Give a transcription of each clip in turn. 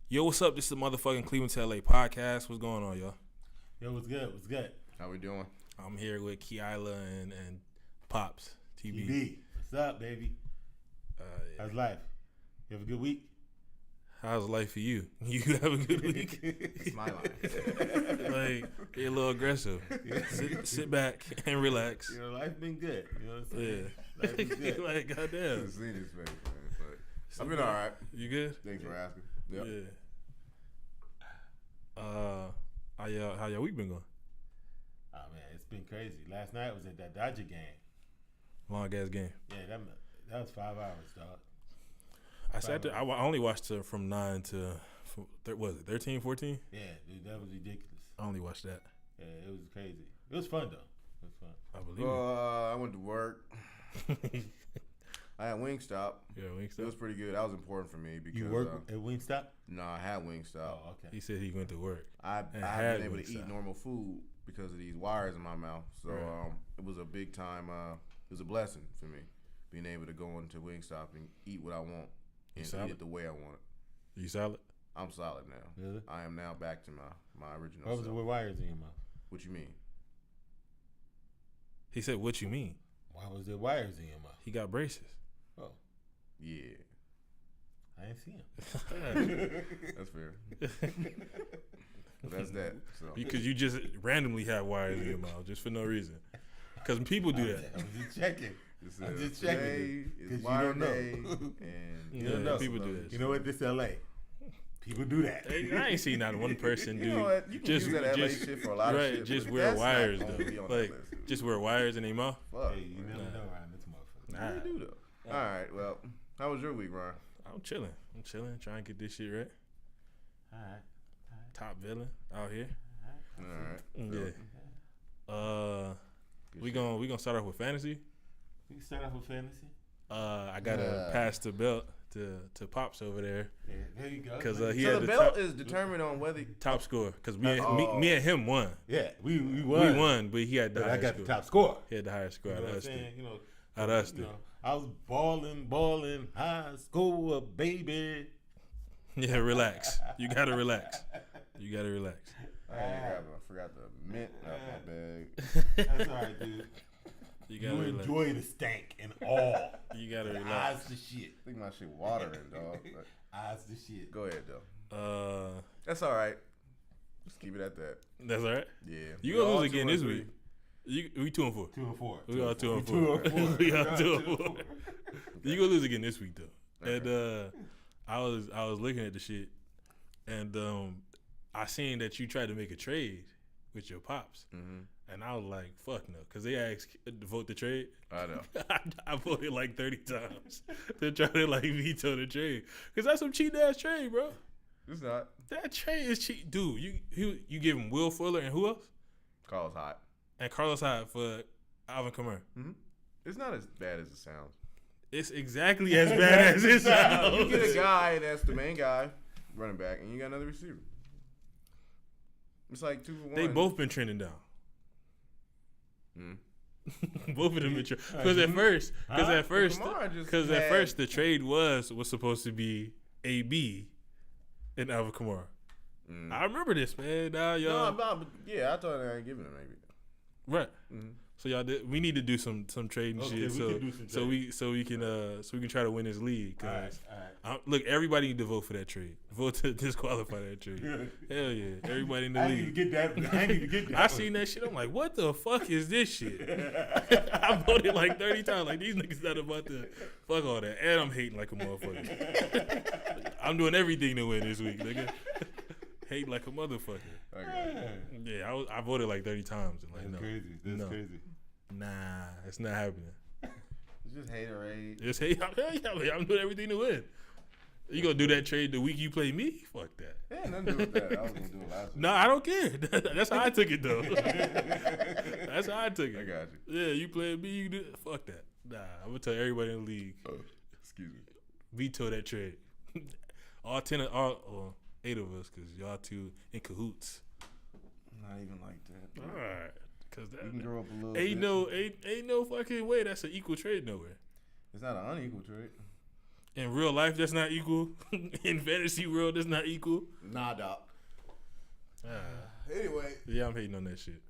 Yo, what's up? This is the motherfucking Cleveland to LA podcast. What's going on, y'all? Yo, what's good? What's good? How we doing? I'm here with Kiala and Pops, TB. TB. What's up, baby? How's life? You have a good week? How's life for you? You have a good week? It's my life. Like, you're a little aggressive. Sit back and relax. You know, life been good. You know what I'm saying? Yeah. Life is good. Like, goddamn. See this face, man. But I've been all right. You good? Thanks for asking. Yep. Yeah. How your week been going? Oh, man, it's been crazy. Last night was at that Dodger game. Long ass game. Yeah, that was 5 hours, dog. I sat there. I only watched it from 9 to, what was it, 13, 14? Yeah, dude, that was ridiculous. I only watched that. Yeah, it was crazy. It was fun, though. It was fun. I believe I went to work. it. I had Wingstop. Yeah, Wingstop. It was pretty good. That was important for me because You work at Wingstop? No, I had Wingstop. Oh, okay. He said he went to work. I And haven't had been able to Wingstop. eat normal food because of these wires in my mouth. So Right. it was a big time. It was a blessing for me being able to go into Wingstop and eat what I want and solid? eat it the way I want it. You solid? I'm solid now. Really? I am now back to my original What was it self. with wires in your mouth? What you mean? He said, "What you mean?" Why was there wires in your mouth? He got braces. Oh, Yeah, I didn't see him. that's fair. But that's that. So Because you just randomly have wires in your mouth just for no reason. Because people do that. I was just checking. This I'm is just checking today it, 'cause is you wire don't know. day, and You Yeah, don't know. people do that. You know what? This LA. People do that. Hey, I ain't seen not one person You do. know what? You can just, use that LA just, shit for a lot of right, shit. just but wear that's not wires gonna though. be on that Like, list, dude. just wear wires in their mouth. Fuck. Hey, you never Nah. know around this motherfucker. Nah. What do you do though? All right. Well, how was your week, Ryan? I'm chilling, trying to get this shit right. All right. Top villain out here. All right. Yeah. We gonna start off with fantasy. We can start off with fantasy. I gotta pass the belt to Pops over there Yeah, there you go. because he So had the the belt top, is determined on whether. top score. Because me Oh. and him won. Yeah, we We won. won, but he had the But I highest got score. the top score. He had the higher score You out know of what I'm us two. saying? You know, Out of us you two. know, I was balling, high school, baby. Yeah, relax. You gotta relax. You gotta relax. I forgot the mint out my bag. That's all right, dude. You You gotta relax. enjoy the stank and all. You gotta The relax. eyes the shit. I think my shit watering, dog. But Eyes the shit. go ahead though. That's That's all right. Just keep it at that. all right. Yeah. You We gonna all lose again 2 this and week. 3. We 2-4. 2-4. We all 2-4. 2-4. We all 2-4. You gonna lose again this week though. Okay. And I was looking at the shit, and I seen that you tried to make a trade with your pops, and I was like, "Fuck no," because they asked to vote the trade. I know. I voted like 30 times to try to like veto the trade, because that's some cheap ass trade, bro. It's not. That trade is cheap, dude. You give him Will Fuller and who else? Carl's hot. And Carlos Hyde for Alvin Kamara. It's not as bad as it sounds. It's exactly as bad as it sounds. You get a guy that's the main guy, running back, and you got another receiver. It's like 2 for 1. They both been trending down. Both of them been trending. Because Kamara just at had- first the trade was supposed to be AB and Alvin Kamara. I remember this, man. Now y'all but yeah, I thought I ain't giving him maybe. right. So y'all we need to do some trading Okay, shit we so can do some we can try to win this league. All Cause right. look, everybody need to vote for that trade. Vote to disqualify that trade. Hell yeah, everybody in the I league. didn't even get that. I didn't even get that. I seen that shit. I'm like, what the fuck is this shit? I voted like 30 times. Like, these niggas not about to fuck all that. And I'm hating like a motherfucker. I'm doing everything to win this week, nigga. Hate like a motherfucker. Okay. Yeah, I voted like 30 times. And like, That's no. crazy. That's No. crazy. Nah, it's not happening. It's just haterade. Just hate. I'm doing everything to win. You gonna do that trade the week you play me? Fuck that. Yeah, nothing to do with that. I was gonna do it last week. No, I don't care. That's how I took it though. That's how I took it. I got you. Yeah, you play me, you do. Fuck that. Nah, I'm gonna tell everybody in the league. Excuse me. Veto that trade. All 8 of us, cause y'all two in cahoots. Not even like that. All right, cause that You can grow up a little ain't bit. no fucking way. That's an equal trade nowhere. It's not an unequal trade. In real life, that's not equal. In fantasy world, that's not equal. Nah, dog. Anyway. Yeah, I'm hating on that shit.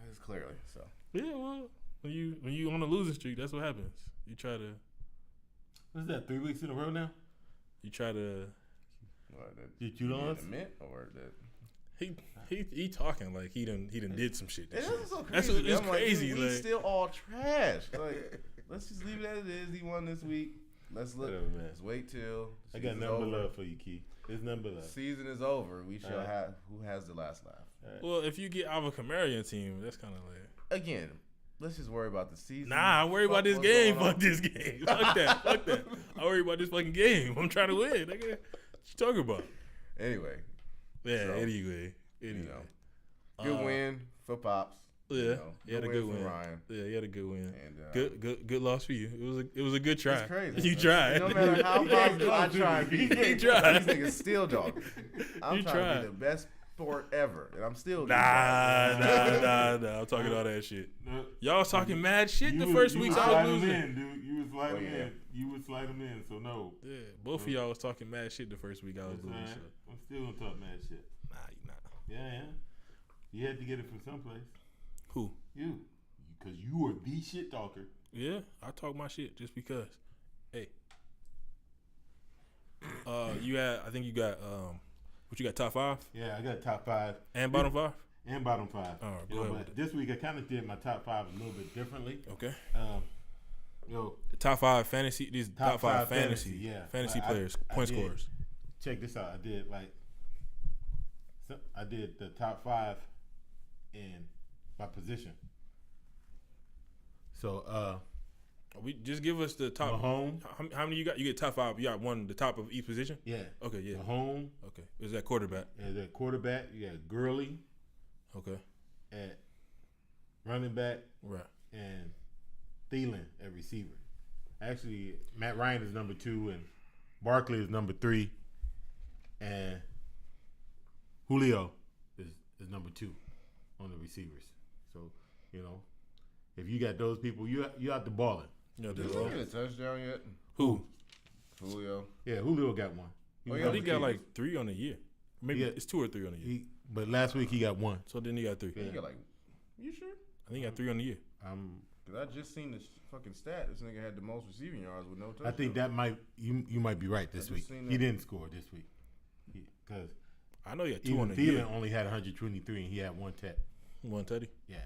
It's clearly so. Yeah, well, when you on a losing streak, that's what happens. You try to. What's that? 3 weeks in a row now? You try to. Did you know us? Or that? He talking like he done did some shit. That's so crazy. That's what, it's I'm crazy. Like, he's still all trash. Like, let's just leave it as it is. He won this week. Let's look. Whatever, man. Let's wait till. I got number love for you, Key. There's number love. Season is over. We shall have who has the last laugh. Right. Well, if you get Alvin Kamara in your team, that's kind of like again. Let's just worry about the season. Nah, I worry about this game. Fuck this game. Fuck that. Fuck that. I worry about this fucking game. I'm trying to win. Nigga. What you talking about? Anyway. Yeah. So, anyway. You know, good win for Pops. Yeah, you know, he had a good win. Ryan. Yeah, he had a good win. And, good loss for you. It was a good try. It's crazy. You tried. No matter how positive I try and be, you tried. These niggas still dogging. I'm trying to be the best sport ever, and I'm still Nah. I'm talking all that shit. Y'all was talking mad shit the first weeks I was losing. Dude. You was sliding in. You was sliding in. So no. Yeah, both of y'all was talking mad shit the first week I was losing. Right. So. I'm still gonna talk mad shit. Nah, you not. Yeah. You had to get it from someplace. Who? You. Because you were the shit talker. Yeah, I talk my shit just because. Hey. I think you got what you got, top 5? Yeah, I got top 5. And bottom 5? And bottom 5. All right, go ahead with it. This week I kind of did my top 5 a little bit differently. Okay. The top 5 fantasy, these top 5 fantasy. Yeah. Fantasy players, point scorers. Check this out. I did the top 5 in my position. So we just give us the top. Mahomes. How many you got? You get top 5. You got one, the top of each position. Yeah. Okay. Yeah. Mahomes. Okay. Is that quarterback? As that quarterback, you got Gurley. Okay. At running back. Right. And Thielen at receiver. Actually, Matt Ryan is number 2, and Barkley is number 3, and Julio is number 2 on the receivers. So, if you got those people, you out the balling. Did he get a touchdown yet? Who? Julio. Yeah, Julio got one. He got like 3 on the year. Maybe it's 2 or 3 on the year. But last week he got 1. So then he got 3. Yeah. He got you sure? I think he got 3 on the year. Because I just seen this fucking stat. This nigga had the most receiving yards with no touchdown. I think that you might be right this week. He didn't score this week. Because I know he got 2 on the year. Thielen only had 123 and he had 1 tech. 1 tutty? Yeah.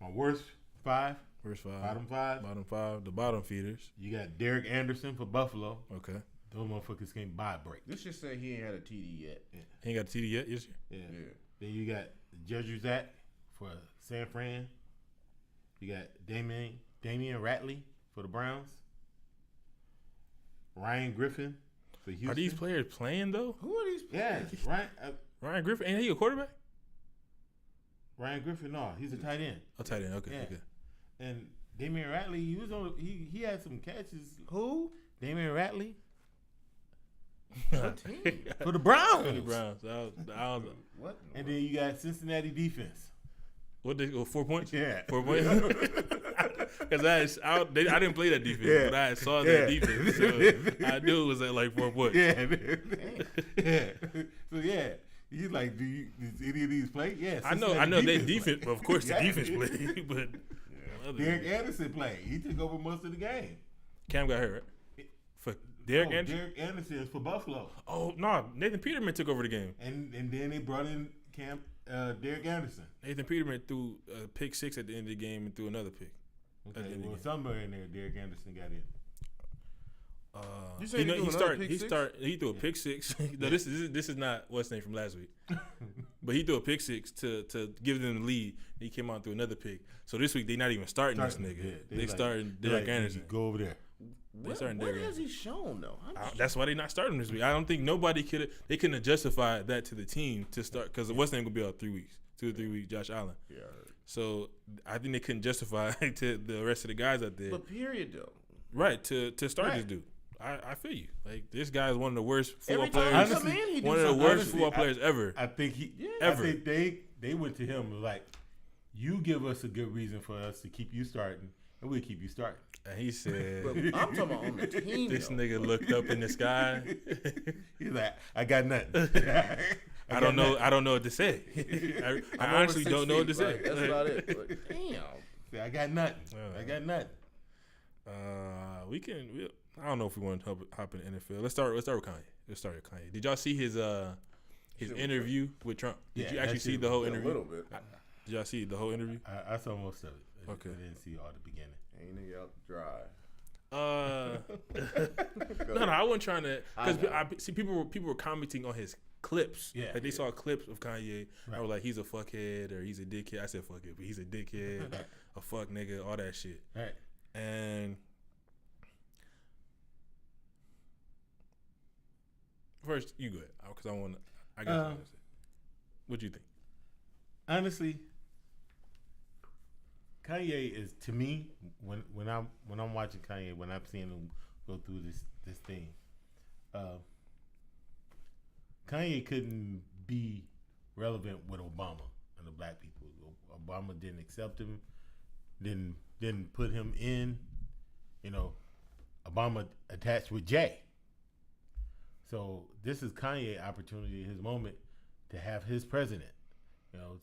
My worst 5. Worst 5. Bottom 5. Bottom 5. The bottom feeders. You got Derek Anderson for Buffalo. Okay. Those motherfuckers can't buy a break. This just say he ain't had a TD yet. Yeah. He ain't got a TD yet this year? Yeah. Then you got Jerzak for San Fran. You got Damian Ratley for the Browns. Ryan Griffin for Houston. Are these players playing though? Who are these players? Yeah, Ryan Griffin. Ain't he a quarterback? Ryan Griffin, no, he's a tight end. A tight end, okay, yeah. okay. And Damian Ratley, he had some catches. Who? Damian Ratley. What team? For the Browns. For the Browns. What? And then you got Cincinnati defense. What they go 4 points? Yeah. 4 points. Because I didn't play that defense, but I saw that defense, so I knew it was at like 4 points. Yeah. Yeah. So yeah, he's like, does any of these play? Yeah. I know they defense. Of course, the defense play, but Derek Anderson played. He took over most of the game. Cam got hurt, right? For Derek Anderson. Derek Anderson is for Buffalo. Oh no, Nathan Peterman took over the game. And then they brought in Derek Anderson. Nathan Peterman threw a pick 6 at the end of the game and threw another pick. Okay, well, somewhere in there, Derek Anderson got in. You said he threw a pick 6. No, this is not what's name from last week. But he threw a pick 6 to give them the lead. He came out and threw another pick. So this week they not even starting this nigga. Yeah, they starting Derek Anderson. Go over there. What has he shown though? That's why they not starting this week. I don't think nobody couldn't have justified that to the team to start because what's name gonna be out 3 weeks, 2 or 3 weeks. Josh Allen. Yeah. So I think they couldn't justify to the rest of the guys out there. But period though. Right to start this dude. I feel you. Like this guy is one of the worst football Every time players. he come in, he One of the worst football players ever. I think ever. I think they went to him like, you give us a good reason for us to keep you starting, and we'll keep you starting. And he said, But I'm talking about on the team. this though. nigga looked up in the sky. He's like, I got nothing. I don't know. I don't know what to say. I I'm honestly over 6 don't know what to feet, say. like, that's about it. Like, damn. Say, I got nothing. I got nothing. We can. I don't know if we want to hop in the NFL. Let's start with Kanye. Did y'all see his interview with Trump? Did you actually see the whole interview? A little bit. Did y'all see the whole interview? I saw most of it. Okay. I didn't see all the beginning. Ain't nigga out dry. No, I wasn't trying to, because I see people were commenting on his clips. Yeah, Like they saw clips of Kanye. Right. I was like, he's a fuckhead or he's a dickhead. I said fuckhead, but he's a dickhead, a fuck nigga, all that shit. Right. And first, you go ahead, because I got something to say. What do you think? Honestly, Kanye is, to me, when I'm watching Kanye, when I'm seeing him go through this thing, Kanye couldn't be relevant with Obama and the black people. Obama didn't accept him, didn't put him in. Obama attached with Jay. So this is Kanye's opportunity, his moment to have his president.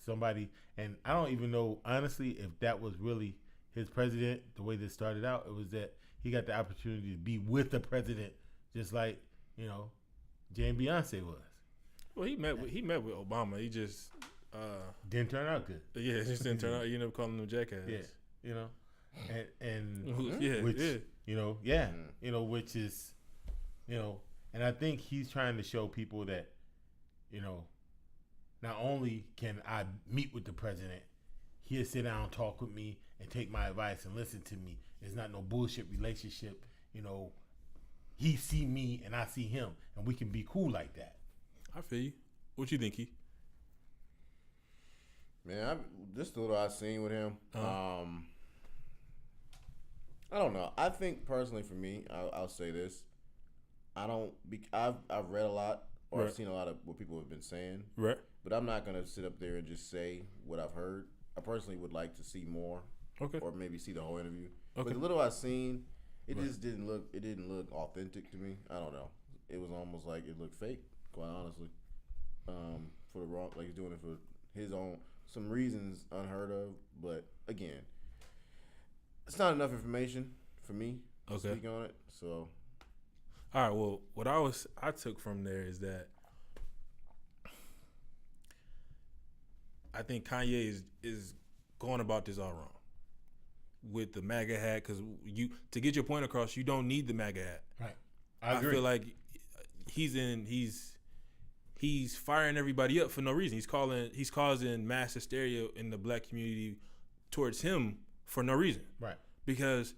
Somebody, and I don't even know, honestly, if that was really his president, the way this started out. It was that he got the opportunity to be with the president, just like, Jay and Beyonce was. Well, he met with Obama. He just Didn't turn out good. yeah, it just didn't turn out. You end up calling them jackass. Yeah, and yeah, which yeah. Which is, and I think he's trying to show people that, not only can I meet with the president, he'll sit down, talk with me, and take my advice and listen to me. It's not no bullshit relationship. He see me and I see him, and we can be cool like that. I feel you. What you think, Keith? Man, just the little I've seen with him. I don't know. I think personally for me, I'll say this. I've read a lot, or Right. I've seen a lot of what people have been saying. Right. But I'm not gonna sit up there and just say what I've heard. I personally would like to see more, Okay. or maybe see the whole interview. Okay. But the little I've seen, it Right. just didn't look. It didn't look authentic to me. I don't know. It was almost like it looked fake, quite honestly. For the wrong, like he's doing it for his own some reasons unheard of. But again, it's not enough information for me to Okay. speak on it. So All right. Well, what I took from there is that I think Kanye is going about this all wrong with the MAGA hat, because to get your point across, you don't need the MAGA hat. Right. I agree. feel like he's firing everybody up for no reason. He's causing mass hysteria in the black community towards him for no reason. Right. Because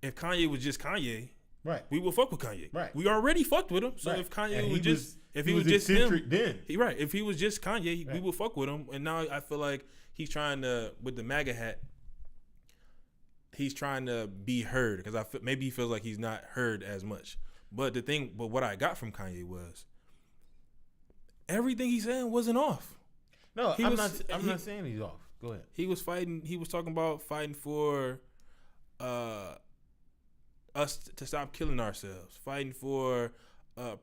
if Kanye was just Kanye, Right. we would fuck with Kanye. Right. We already fucked with him. So Right. if Kanye And was just if he was just eccentric him, then. if he was just Kanye, we Right. would fuck with him. And now I feel like he's trying to, with the MAGA hat, he's trying to be heard, because maybe he feels like he's not heard as much. But what I got from Kanye was everything he's saying wasn't off. No, He I'm was- not saying he's off. Go ahead. He was fighting. He was talking about fighting for us to stop killing ourselves, fighting for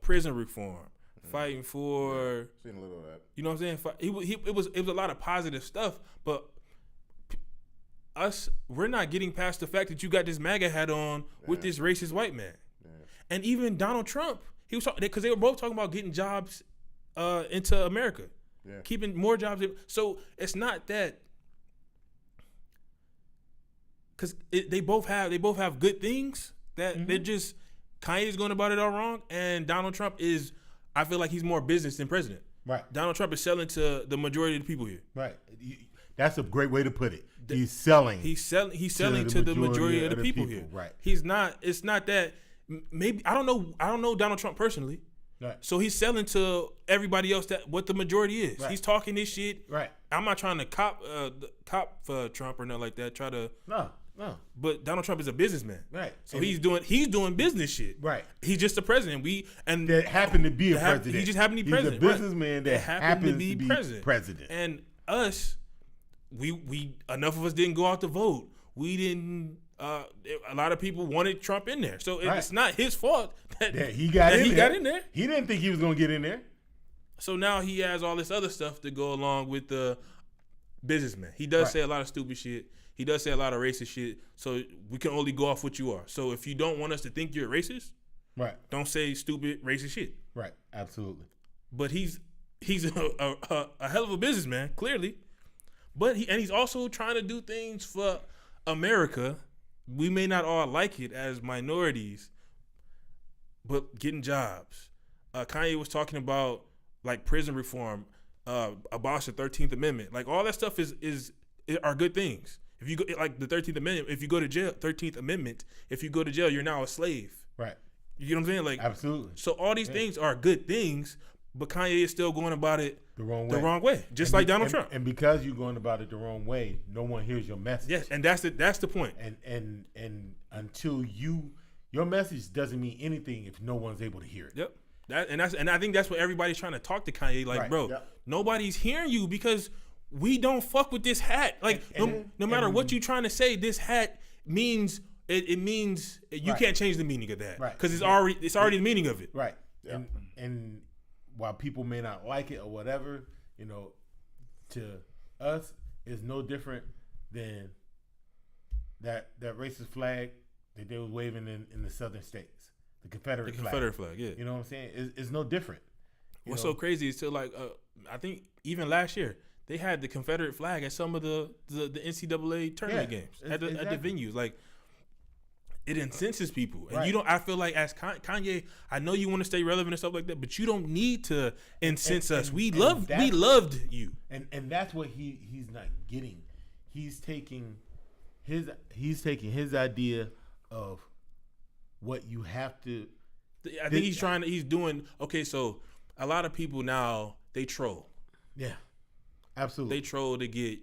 prison reform, fighting for, seen a little of that. you know what I'm saying? It was a lot of positive stuff, but we're not getting past the fact that you got this MAGA hat on with this racist white man. Yeah. And even Donald Trump, he was talking, because they were both talking about getting jobs into America, keeping more jobs. So it's not that, because they both have good things that they're just, Kanye's going about it all wrong, and Donald Trump is, I feel like he's more business than president. Right. Donald Trump is selling to the majority of the people here. Right. That's a great way to put it. He's selling. He's selling to the majority of the people here. Right. He's not. It's not that. Maybe I don't know Donald Trump personally. Right. So he's selling to everybody else what the majority is. Right. He's talking this shit. Right. I'm not trying to cop for Trump or nothing like that. No. But Donald Trump is a businessman. Right. So And he's doing business shit. Right. He's just the president. That happened to be a president. He just happened to be He's president. a businessman that happened to be president. And us, we enough of us didn't go out to vote. We didn't. A lot of people wanted Trump in there, so it's not his fault that he got in there. He didn't think he was gonna get in there. So now he has all this other stuff to go along with the businessman. He does say a lot of stupid shit. He does say a lot of racist shit. So we can only go off what you are. So if you don't want us to think you're racist, don't say stupid racist shit. Right, absolutely. But he's a hell of a businessman, clearly. But he's also trying to do things for America. We may not all like it as minorities, but getting jobs. Kanye was talking about like prison reform, abolish the 13th Amendment. Like all that stuff are good things. If you go like the 13th Amendment, if you go to jail, 13th Amendment, if you go to jail, you're now a slave. Right. You know what I'm saying? Like absolutely. So all these things are good things, but Kanye is still going about it the wrong way. Just like Donald Trump. And because you're going about it the wrong way, no one hears your message. Yes, and that's the point. And until your message doesn't mean anything if no one's able to hear it. Yep. And I think that's what everybody's trying to talk to Kanye. Like, bro, nobody's hearing you because we don't fuck with this hat. Like, no matter what you're trying to say, this hat means it means you can't change the meaning of that. Right. Because it's already the meaning of it. Right. Yeah. And while people may not like it or whatever, to us it's no different than that racist flag that they was waving in the southern states, the Confederate flag. Yeah. You know what I'm saying? It's no different. What's so crazy is like I think even last year they had the Confederate flag at some of the NCAA tournament games at the venues. Like, it incenses people, and you don't. I feel like as Kanye, I know you want to stay relevant and stuff like that, but you don't need to incense us. We loved you, and that's what he's not getting. He's taking his idea of what you have to. I think he's doing okay. So a lot of people now they troll. Yeah, absolutely. They troll to get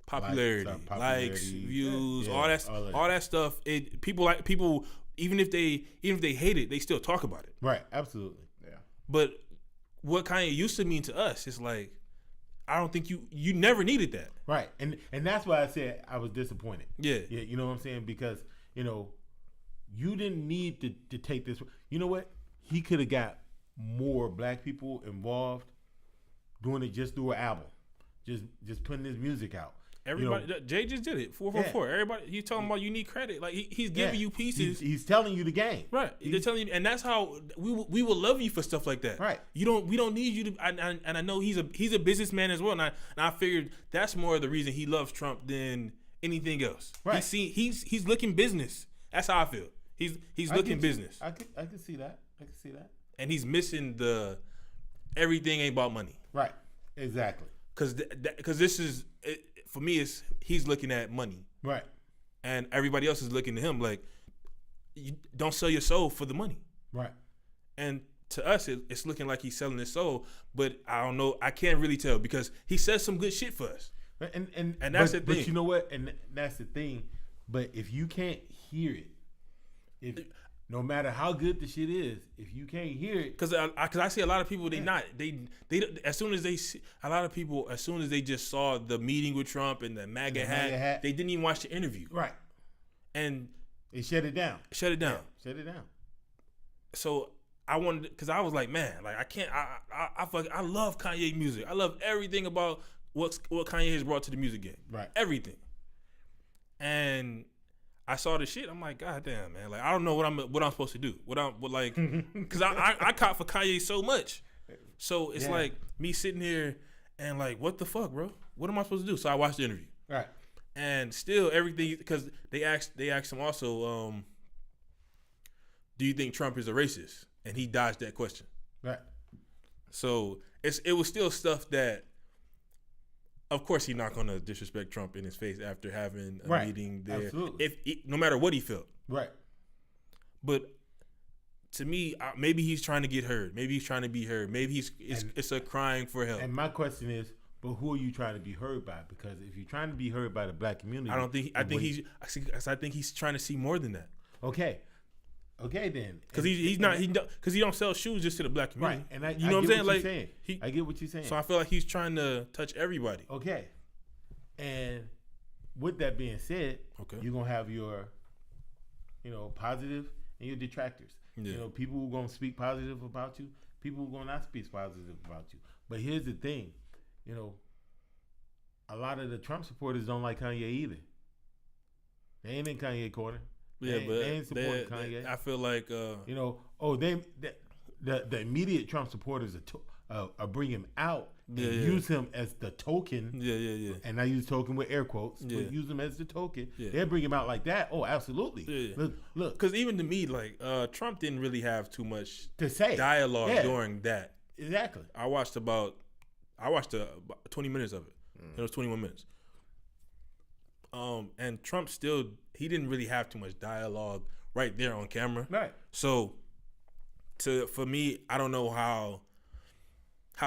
popularity, likes, views, all that stuff. People even if they hate it, they still talk about it. Right, absolutely. Yeah. But what Kanye used to mean to us is like, I don't think you never needed that. Right, and that's why I said I was disappointed. Yeah, you know what I'm saying, because you didn't need to take this. You know what? He could have got more black people involved doing it just through an album, just putting his music out. Everybody, Jay just did it. 444. Yeah. Everybody, he's talking about you need credit. Like he's giving you pieces. He's telling you the game. Right. They're telling you, and that's how we will love you for stuff like that. Right. We don't need you to. And I know he's a businessman as well. And I figured that's more of the reason he loves Trump than anything else. Right. He's looking business. That's how I feel. He's looking business. I can see that. And he's missing the everything ain't about money. Right. Exactly. Because this is. For me, he's looking at money, right, and everybody else is looking to him like, you don't sell your soul for the money, right. And to us, it's looking like he's selling his soul, but I don't know. I can't really tell because he says some good shit for us, and that's the thing. But you know what? And that's the thing. But if you can't hear it, no matter how good the shit is, if you can't hear it, because I see a lot of people they as soon as they see, a lot of people as soon as they just saw the meeting with Trump and the MAGA hat, they didn't even watch the interview, right? And they shut it down. Yeah, shut it down. So I wanted, because I was like, man, like I can't. I love Kanye music. I love everything about what Kanye has brought to the music game, right? Everything, and I saw the shit. I'm like, God damn, man. Like, I don't know what I'm supposed to do. Because I caught for Kanye so much. So it's like me sitting here and like, what the fuck, bro? What am I supposed to do? So I watched the interview. Right. And still everything, because they asked him also, do you think Trump is a racist? And he dodged that question. Right. So it was still stuff that, of course, he's not going to disrespect Trump in his face after having a meeting there. Absolutely. No matter what he felt. Right. But to me, maybe he's trying to get heard. Maybe he's trying to be heard. Maybe it's a crying for help. And my question is, but who are you trying to be heard by? Because if you're trying to be heard by the black community, I think he's trying to see more than that. Okay. Okay, then. Because he don't sell shoes just to the black community. Right, and I you know what I'm saying? Like, I get what you're saying. So I feel like he's trying to touch everybody. Okay, and with that being said, you're gonna have your, positive and your detractors. Yeah. People who are gonna speak positive about you, people who are gonna not speak positive about you. But here's the thing, a lot of the Trump supporters don't like Kanye either. They ain't in Kanye corner. Yeah, they ain't supporting Kanye. I feel like the immediate Trump supporters are bring him out and use him as the token. Yeah. And I use token with air quotes. Yeah. But use him as the token. Yeah. They'll bring him out like that. Oh, absolutely. Yeah. Look. Because even to me, like Trump didn't really have too much to say dialogue during that. Exactly. I watched about 20 minutes of it. It was 21 minutes. And Trump he didn't really have too much dialogue right there on camera. Right. So for me, I don't know how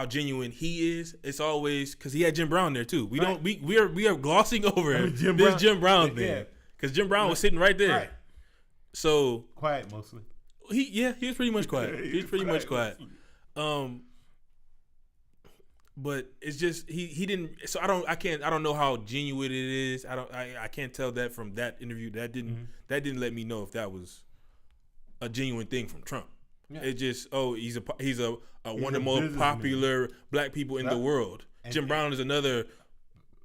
genuine he is. It's always because he had Jim Brown there too. We are glossing over Jim Brown thing because Jim Brown was sitting right there. Right. So quiet mostly. He was pretty much quiet. He was pretty much quiet. But it's just he didn't. So I don't know how genuine it is. I can't tell that from that interview. That didn't let me know if that was a genuine thing from Trump. Yeah. It just he's one of the most popular black people in the world. Jim Brown is another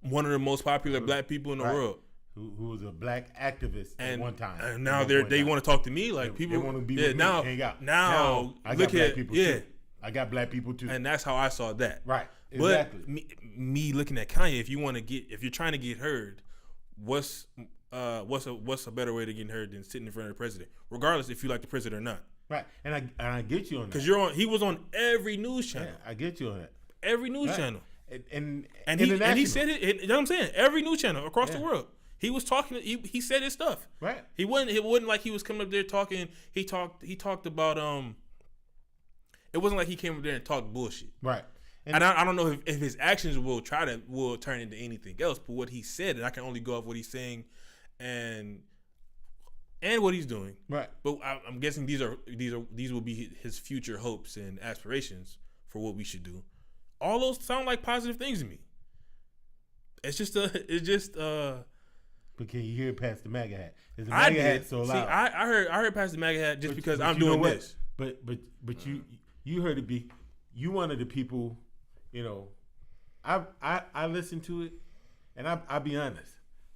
one of the most popular black people in the world. Who was a black activist at one time. And now they want to talk to me like people. They want to be with me, hang out. Now I got black people too. I got black people too. And that's how I saw that. Right. Exactly. But me looking at Kanye, if you're trying to get heard, what's a better way to get heard than sitting in front of the president, regardless if you like the president or not. Right. And I get you on that. Because he was on every news channel. Yeah, I get you on that. Every news channel. And he said it. You know what I'm saying? Every news channel across the world. He was talking. He said his stuff. Right. It wasn't like he was coming up there talking. He talked about It wasn't like he came up there and talked bullshit. Right. And I don't know if his actions will turn into anything else, but what he said, and I can only go off what he's saying, and what he's doing. Right. But I'm guessing these will be his future hopes and aspirations for what we should do. All those sound like positive things to me. But can you hear past the MAGA hat? Is the MAGA hat so loud? See, I heard past the MAGA hat just because I'm doing this. But you heard it be. You one of the people. I listened to it, and I'll be honest.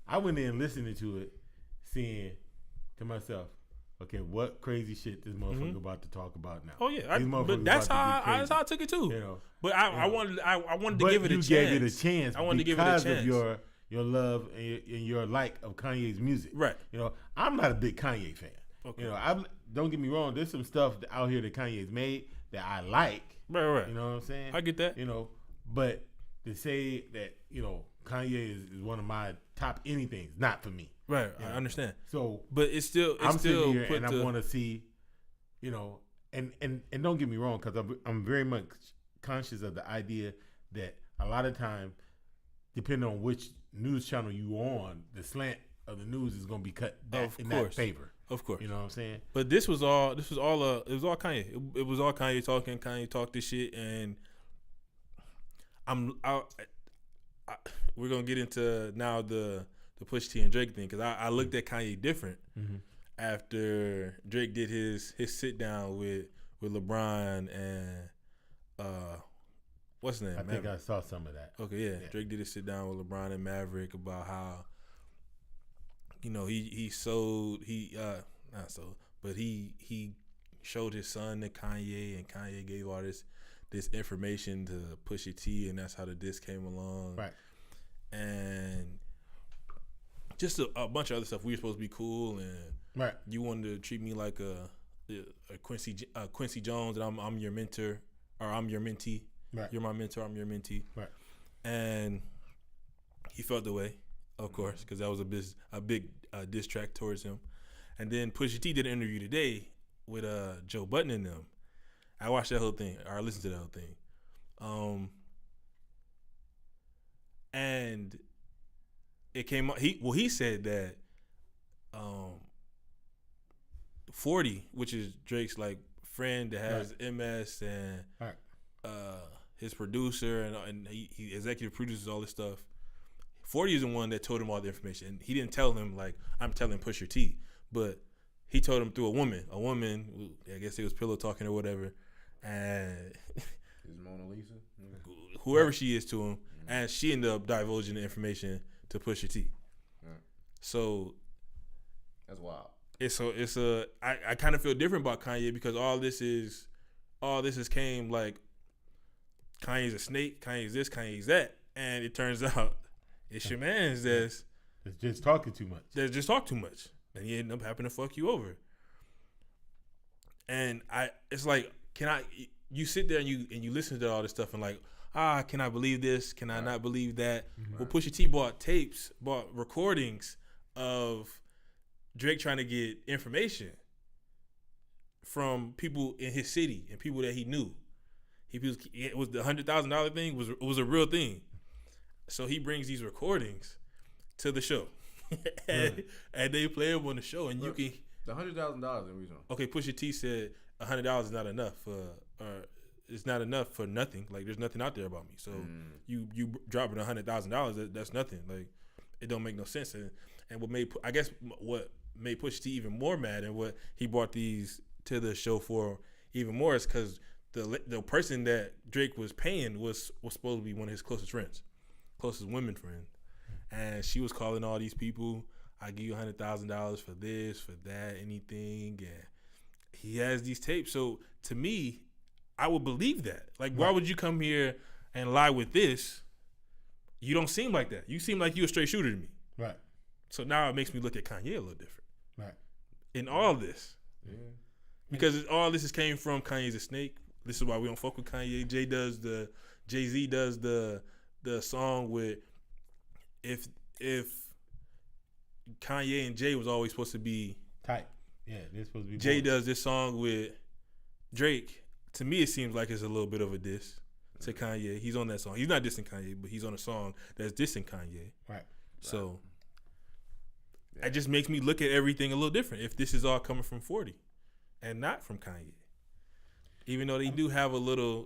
I went in listening to it, seeing to myself, okay, what crazy shit this motherfucker about to talk about now? Oh yeah, but that's how I took it too. But I wanted to give it a chance. You gave it a chance. I wanted to give it a chance because of your love and your like of Kanye's music. Right. I'm not a big Kanye fan. Okay. Don't get me wrong. There's some stuff out here that Kanye's made that I like. Right. You know what I'm saying? I get that. But to say that Kanye is one of my top anything's not for me. Right. I understand. So, but I'm sitting here and I want to see, and don't get me wrong, because I'm very much conscious of the idea that a lot of time, depending on which news channel you on, the slant of the news is going to be cut in that favor. Of course. You know what I'm saying? But it was all Kanye. It was all Kanye talking. Kanye talked this shit, and we're gonna get into now the Push T and Drake thing, because I looked at Kanye different after Drake did his sit down with LeBron and what's his name? I think I saw some of that. Okay, yeah. Drake did a sit down with LeBron and Maverick about how he showed his son to Kanye, and Kanye gave all this information to Pusha T, and that's how the diss came along. Right. And just a bunch of other stuff. We were supposed to be cool, and you wanted to treat me like a Quincy Jones, and I'm your mentor, or I'm your mentee. Right. You're my mentor, I'm your mentee. Right. And he felt the way, of course, because that was a big diss track towards him. And then Pusha T did an interview today with Joe Budden and them. I watched that whole thing, or I listened to that whole thing. And it came up. He said that 40, which is Drake's like friend that has MS and his producer and he executive produces all this stuff. 40 is the one that told him all the information. And he didn't tell him like I'm telling Pusha T, but he told him through a woman. A woman, I guess it was pillow talking or whatever, and Is Mona Lisa? whoever she is to him, and she ended up divulging the information to Pusha T. So that's wild. I kind of feel different about Kanye because all this is came like Kanye's a snake, Kanye's this, Kanye's that, and it turns out it's your man's that's just talking too much. That just talk too much, and he ended up having to fuck you over. And it's like, you sit there and you listen to all this stuff and like, can I believe this? Can I not believe that? Mm-hmm. Well, Pusha T bought recordings of Drake trying to get information from people in his city and people that he knew. It was the $100,000 thing was a real thing. So he brings these recordings to the show, and they play them on the show, and you can. The $100,000 in reason. Okay, Pusha T said $100 is not enough it's not enough for nothing. Like there's nothing out there about me. So you dropping $100,000, that's nothing. Like it don't make no sense. And what made Pusha T even more mad and what he brought these to the show for even more is because the person that Drake was paying was supposed to be one of his closest women friends, and she was calling all these people. I give you $100,000 for this, for that, anything, and he has these tapes. So to me, I would believe that. Like, why would you come here and lie with this? You don't seem like that. You seem like you a straight shooter to me. Right. So now it makes me look at Kanye a little different. Right. In all this. Yeah. Because all this came from Kanye's a snake. This is why we don't fuck with Kanye. Jay-Z does the song with if Kanye and Jay was always supposed to be tight. Yeah, they're supposed to be. Jay does this song with Drake. To me, it seems like it's a little bit of a diss to Kanye. He's on that song. He's not dissing Kanye, but he's on a song that's dissing Kanye. Right. So it just makes me look at everything a little different. If this is all coming from 40 and not from Kanye, even though they do have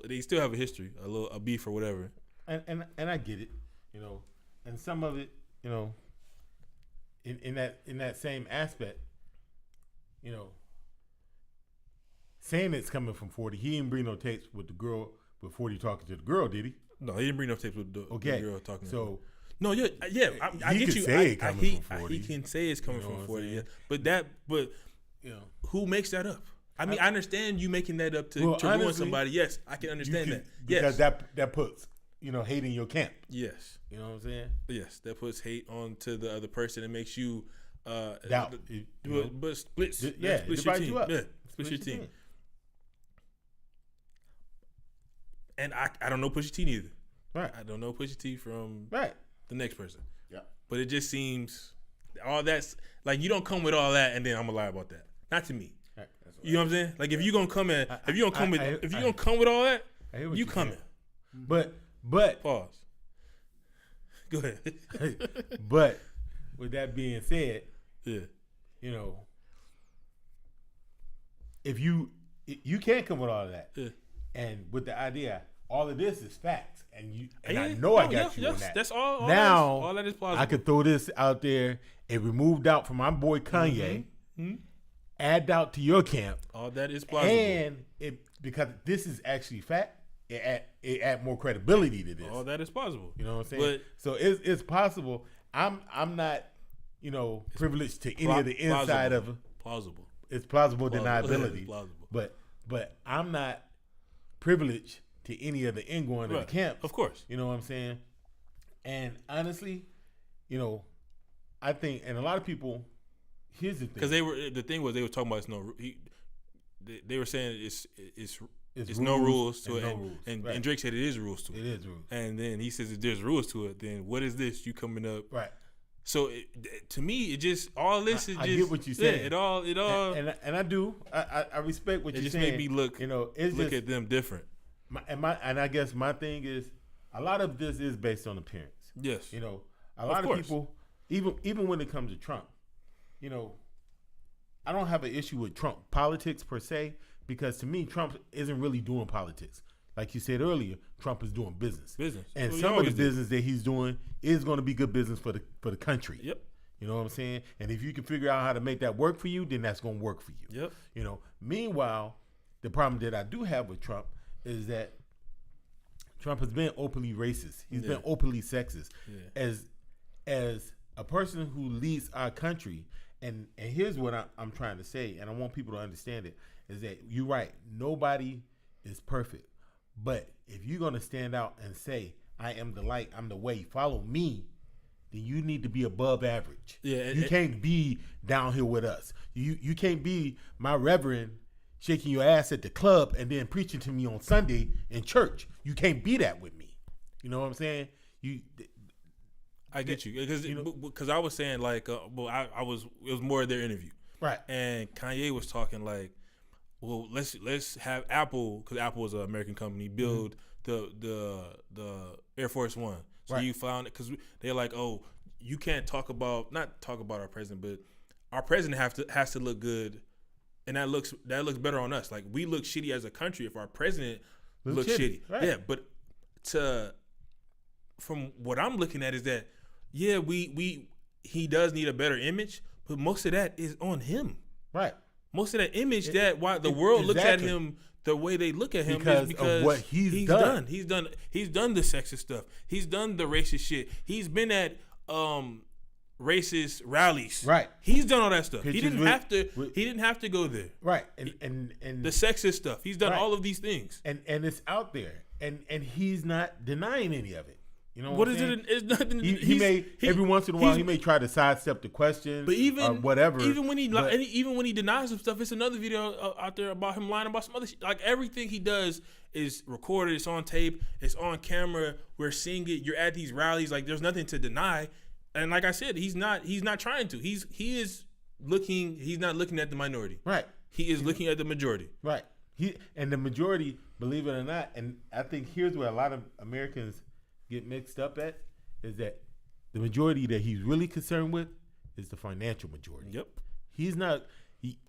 they still have a history, a beef or whatever. And I get it, and some of it, in that same aspect, saying it's coming from 40, he didn't bring no tapes with the girl, with 40 talking to the girl, did he? No, he didn't bring no tapes with the girl talking to her. No, I get you. He can say it's coming from 40, yeah. But who makes that up? I mean, I understand you making that up to ruin somebody. Yes, I can understand that. Yes. Because that puts, hate in your camp. Yes. You know what I'm saying? Yes, that puts hate onto the other person and makes you doubt. But splits. Yeah, splits your team. Yeah, splits your team. And I don't know Pusha T neither. Right. I don't know Pusha T from the next person. Yeah. But it just seems all that's like you don't come with all that and then I'm gonna lie about that. Not to me. Right. You know what I'm saying? Like if you're gonna come with all that, you coming. But pause. Go ahead. But with that being said, yeah, if you can't come with all of that, yeah. And with the idea, all of this is facts, and yeah. I know I got you on that. That's all. Now all that is plausible. I could throw this out there and remove doubt from my boy Kanye, add doubt to your camp. All that is plausible, and because this is actually fact, it add more credibility to this. All that is plausible. You know what I'm saying? So it's possible. I'm not privileged to any of the inside of it. Plausible. It's plausible deniability. Plausible. But I'm not privileged to any of the ingoing of the camp. Of course. You know what I'm saying? And honestly, I think, and a lot of people, here's the thing. Because they were talking about they were saying it's no rules to it. And Drake said it is rules to it. It is rules. And then he says if there's rules to it, then what is this you coming up? Right. So to me, it just all this is. I get what you said. Yeah, it all. And I do. I respect what you're saying. It just made me look. Look at them different. And I guess my thing is a lot of this is based on appearance. Yes. A lot of people, even when it comes to Trump, I don't have an issue with Trump politics per se, because to me, Trump isn't really doing politics. Like you said earlier, Trump is doing business. And some of the business that he's doing is going to be good business for the country. Yep. You know what I'm saying? And if you can figure out how to make that work for you, then that's going to work for you. Yep. You know. Meanwhile, the problem that I do have with Trump is that Trump has been openly racist. He's been openly sexist. Yeah. As a person who leads our country, and here's what I'm trying to say, and I want people to understand it, is that you're right. Nobody is perfect. But if you're going to stand out and say, I am the light, I'm the way, follow me, then you need to be above average. Yeah, you can't be down here with us. You can't be my reverend shaking your ass at the club and then preaching to me on Sunday in church. You can't be that with me. You know what I'm saying? I get you, because I was saying like, it was more of their interview, right? And Kanye was talking like, well, let's have Apple, because Apple is an American company, build the Air Force One. So you found it, because they're like, oh, you can't not talk about our president, but our president has to look good, and that looks better on us. Like, we look shitty as a country if our president looks shitty. Right. Yeah, but from what I'm looking at is that he does need a better image, but most of that is on him. Right. Most of that image the world looks at him the way they look at him is because of what he's done. He's done the sexist stuff. He's done the racist shit. He's been at racist rallies. Right. He's done all that stuff. He didn't have to go there. Right. And the sexist stuff. He's done all of these things. And it's out there. And he's not denying any of it. You know what is it? It's nothing. Every once in a while he may try to sidestep the question, but or whatever. Even when he denies some stuff, it's another video out there about him lying about some other shit. Like, everything he does is recorded. It's on tape. It's on camera. We're seeing it. You're at these rallies. Like, there's nothing to deny. And like I said, he's not trying to. He's not looking at the minority. Right. He is looking at the majority. Right. And the majority, believe it or not, and I think here's where a lot of Americans get mixed up at, is that the majority that he's really concerned with is the financial majority. Yep. He's not.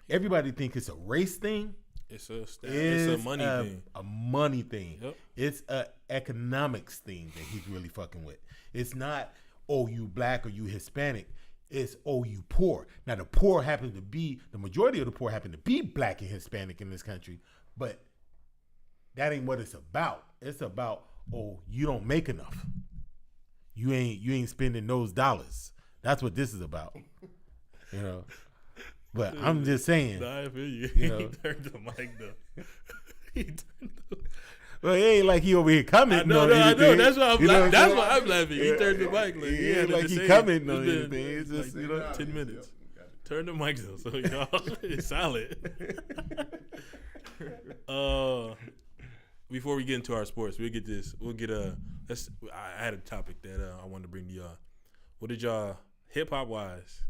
Everybody thinks it's a race thing. It's a money thing. A money thing. Yep. It's a economics thing that he's really fucking with. It's not, oh, you black or you Hispanic. It's, oh, you poor. Now, the majority of the poor happen to be black and Hispanic in this country, but that ain't what it's about. It's about, oh, you don't make enough. You ain't spending those dollars. That's what this is about. You know. But I'm just saying. Nah, I feel you. You know, He turned the mic though. Well, it ain't like he over here commenting on I anything. know. That's why I'm laughing. He turned the mic. Like, he ain't like he commenting on anything. It's just, like, 10 minutes. Turn the mic though, so y'all it's solid. Before we get into our sports, I had a topic that I wanted to bring to y'all. What did y'all, hip hop wise?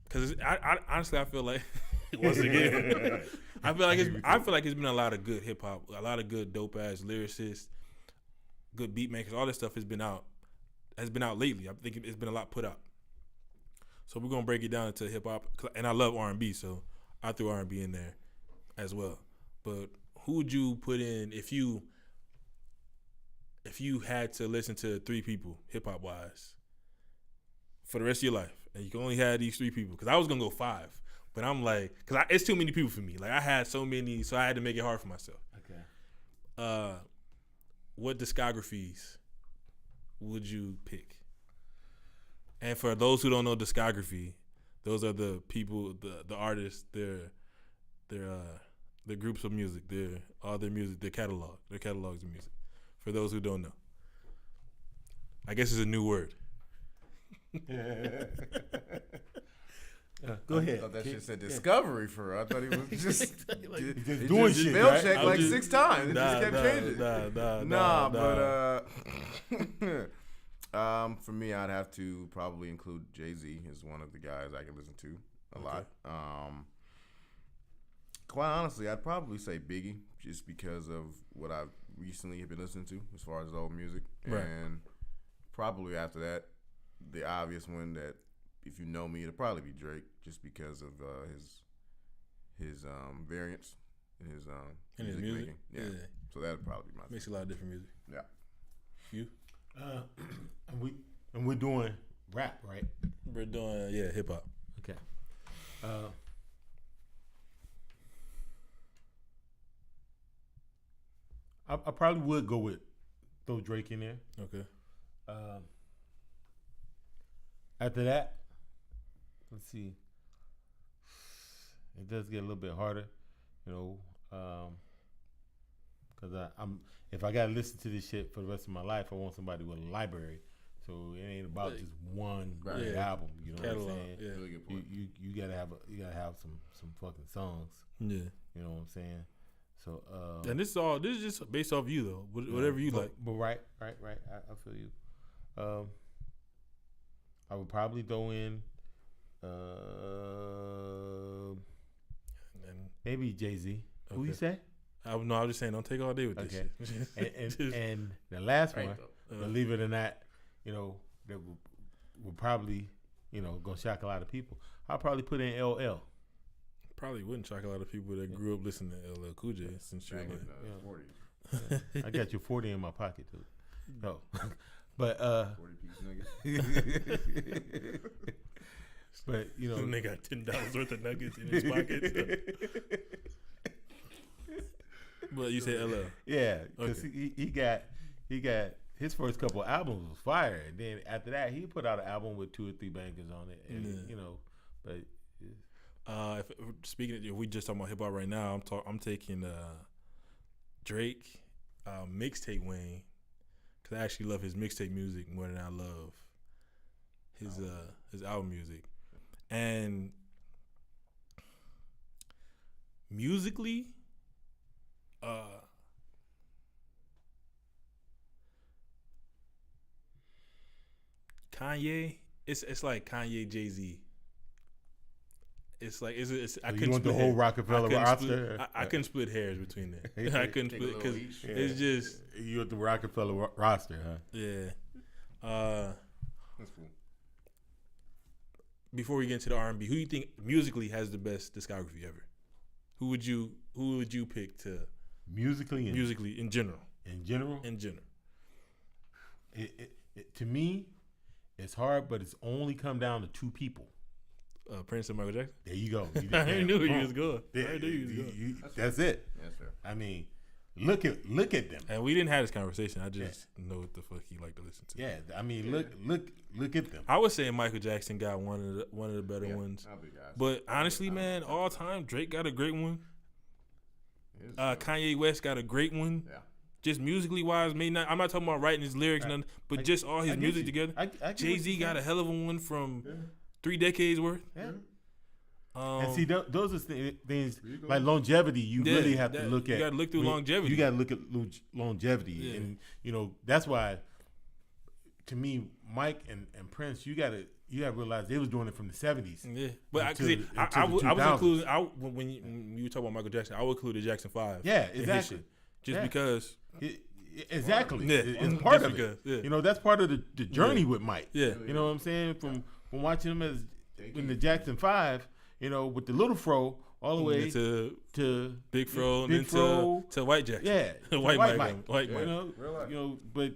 Because honestly, I feel like once again, I feel like it's been a lot of good hip hop, a lot of good dope ass lyricists, good beat makers. All this stuff has been out lately. I think it's been a lot put out. So we're gonna break it down into hip hop, and I love R&B, so I threw R&B in there as well. But who would you put in if you had to listen to 3 people hip hop wise for the rest of your life, and you can only have these 3 people? Because I was gonna go 5, but I'm like, because it's too many people for me. Like, I had so many, so I had to make it hard for myself. Okay. What discographies would you pick? And for those who don't know discography, those are the people, the artists, their groups of music, all their music, their catalogs of music. For those who don't know, I guess it's a new word. Go ahead. I thought that shit said Discovery for her. I thought he was just doing shit. Spell right? check like 6 times. It Nah, just kept changing. But for me, I'd have to probably include Jay-Z as one of the guys I can listen to a lot. Quite honestly, I'd probably say Biggie, just because of what I've recently been listening to as far as old music. Right. And probably after that, the obvious one that if you know me, it'll probably be Drake, just because of his variants and his music music. making. Yeah. So that'd probably be my. Makes a lot of different music. Yeah. You? And we're doing rap, right? We're doing hip hop. Okay. I probably would go with throw Drake in there. Okay. After that, let's see. It does get a little bit harder, because I'm if I gotta listen to this shit for the rest of my life, I want somebody with a library. So it ain't about just one great album. You know Catalog, what I'm saying? Yeah. Really good point. You gotta have some fucking songs. Yeah. You know what I'm saying? So and this is just based off you though. Whatever you like. But right. I feel you. I would probably throw in maybe Jay-Z. Okay. Who you say? I was just saying, don't take all day with this shit. and the last Right, one, believe it or not, that will probably, gonna shock a lot of people. I'll probably put in LL. Probably wouldn't shock a lot of people that grew up listening to LL Cool J since you're Back like, in the 40s. I got your 40 in my pocket too. No, but 40-piece nigga. but they got $10 worth of nuggets in his pocket. So. But you say LL. Yeah, because he got his first couple albums was fire, and then after that he put out an album with 2 or 3 bangers on it, and but. If we just talking about hip hop right now, I'm taking Drake, mixtape Wayne, because I actually love his mixtape music more than I love his album music, and musically, Kanye, it's like Kanye, Jay-Z. It's like I couldn't want the whole Rockefeller roster. I couldn't split hairs between that. I couldn't split because it's just you with the Rockefeller roster, huh? Yeah. That's cool. Before we get into the R&B, who do you think musically has the best discography ever? Who would you pick to musically in general? In general, it to me, it's hard, but it's only come down to 2 people. Prince and Michael Jackson. There you go. I knew he was good. That's it. That's fair. I mean, look at them. And we didn't have this conversation. I just know what the fuck he like to listen to. Yeah, I mean, look at them. I would say Michael Jackson got one of the better ones. But honestly, man, all time Drake got a great one. Kanye West got a great one. Yeah. Just musically wise, I'm not talking about writing his lyrics, nothing, but just all his music together. Jay-Z got a hell of a one from 3 decades worth. Yeah. And see, those are things like longevity. You really have to look at. You got to look through longevity. You got to look at longevity, and that's why, to me, Mike and Prince, you got to realize they was doing it from the 70s. Yeah, but I was including when you were talking about Michael Jackson, I would include the Jackson 5. Yeah, exactly. Just because. Exactly. Yeah. It's part of it. Yeah. That's part of the journey with Mike. Yeah. You know what I'm saying? From watching him as in the Jackson 5, with the little fro all the way to Big Fro, and then to White Jackson. Yeah. White Mike. But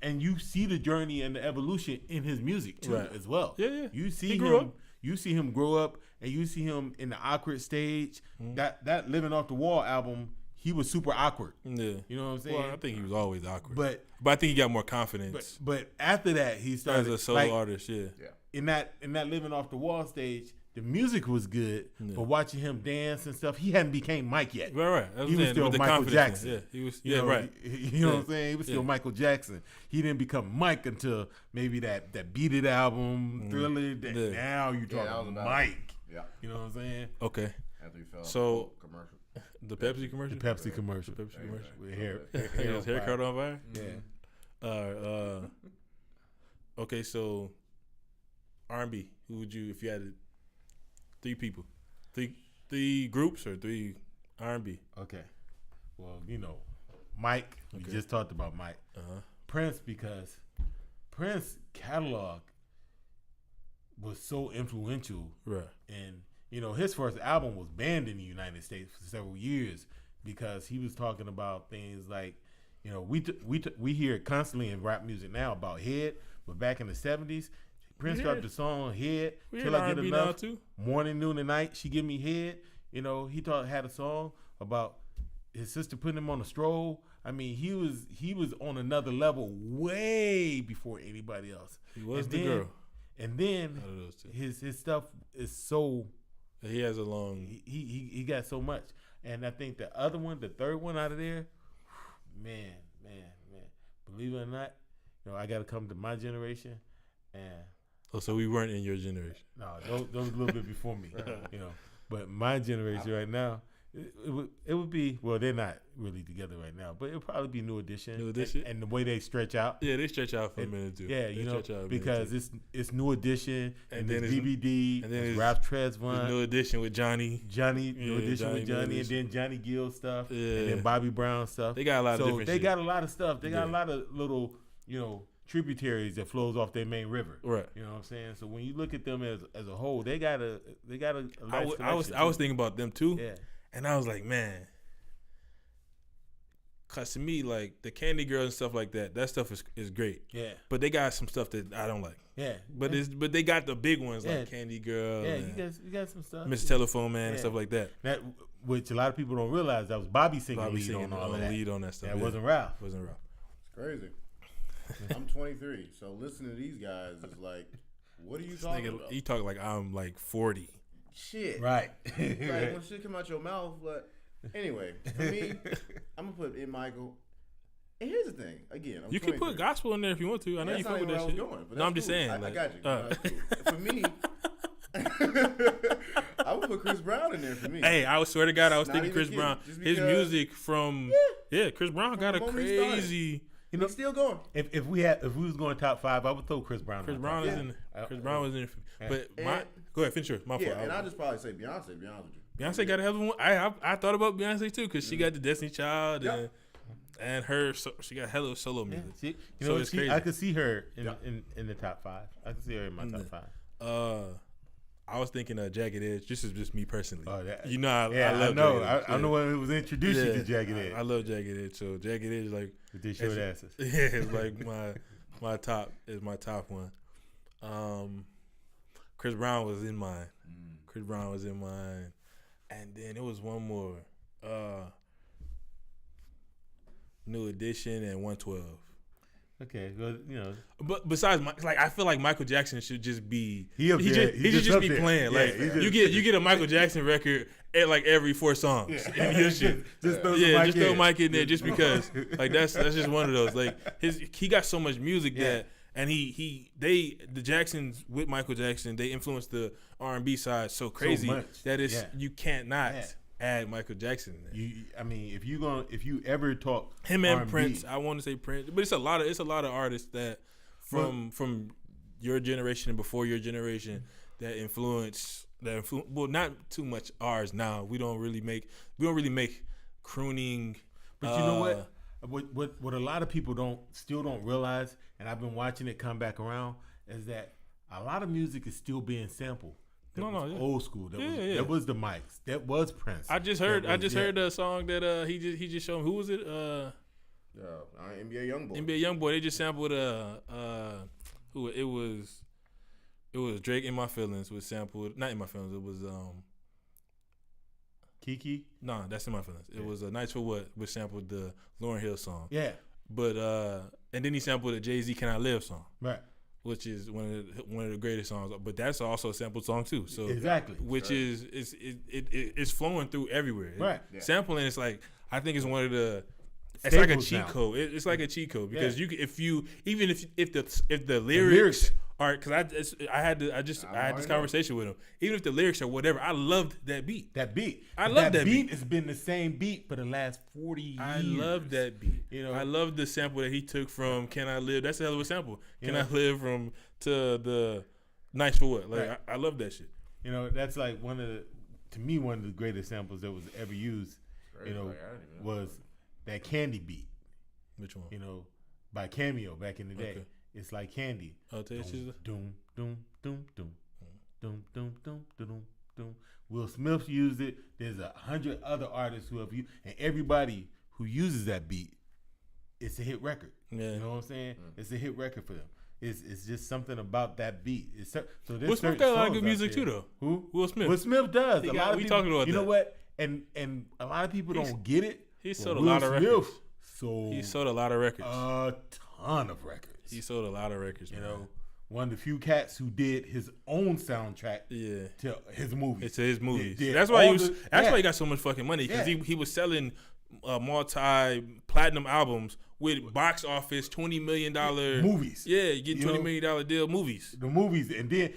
and you see the journey and the evolution in his music too, as well. Yeah. You see him. You see him grow up, and you see him in the awkward stage. That Living Off the Wall album, he was super awkward. Yeah. You know what I'm saying? Well, I think he was always awkward. But I think he got more confidence. But after that, he started as a solo artist. Yeah. In that Living Off the Wall stage, the music was good, but watching him dance and stuff, he hadn't became Mike yet. Right. He was still Michael Jackson. Yeah, he was. Right. You know what I'm saying? He was still Michael Jackson. He didn't become Mike until maybe that Beat It album, Thriller. Now you're talking Mike. Yeah. You know what I'm saying? Okay. After he fell so commercial. The Pepsi commercial. The Pepsi commercial. With his haircut on fire. Yeah. Okay, so R&B. Who would you, if you had 3 people, 3 groups or 3 R&B? Okay. Well, Mike. We just talked about Mike. Prince, because Prince catalog was so influential. Right. And his first album was banned in the United States for several years because he was talking about things like, we hear it constantly in rap music now about head, but back in the 70s, Prince dropped the song "Head" till I get enough. Too. Morning, noon, and night, she give me head. He had a song about his sister putting him on a stroll. I mean, he was on another level way before anybody else. He was the girl. And then his stuff is so. He has a long. He got so much, and I think the third one out of there, man. Believe it or not, I got to come to my generation, and. Oh, so we weren't in your generation. No, those a little bit before me, But my generation right now, it would be, well, they're not really together right now, but it'll probably be New Edition. New Edition. And the way they stretch out. Yeah, they stretch out for a minute too. Yeah, because it's New Edition, and then it's BBD, and then it's Rap Trezvant. New Edition with Johnny. New Edition with Johnny, and then Johnny Gill stuff, and then Bobby Brown stuff. They got a lot of different shit. They got a lot of stuff. They got a lot of little, tributaries that flows off their main river. Right. You know what I'm saying? So when you look at them as a whole, they got a nice I was thinking about them too. Yeah. And I was like, man, cause to me, like the Candy Girls and stuff like that stuff is great. Yeah. But they got some stuff that I don't like. Yeah. But they got the big ones like Candy Girl. Yeah, you got some stuff. Mr. Telephone Man and stuff like that. That which a lot of people don't realize that was Bobby singing lead on all of that. Lead on that stuff. That wasn't Ralph. It's crazy. I'm 23, so listening to these guys is like, what are you talking about? You talk like I'm like 40. Shit. Right. Like when shit come out your mouth, but anyway, for me, I'm gonna put in Michael. And here's the thing, again, I'm you 23. can put gospel in there if you want to. I know you fuck with that shit. No, I'm just saying. I got you. For me, I would put Chris Brown in there for me. Hey, I swear to God, I was thinking Chris Brown. His music from Chris Brown got a crazy. He's still going. If we was going top 5, I would throw Chris Brown. Chris Brown was in. But go ahead, finish yours. My fault. And I'll just probably say Beyonce. To be honest with you, Beyonce got a hell of a one. I thought about Beyonce too because she got the Destiny Child and her. She got hella solo music. It's crazy. I could see her in the top 5. I could see her in my top 5. I was thinking Jagged Edge. This is just me personally. Oh, I love. I know when it was introduced you to Jagged Edge. I love Jagged Edge. So Jagged Edge like with their short asses. Yeah, it's like my top one. Chris Brown was in mine. And then it was one more. New Edition and 112. Okay, well, But besides, I feel like Michael Jackson should just be. He should just be playing. Yeah, like you get a Michael Jackson record at like every 4 songs. Yeah. Just throw Mike in there just because. Like that's just one of those. Like he got so much music that, and the Jacksons with Michael Jackson, they influenced the R&B side so crazy that you can't not. Add Michael Jackson in there. If you ever talk him and R&B, Prince, I want to say Prince, but it's a lot of artists that from your generation and before your generation that influence. Well, not too much ours now. We don't really make crooning. But you know what a lot of people still don't realize, and I've been watching it come back around, is that a lot of music is still being sampled. Old school. That was the mics. That was Prince. I just heard the song that he just showed. Who was it? NBA Youngboy. NBA Youngboy. They just sampled who it was. It was Drake In My Feelings was sampled. Not In My Feelings. It was Kiki. Nah, that's In My Feelings. It was Nights for What, which sampled the Lauryn Hill song. Yeah. But and then he sampled the Jay-Z Can I Live song. Right. Which is one of the greatest songs, but that's also a sampled song too. So exactly, which is it's flowing through everywhere. Right, sampling. It's like I think it's one of the. It's like a cheat code. It's like a cheat code because you if the lyrics are because I had this conversation with him. Even if the lyrics are whatever, I loved that beat. I love that beat. Has been the same beat for the last 40 years. I love that beat. I love the sample that he took from "Can I Live." That's a hell of a sample. Can I live from to the "Nice for What"? Like I love that shit. That's like one of the greatest samples that was ever used. Was that Candy beat. Which one? By Cameo back in the day. Okay. It's like Candy. Oh, doom, doom, doom, doom, doom. Will Smith used it. There's 100 other artists who have used, and everybody who uses that beat, it's a hit record. Yeah. You know what I'm saying? It's a hit record for them. It's just something about that beat. So Will Smith got a lot of good music too, though. Who? Will Smith. Will Smith does. A lot of we people, talking about you that. know what? And a lot of people don't get it. He sold a lot of records. He sold a lot of records. A ton of records. He sold a lot of records. You man. know, one of the few cats who did his own soundtrack to his movies. It's his movies. Did That's why why he got so much fucking money because he was selling multi-platinum albums with box office $20 million movies. Yeah, you get $20 million deal movies. The movies, and then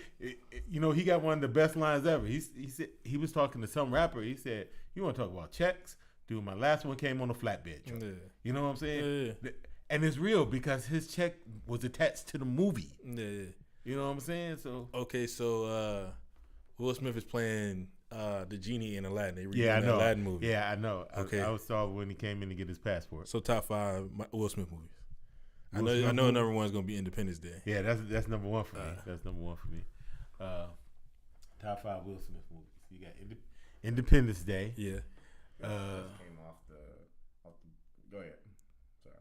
he got one of the best lines ever. He said he was talking to some rapper. He said, "You want to talk about checks? Dude, my last one came on a flatbed truck." Yeah. You know what I'm saying? Yeah. And it's real because his check was attached to the movie. Yeah. You know what I'm saying? So Will Smith is playing the genie in Aladdin. I know. Aladdin movie. Yeah, I know. Okay. I saw when he came in to get his passport. So top 5 Will Smith movies. I Will Smith know number 1 is gonna be Independence Day. Yeah, that's number 1 for me. That's number 1 for me. Top 5 Will Smith movies. You got Independence Day. Yeah. Came off the. Go ahead. Sorry.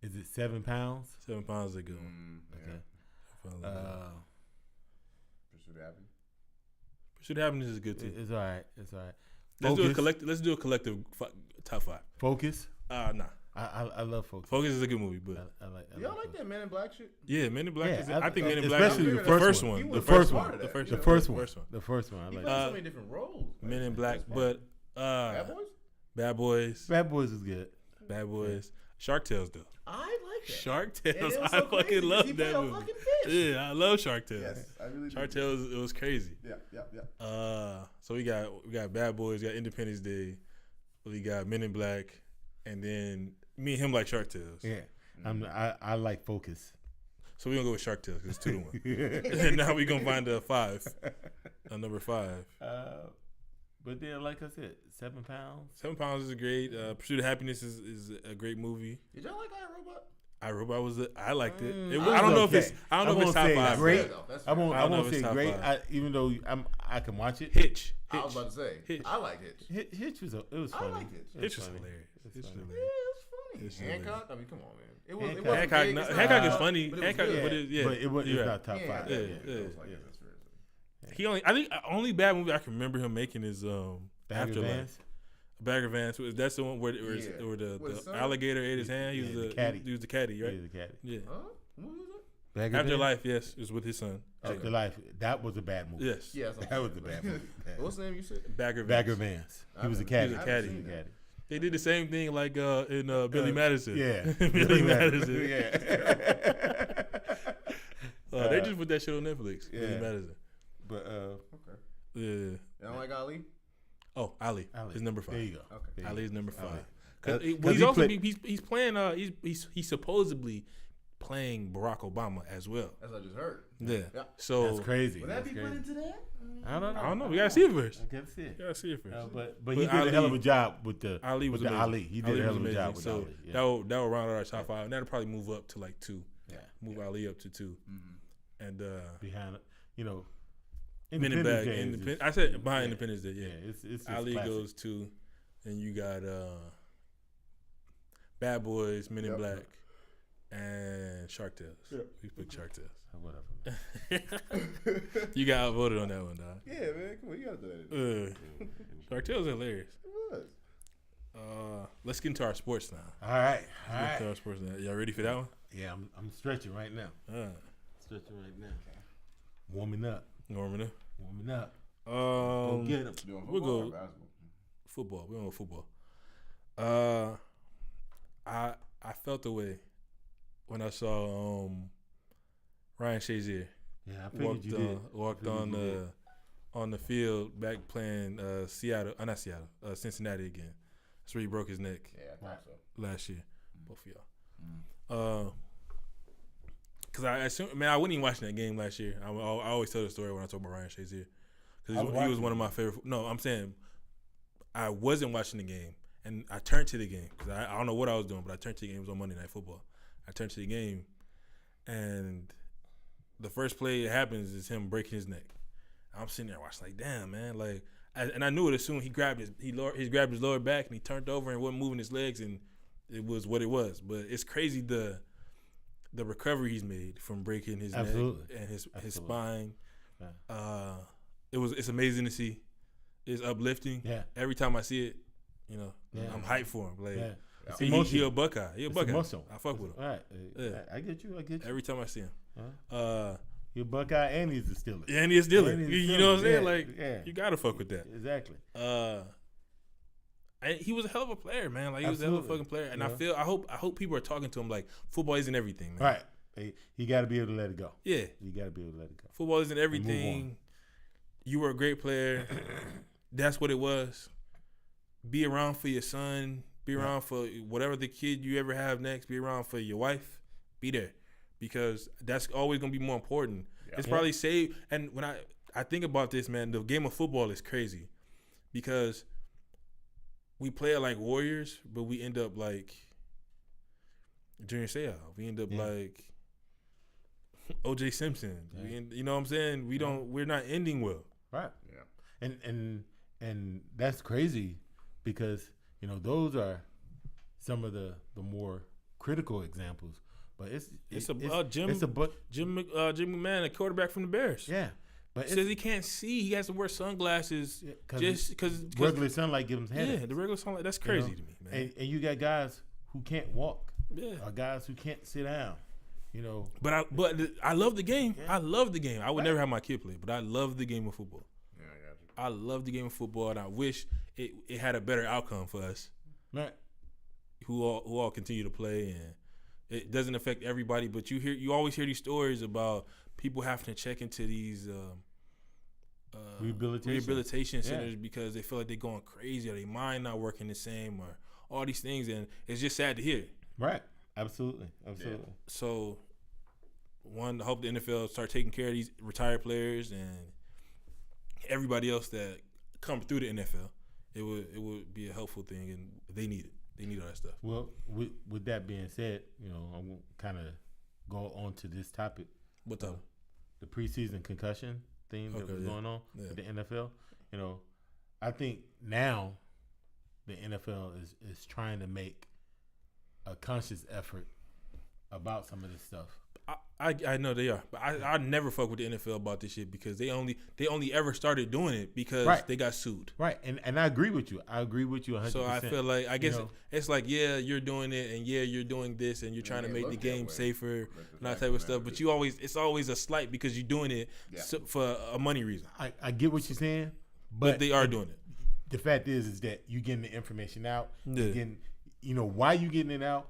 Is it 7 Pounds? 7 Pounds is a good one. Okay. Pursuit of Happiness. Pursuit of Happiness is good too. It's all right. It's all right. Let's do a collective top 5. Focus. Nah. I love Focus. Focus is a good movie, but Y'all like that Men in Black shit? yeah, Men in Black. Yeah, I think Men in Black, especially is the first one. one. The first one. one. The The first first one. The first one. I He like. played so many different roles. Men in Black, but Bad Boys. Bad Boys. Bad Boys is good. Bad Boys. Shark Tales though. I like that. Shark And Tales. it was I so crazy fucking 'cause love he that played a movie. fucking fish. Yeah, I love Shark Tales. Yes, I really do. Shark Tales, it was crazy. Yeah. So we got Bad Boys, we got Independence Day, we got Men in Black, and then me and him like Shark Tales. Yeah. I like Focus. So we're gonna go with Shark Tales because it's 2-1. And now we're gonna find a 5. A number 5. But then, like I said, 7 Pounds. 7 Pounds is great. Pursuit of Happiness is a great movie. Did y'all like iRobot? iRobot I liked it. It I don't know okay. if it's top 5. Great. That's I won't know if say it's top great. 5. Even though I can watch it. Hitch. I was about to say. Hitch. I like Hitch. Hitch was funny. I like Hitch. Hitch was funny. hilarious. It's Hitch was funny. Yeah, hilarious. it was It's funny. Hancock. I mean, come on, man. It was. Hancock. It wasn't big. It's not- Hancock is funny. but it was Hancock, good. but it's It's not top 5. Yeah. Yeah. It was like that. That's fair. I think only bad movie I can remember him making is Afterlife. Vans? Bagger Vance. That's the one where Where his the son? alligator ate his hand. He was the caddy. He was the caddy, right? Yeah, the caddy. Yeah. Huh? What was it? Bagger Vans? Afterlife, yes, it was with his son. Afterlife. That was a bad movie. Yes. Yeah, That was a bad movie. What's the name you said? Bagger Vance. Bagger Vance. He was a caddy. He was a caddy. He was a caddy. They did the same thing like in Billy Madison. Yeah. Billy Madison. Yeah. They just put that shit on Netflix. Yeah. Billy Madison. But Okay. Yeah. You don't like Ali? Oh, Ali is number 5. There you go. Okay. There you Ali go. is number 5. Ali. Because 'Cause he's he also played- he's playing he's supposedly playing Barack Obama as well. That's what I just heard. Yeah. Yeah. So That's crazy. Would that That's be crazy. put into that? I don't know. I don't know. We gotta see it first. I gotta see it. We gotta see it first. But he did a hell of a job with the Ali was with the amazing. Ali. He did Ali a hell was of a amazing. job with So Ali. Yeah. that will round out our top 5, and that'll probably move up to like 2. Yeah. Move Ali up to 2, and Behind it, Men Men in Independence Black. Day is I said behind Independence Day. Yeah. it's just Ali classic. goes 2, and you got Bad Boys, Men in Yep. Black, and Shark Tales. We picked Shark Tales. Whatever. Man. You got outvoted on that one, dog. Yeah, man. Come on, you gotta do that. Shark Tales is hilarious. It was. Let's get into our sports now. All right. Let's get into our sports now. Y'all ready for that one? Yeah, I'm stretching right now. Stretching right now. Warming up. Norman. Warming up. Go get him. You want We'll football go- or basketball? Football. We're on football. I felt the way when I saw Ryan Shazier Yeah, I figured you did. walked on the field back playing Cincinnati again. That's where he broke his neck Yeah, I thought so. last year. Both of y'all. Because I assume, man, I wasn't even watching that game last year. I always tell the story when I talk about Ryan Shazier. Because he was one of my favorite. No, I'm saying I wasn't watching the game. And I turned to the game because I don't know what I was doing, but I turned to the game. It was on Monday Night Football. I turned to the game, and the first play that happens is him breaking his neck. I'm sitting there watching like, damn, man, like, and I knew it as soon as he grabbed his lower back and he turned over and wasn't moving his legs, and it was what it was. But it's crazy the recovery he's made from breaking his neck and his spine. Yeah. It's amazing to see. It's uplifting. Yeah. Every time I see it, I'm hyped for him. Like, he a Buckeye. He a Buckeye. Emotional. I fuck with him. All right. Yeah. I get you. Every time I see him. You're a Buckeye and he's a Steeler. And he's a Steeler. You know what I'm saying? Like, you gotta fuck with that. Exactly. He was a hell of a player, man. Like, he was a hell of a fucking player. And I hope people are talking to him like, football isn't everything, man. Right. He got to be able to let it go. Yeah. You got to be able to let it go. Football isn't everything. You were a great player. That's what it was. Be around for your son. Be around for whatever the kid you ever have next. Be around for your wife. Be there. Because that's always going to be more important. Yeah. It's probably saved. And when I think about this, man, the game of football is crazy. Because we play it like warriors, but we end up like Junior Seau. We end up like O.J. Simpson. Yeah. You know what I'm saying? We're not ending well. Right. Yeah. And that's crazy because, those are some of the more critical examples. But Jim McMahon, a quarterback from the Bears. Yeah. But says he can't see. He has to wear sunglasses just because regular sunlight gives him headaches. Yeah, the regular sunlight. That's crazy to me, man. And you got guys who can't walk. Yeah. Or guys who can't sit down. But I love the game. Yeah. I love the game. I would never have my kid play, but I love the game of football. Yeah, I got you. I love the game of football, and I wish it had a better outcome for us. Right. Who all continue to play, and it doesn't affect everybody. But you always hear these stories about people having to check into these rehabilitation centers because they feel like they're going crazy or their mind not working the same or all these things, and it's just sad to hear. Right. Absolutely. Yeah. So, I hope the NFL start taking care of these retired players and everybody else that come through the NFL. It would be a helpful thing, and they need it. They need all that stuff. Well, with that being said, I will kind of go on to this topic. What topic? The preseason concussion thing that was going on with the NFL. I think now the NFL is trying to make a conscious effort about some of this stuff. I know they are, but I never fuck with the NFL about this shit because they only ever started doing it because they got sued. Right, and I agree with you. I agree with you 100%. So I feel like it's like you're doing it and you're doing this and you're trying to make the game safer and that type of stuff. But it's always a slight because you're doing it for a money reason. I get what you're saying, but they are doing it. The fact is that you getting the information out. Yeah. Getting, why you getting it out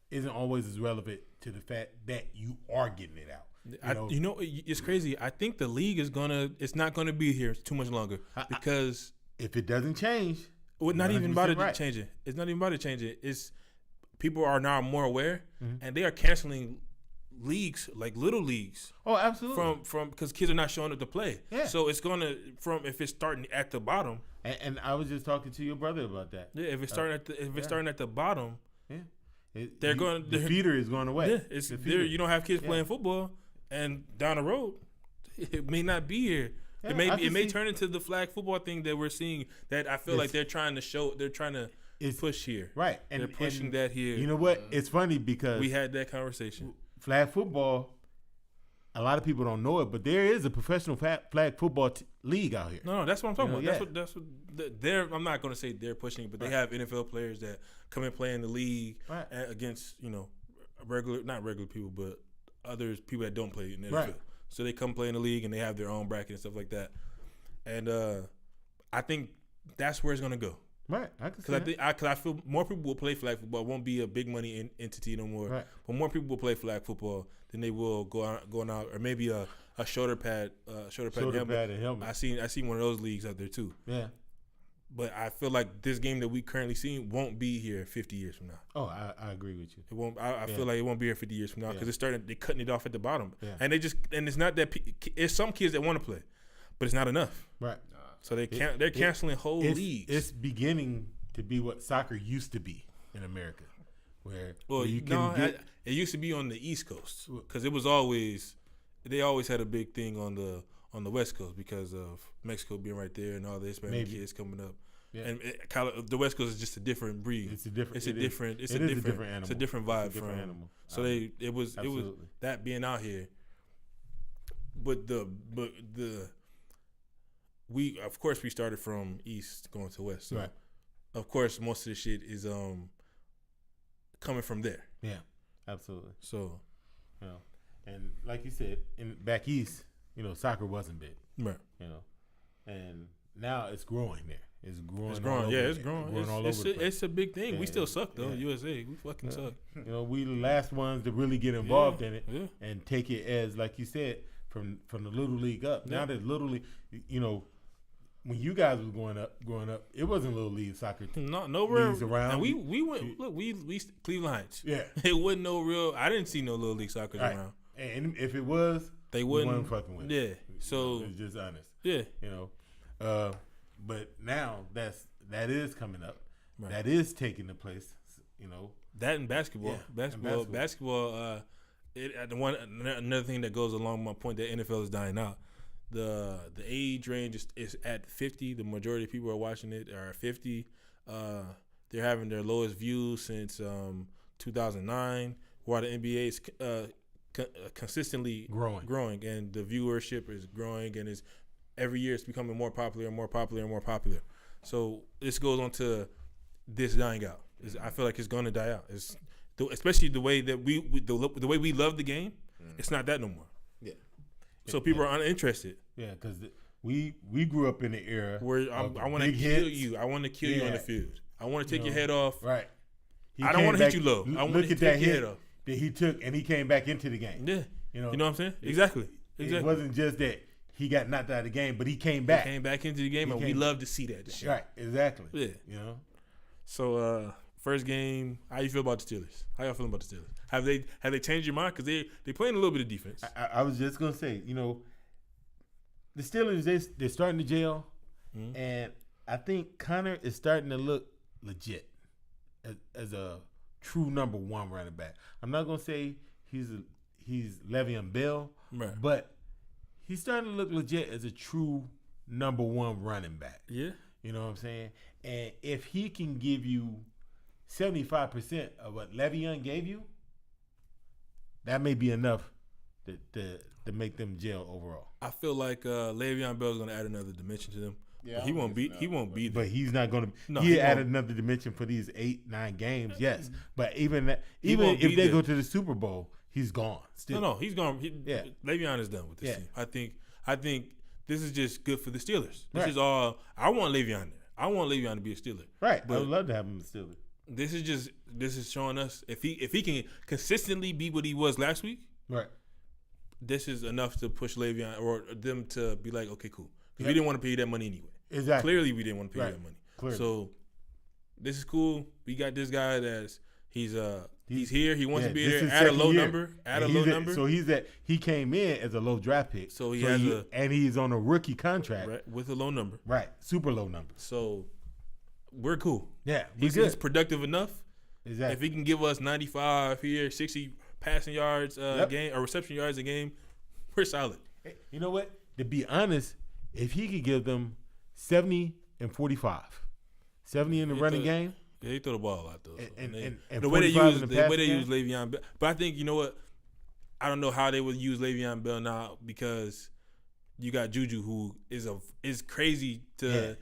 isn't always as relevant to the fact that you are getting it out. It's crazy. I think the league it's not gonna be here too much longer because if it doesn't change, not even about to change it. It's not even about to change it. It's people are now more aware, and they are canceling leagues like little leagues. Oh, absolutely. From because kids are not showing up to play. Yeah. So it's gonna if it's starting at the bottom. And I was just talking to your brother about that. Yeah. If it's starting at the bottom. Yeah. The feeder is going away. Yeah, you don't have kids playing football, and down the road, it may not be here. Yeah, it may turn into the flag football thing that we're seeing. That I feel like they're trying to push here. Right, and they're pushing that here. You know what? It's funny because we had that conversation. Flag football. A lot of people don't know it, but there is a professional flag football league out here. No, that's what I'm talking about. That's what I'm not going to say they're pushing it, but they have NFL players that come and play in the league against not regular people, but others people that don't play in the NFL. Right. So they come play in the league and they have their own bracket and stuff like that. And I think that's where it's going to go. Right, because I feel more people will play flag football. It won't be a big money entity no more. Right. But more people will play flag football than they will going out or maybe a shoulder pad and helmet. I seen one of those leagues out there too. Yeah. But I feel like this game that we currently see won't be here 50 years from now. Oh, I agree with you. It won't. I feel like it won't be here 50 years from now because they're cutting it off at the bottom. Yeah. And it's not that it's some kids that want to play, but it's not enough. Right. So they're canceling whole leagues. It's beginning to be what soccer used to be in America, where it used to be on the East Coast because they always had a big thing on on the West Coast because of Mexico being right there and all the Hispanic kids coming up. Yeah. And the West Coast is just a different breed. It's a different animal. It's a different vibe from animal. So it was that being out here. But we of course we started from East going to West. So right. Of course most of the shit is coming from there. Yeah, absolutely. So, and like you said, back East, soccer wasn't big. Right. And now it's growing there. It's growing. It's growing. It's a big thing. We still suck though. USA, we fucking suck. We the last ones to really get involved in it and take it as, like you said, from the little league up. Now that little league, when you guys was growing up, it wasn't little league soccer. Nowhere around. And we went. Look, we Cleveland Heights. Yeah, it wasn't no real. I didn't see no little league soccer around. And if it was, they wouldn't fucking with. Yeah. So it's just honest. Yeah. But now that is coming up. Right. That is taking the place. That and basketball. Yeah. Basketball. Another thing that goes along my point that NFL is dying out. The age range is at 50. The majority of people are watching it are 50. They're having their lowest views since 2009, while the NBA is consistently growing, and the viewership is growing, and is every year it's becoming more popular and more popular and more popular. So this goes on to this dying out. I feel like it's going to die out. Especially the way that the way we love the game. It's not that no more. Yeah. So people are uninterested. Yeah, because we grew up in the era where I want to kill you. I want to kill you on the field. I want to take your head off. Right. I don't want to hit you low. I want to take your head off. That he took and he came back into the game. Yeah. You know what I'm saying? Exactly. It wasn't just that he got knocked out of the game, but he came back. He came back into the game, and we love to see that shit. Right. Exactly. Yeah. So first game, how you feel about the Steelers? How y'all feeling about the Steelers? Have they changed your mind? Because they playing a little bit of defense. I was just gonna say, the Steelers they're starting to gel, and I think Connor is starting to look legit as a true number one running back. I'm not gonna say he's Le'Veon Bell, right, but he's starting to look legit as a true number one running back. Yeah, you know what I'm saying. And if he can give you 75% of what Le'Veon gave you, that may be enough to make them gel overall. I feel like Le'Veon Bell is going to add another dimension to them. Yeah, he won't be there. But he's not going to. No, he added another dimension for these 8-9 games. Yes, but even if they go to the Super Bowl, he's gone. Still. No, he's gone. Le'Veon is done with this team. I think this is just good for the Steelers. This is all. I want Le'Veon there. I want Le'Veon to be a Steeler. Right. But I would love to have him a Steeler. This is showing us if he can consistently be what he was last week. Right. This is enough to push Le'Veon or them to be like, okay, cool. Because we didn't want to pay you that money anyway. Exactly. Clearly, we didn't want to pay you that money. Clearly. So this is cool. We got this guy that's he's here. He wants to be there. Add a low number. So he came in as a low draft pick. So and he's on a rookie contract. Right, with a low number. Right. Super low number. So we're cool. Yeah. He's productive enough. Exactly. If he can give us 95 here, 60 passing yards a game or reception yards a game, we're solid. You know what? To be honest, if he could give them 70 and 45, 70 in the running game. Yeah, he threw the ball out though. And the way they use Le'Veon Bell, but I think you know what? I don't know how they would use Le'Veon Bell now because you got Juju who is crazy to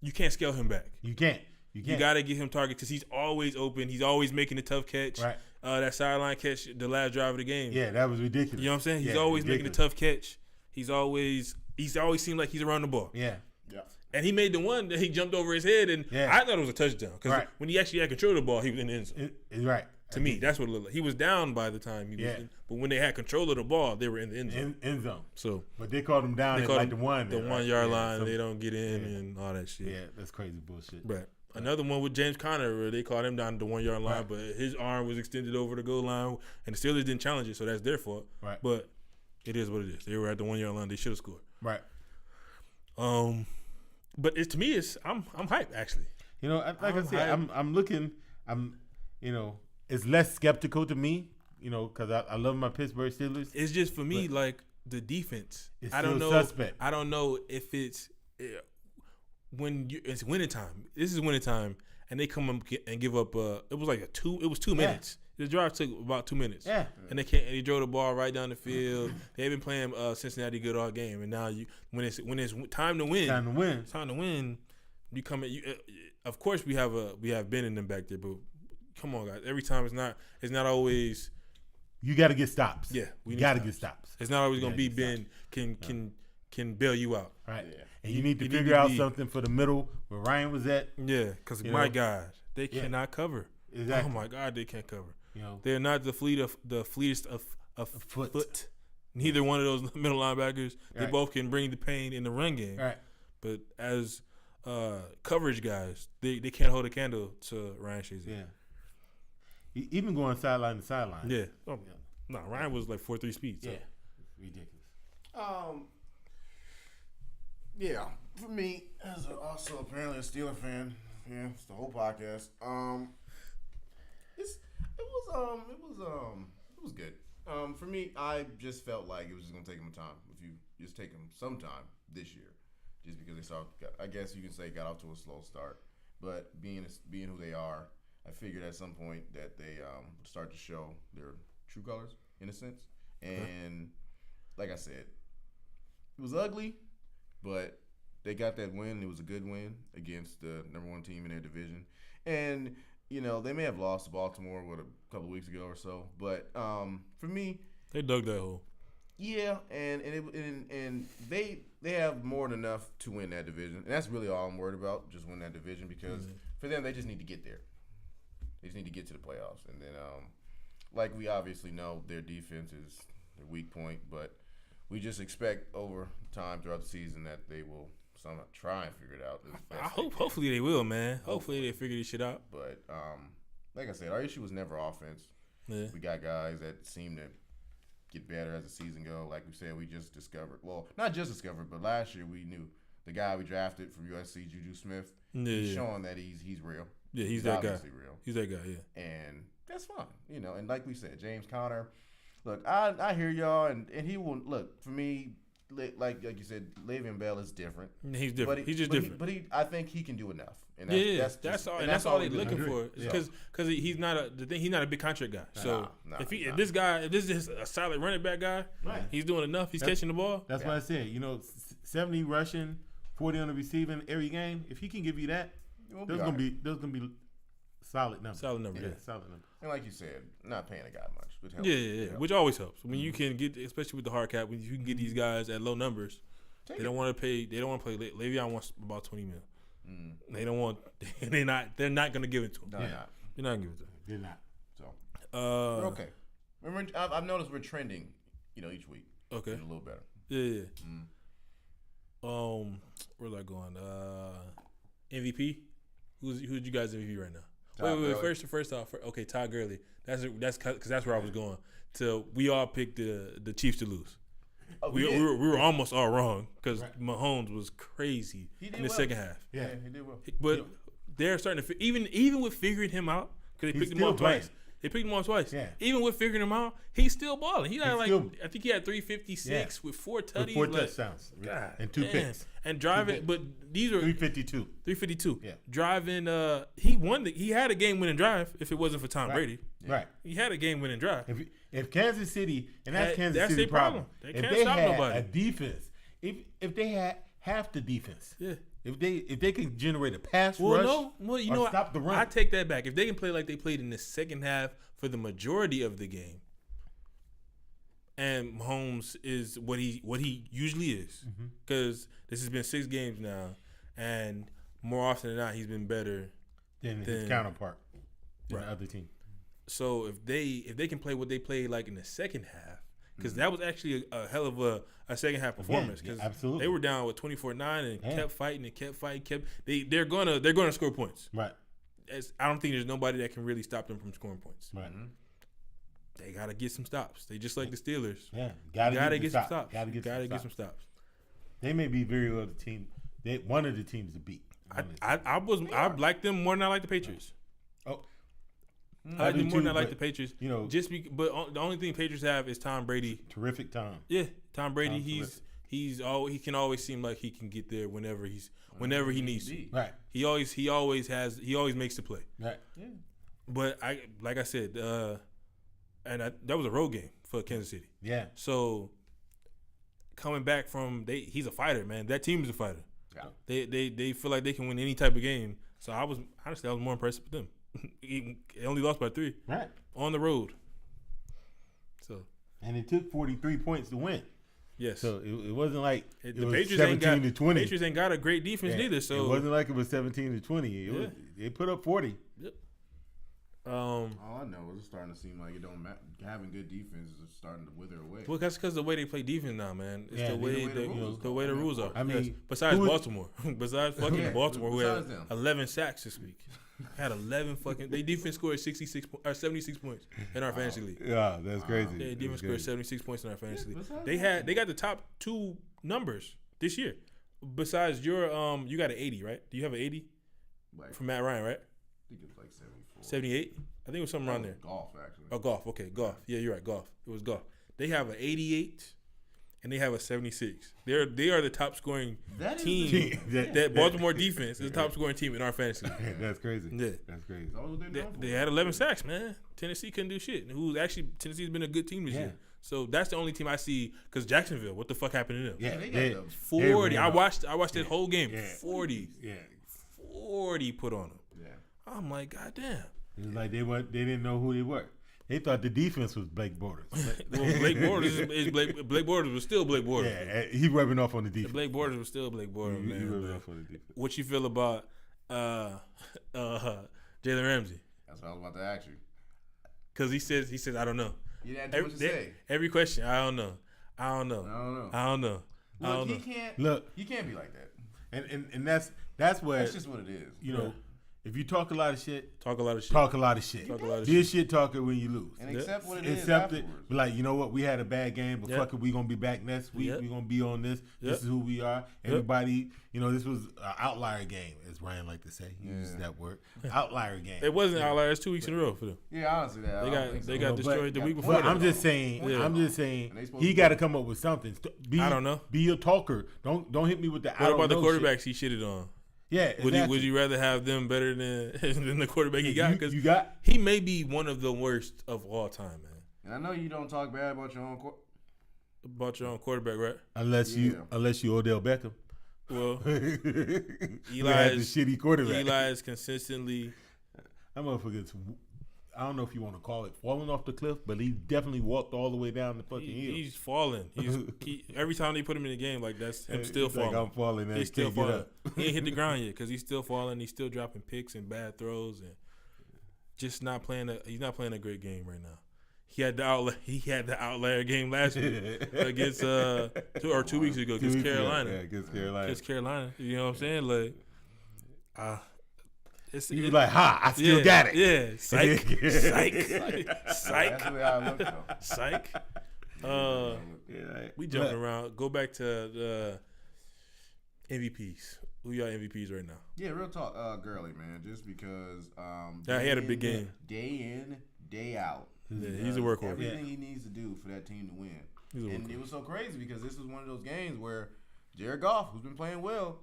you can't scale him back. You can't. You got to get him target because he's always open. He's always making a tough catch. Right. That sideline catch, the last drive of the game. Yeah, that was ridiculous. You know what I'm saying? He's always making a tough catch. He's always seemed like he's around the ball. Yeah. Yeah. And he made the one that he jumped over his head, and I thought it was a touchdown because when he actually had control of the ball, he was in the end zone. Right. To me, that's what it looked like. He was down by the time he was in, but when they had control of the ball, they were in the end zone. End zone. So, but they called him down at like the 1 yard line. They don't get in and all that shit. Yeah, that's crazy bullshit. Right. Another one with James Conner where they called him down at the 1 yard line, but his arm was extended over the goal line, and the Steelers didn't challenge it, so that's their fault. Right. But it is what it is. They were at the 1 yard line. They should have scored. Right. But to me, I'm hyped actually. I said, I'm looking. It's less skeptical to me. Because I love my Pittsburgh Steelers. It's just for me like the defense. It's I don't still know. suspect. I don't know if it's it's winter time. This is winter time, and they come up and give up. It was like 2 minutes. The drive took about 2 minutes. Yeah. And they drove the ball right down the field. They've been playing Cincinnati good all game, and now when it's time to win. Time to win. You come in. Of course, we have Ben in them back there, but come on, guys. Every time it's not always. You got to get stops. Yeah, we got to get stops. It's not always gonna be Ben can bail you out. Right. Yeah. And you need to figure out something for the middle where Ryan was at. Yeah, because my God, they cannot cover. Exactly. Oh my God, they can't cover. You know, they're not the fleetest of foot. Neither one of those middle linebackers. They both can bring the pain in the run game. Right. But as coverage guys, they can't hold a candle to Ryan Shazier. Yeah. Even going sideline to sideline. Yeah. Oh, no, Ryan was like 4.3 speed. So. Yeah. Ridiculous. Yeah. For me, as also apparently a Steeler fan, it's the whole podcast. It was good. For me, I just felt like it was just gonna take them time. If you just take them some time this year, just because they I guess you can say got off to a slow start, but being who they are, I figured at some point that they would start to show their true colors in a sense. And like I said, it was ugly, but they got that win. It was a good win against the number 1 team in their division, and. You know, they may have lost to Baltimore a couple of weeks ago or so, but for me, they dug that hole. Yeah, and they have more than enough to win that division, and that's really all I'm worried about, just win that division because for them they just need to get there. They just need to get to the playoffs, and then like we obviously know, their defense is their weak point, but we just expect over time throughout the season that they will. Somehow try and figure it out. Hopefully they will, man. Hopefully they figure this shit out. But like I said, our issue was never offense. Yeah. We got guys that seem to get better as the season go. Like we said, we just discovered. Well, not just discovered, but last year we knew the guy we drafted from USC, Juju Smith. Yeah, he's showing that he's real. Yeah, he's that guy. Real. He's that guy. Yeah. And that's fine, you know. And like we said, James Conner. Look, I hear y'all, and he will look for me. Like you said, Le'Veon Bell is different. He's different. He's just different. But I think he can do enough. And that's all they're looking for. Because he's not a big contract guy. So if this is a solid running back guy, he's doing enough. He's catching the ball. That's what I said. You know, 70 rushing, 40 on the receiving every game. If he can give you that, those gonna be solid numbers. Solid number. Yeah. Solid number. And like you said, not paying a guy much. Yeah. Which always helps. I mean, you can get, especially with the hard cap, when you can get these guys at low numbers. They don't want to pay. They don't want to play. Le'Veon wants about $20 million. They don't want. They're not going to give it to him. No, they're not going to give it to him. They're not. So we're okay. Remember, I've noticed we're trending. Each week. Okay. A little better. Yeah. Where's that going? MVP. Who's you guys MVP right now? Wait. First off. Okay, Todd Gurley. That's because that's where I was going. We all picked the Chiefs to lose. Oh, we were almost all wrong because Mahomes was crazy in the second half. Yeah, he did well. But they're starting to even with figuring him out because they picked him up twice. They picked him up twice. Yeah. Even with figuring him out, he's still balling. I think he had 356 with 4 tutties. With 4 touchdowns. God, and 2 picks. And driving, but these are 352. 352. Yeah. Driving. He won. He had a game-winning drive. If it wasn't for Tom Brady, right? He had a game-winning drive. If Kansas City, and that's Kansas City problem. They can't stop nobody. A defense, if they had half the defense, yeah. If they can generate a pass rush, stop the run. I take that back. If they can play like they played in the second half for the majority of the game, and Mahomes is what he usually is, because this has been 6 games now, and more often than not, he's been better than his counterpart, the other team. So if they can play what they played like in the second half, because that was actually a hell of a second half performance. Because absolutely, they were down with 24-9 and kept fighting. They're gonna score points. Right. I don't think there's nobody that can really stop them from scoring points. Right. They gotta get some stops. They just like the Steelers. Yeah. Gotta get some stops. Gotta get some stops. They may be very well the team. One of the teams to beat. I like them more than I like the Patriots. Oh. I like them more than I like the Patriots. But the only thing Patriots have is Tom Brady. Terrific Tom. Yeah, Tom Brady, he can always seem like he can get there whenever he needs to. Right. He always makes the play. Right. Yeah. But like I said, that was a road game for Kansas City. Yeah. So coming back from he's a fighter, man. That team is a fighter. Yeah. They feel like they can win any type of game. So I was more impressed with them. They only lost by 3. Right. On the road. So. And it took 43 points to win. Yes. So it wasn't like it the was Patriots 17 to 20. Patriots ain't got a great defense neither. So it wasn't like it was 17 to 20. They put up 40. Yep. All I know is it's starting to seem like it don't matter. Having good defense is starting to wither away. Well, that's because the way they play defense now, man. It's the way the rules are. I mean, besides Baltimore, besides fucking Baltimore, who had them. 11 sacks this week. Had 11 fucking. They defense scored 76 or 76 points in our fantasy league. Yeah, that's crazy. Yeah, defense scored 76 points in our fantasy Yeah, league. They got the top 2 numbers this year. Besides your you got an 80, right? Do you have an 80 from Matt Ryan, right? I think it was like 74. 78? I think it was something around there. Golf, actually. Oh, golf. Okay, golf. Yeah, you're right. Golf. It was golf. They have an 88 and they have a 76. They are the top scoring team. That Baltimore defense is the top scoring team in our fantasy league. That's crazy. Yeah. That's crazy. They had 11 sacks, man. Tennessee couldn't do shit. Tennessee's been a good team this year. So that's the only team I see. Because Jacksonville, what the fuck happened to them? Yeah, they got 40. I watched that whole game. Yeah. 40. Yeah. 40 put on them. Yeah. I'm like, goddamn. It was like they didn't know who they were. They thought the defense was Blake Bortles. Well, Blake Bortles is Blake Bortles was still Blake Bortles. Yeah, he rubbing off on the defense. Blake Bortles was still Blake Bortles, He man. rubbing off on the defense. What you feel about Jalen Ramsey? That's what I was about to ask you. Because he says I don't know. You didn't have to say. Every question, I don't know. Look, he can't be like that. And that's where That's just what it is. You know, if you talk a lot of shit, Talk a lot of shit. talk a lot of shit. Talk a lot of Be a shit talker when you lose. And accept what it is Accept it. afterwards. Be like, you know what? We had a bad game, but Yep. fuck it. We gonna be back next week. Yep. We gonna be on this. Yep. This is who we are. Everybody, you know, this was an outlier game, as Ryan like to say. He uses that word. Outlier game. It wasn't outlier. It's 2 weeks in a row for them. Yeah, honestly, They got destroyed the week before. But that. I'm just saying. Yeah. I'm just saying. they supposed He to got to come up with something. I don't know. Be a talker. Don't hit me with the. What about the quarterbacks he shitted on? Yeah, exactly. Would you rather have them better than the quarterback he got? Because he may be one of the worst of all time, man. And I know you don't talk bad about your own About your own quarterback, right? Unless you Odell Beckham. Well, Eli is a shitty quarterback. Eli is consistently. That motherfucker's. I don't know if you want to call it falling off the cliff, but he definitely walked all the way down the fucking hill. He's falling. Every time they put him in the game, like that's him still He's falling. Like, I'm falling. He's still falling. He ain't hit the ground yet because he's still falling. He's still dropping picks and bad throws and just not playing. He's not playing a great game right now. He had the outlier game last week against 2 weeks ago against Carolina. Yeah, against Carolina. Against Carolina. You know what I'm saying? Like, he was like, I still got it. Yeah. Psych. That's the way I look, though. Psych. We jumping around. Go back to the MVPs. Who y'all MVPs right now? Yeah, real talk, Gurley, man. Just because he had a big game. Day in, day out. Yeah, he's a workhorse. Everything he needs to do for that team to win. And it was so crazy because this was one of those games where Jared Goff, who's been playing well,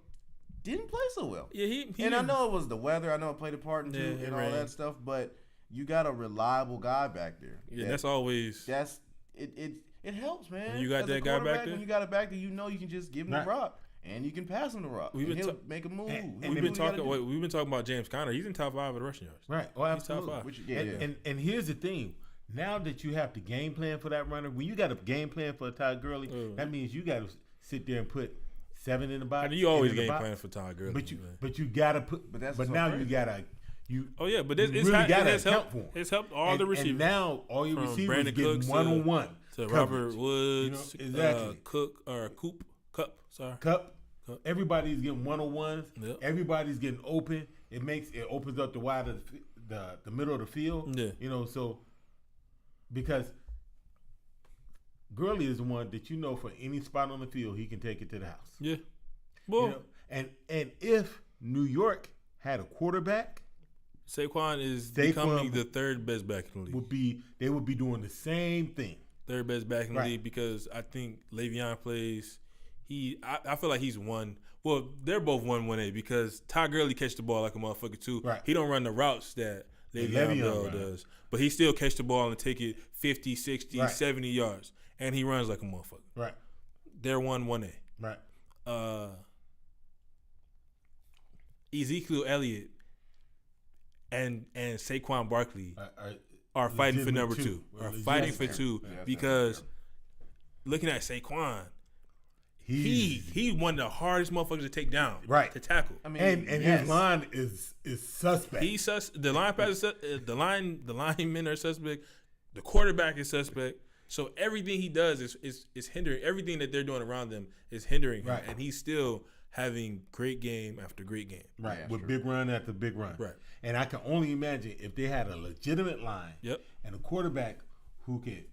didn't play so well. Yeah, he and I know it was the weather. I know it played a part in and all that stuff. But you got a reliable guy back there. Yeah, that's always. It helps, man. When you got that guy back there. When you got a back there, you know you can just give him the rock. And you can pass him the rock. He'll make a move. We've been talking about James Conner. He's in top 5 of the rushing yards. Right. Oh, absolutely. He's top 5. And here's the thing. Now that you have the game plan for that runner, when you got a game plan for Todd Gurley, that means you got to sit there and put 7 in the box. I mean, you always game plan for Todd Gurley. But you got to put. But now you got to. Oh yeah, but it's really got to account for him. It's helped all the receivers. And now all your receivers Brandon getting Cooks 1-on-1 to Robert Woods, exactly. Cup. Everybody's getting 1-on-1s. Yep. Everybody's getting open. It opens up the wide of the middle of the field. Yeah. You know, so because Gurley is the one that for any spot on the field he can take it to the house. Yeah. Well, and if New York had a quarterback, Saquon is becoming the third best back in the league. They would be doing the same thing. third best back in the league because I think Le'Veon plays. I feel like he's one. Well, they're both 1-1A because Todd Gurley catch the ball like a motherfucker too. Right. He don't run the routes that Le'Veon Bell does, but he still catch the ball and take it 50, 60, 70 yards, and he runs like a motherfucker. Right. They're 1-1A. Right. Ezekiel Elliott and Saquon Barkley are fighting for number 2. Are fighting for 2 because looking at Saquon, he one of the hardest motherfuckers to take down, to tackle. I mean, and his line is suspect. He's the linemen are suspect. The quarterback is suspect. So everything he does is hindering. Everything that they're doing around them is hindering him, and he's still having great game after great game. Right, with big run after big run. Right. And I can only imagine if they had a legitimate line and a quarterback who could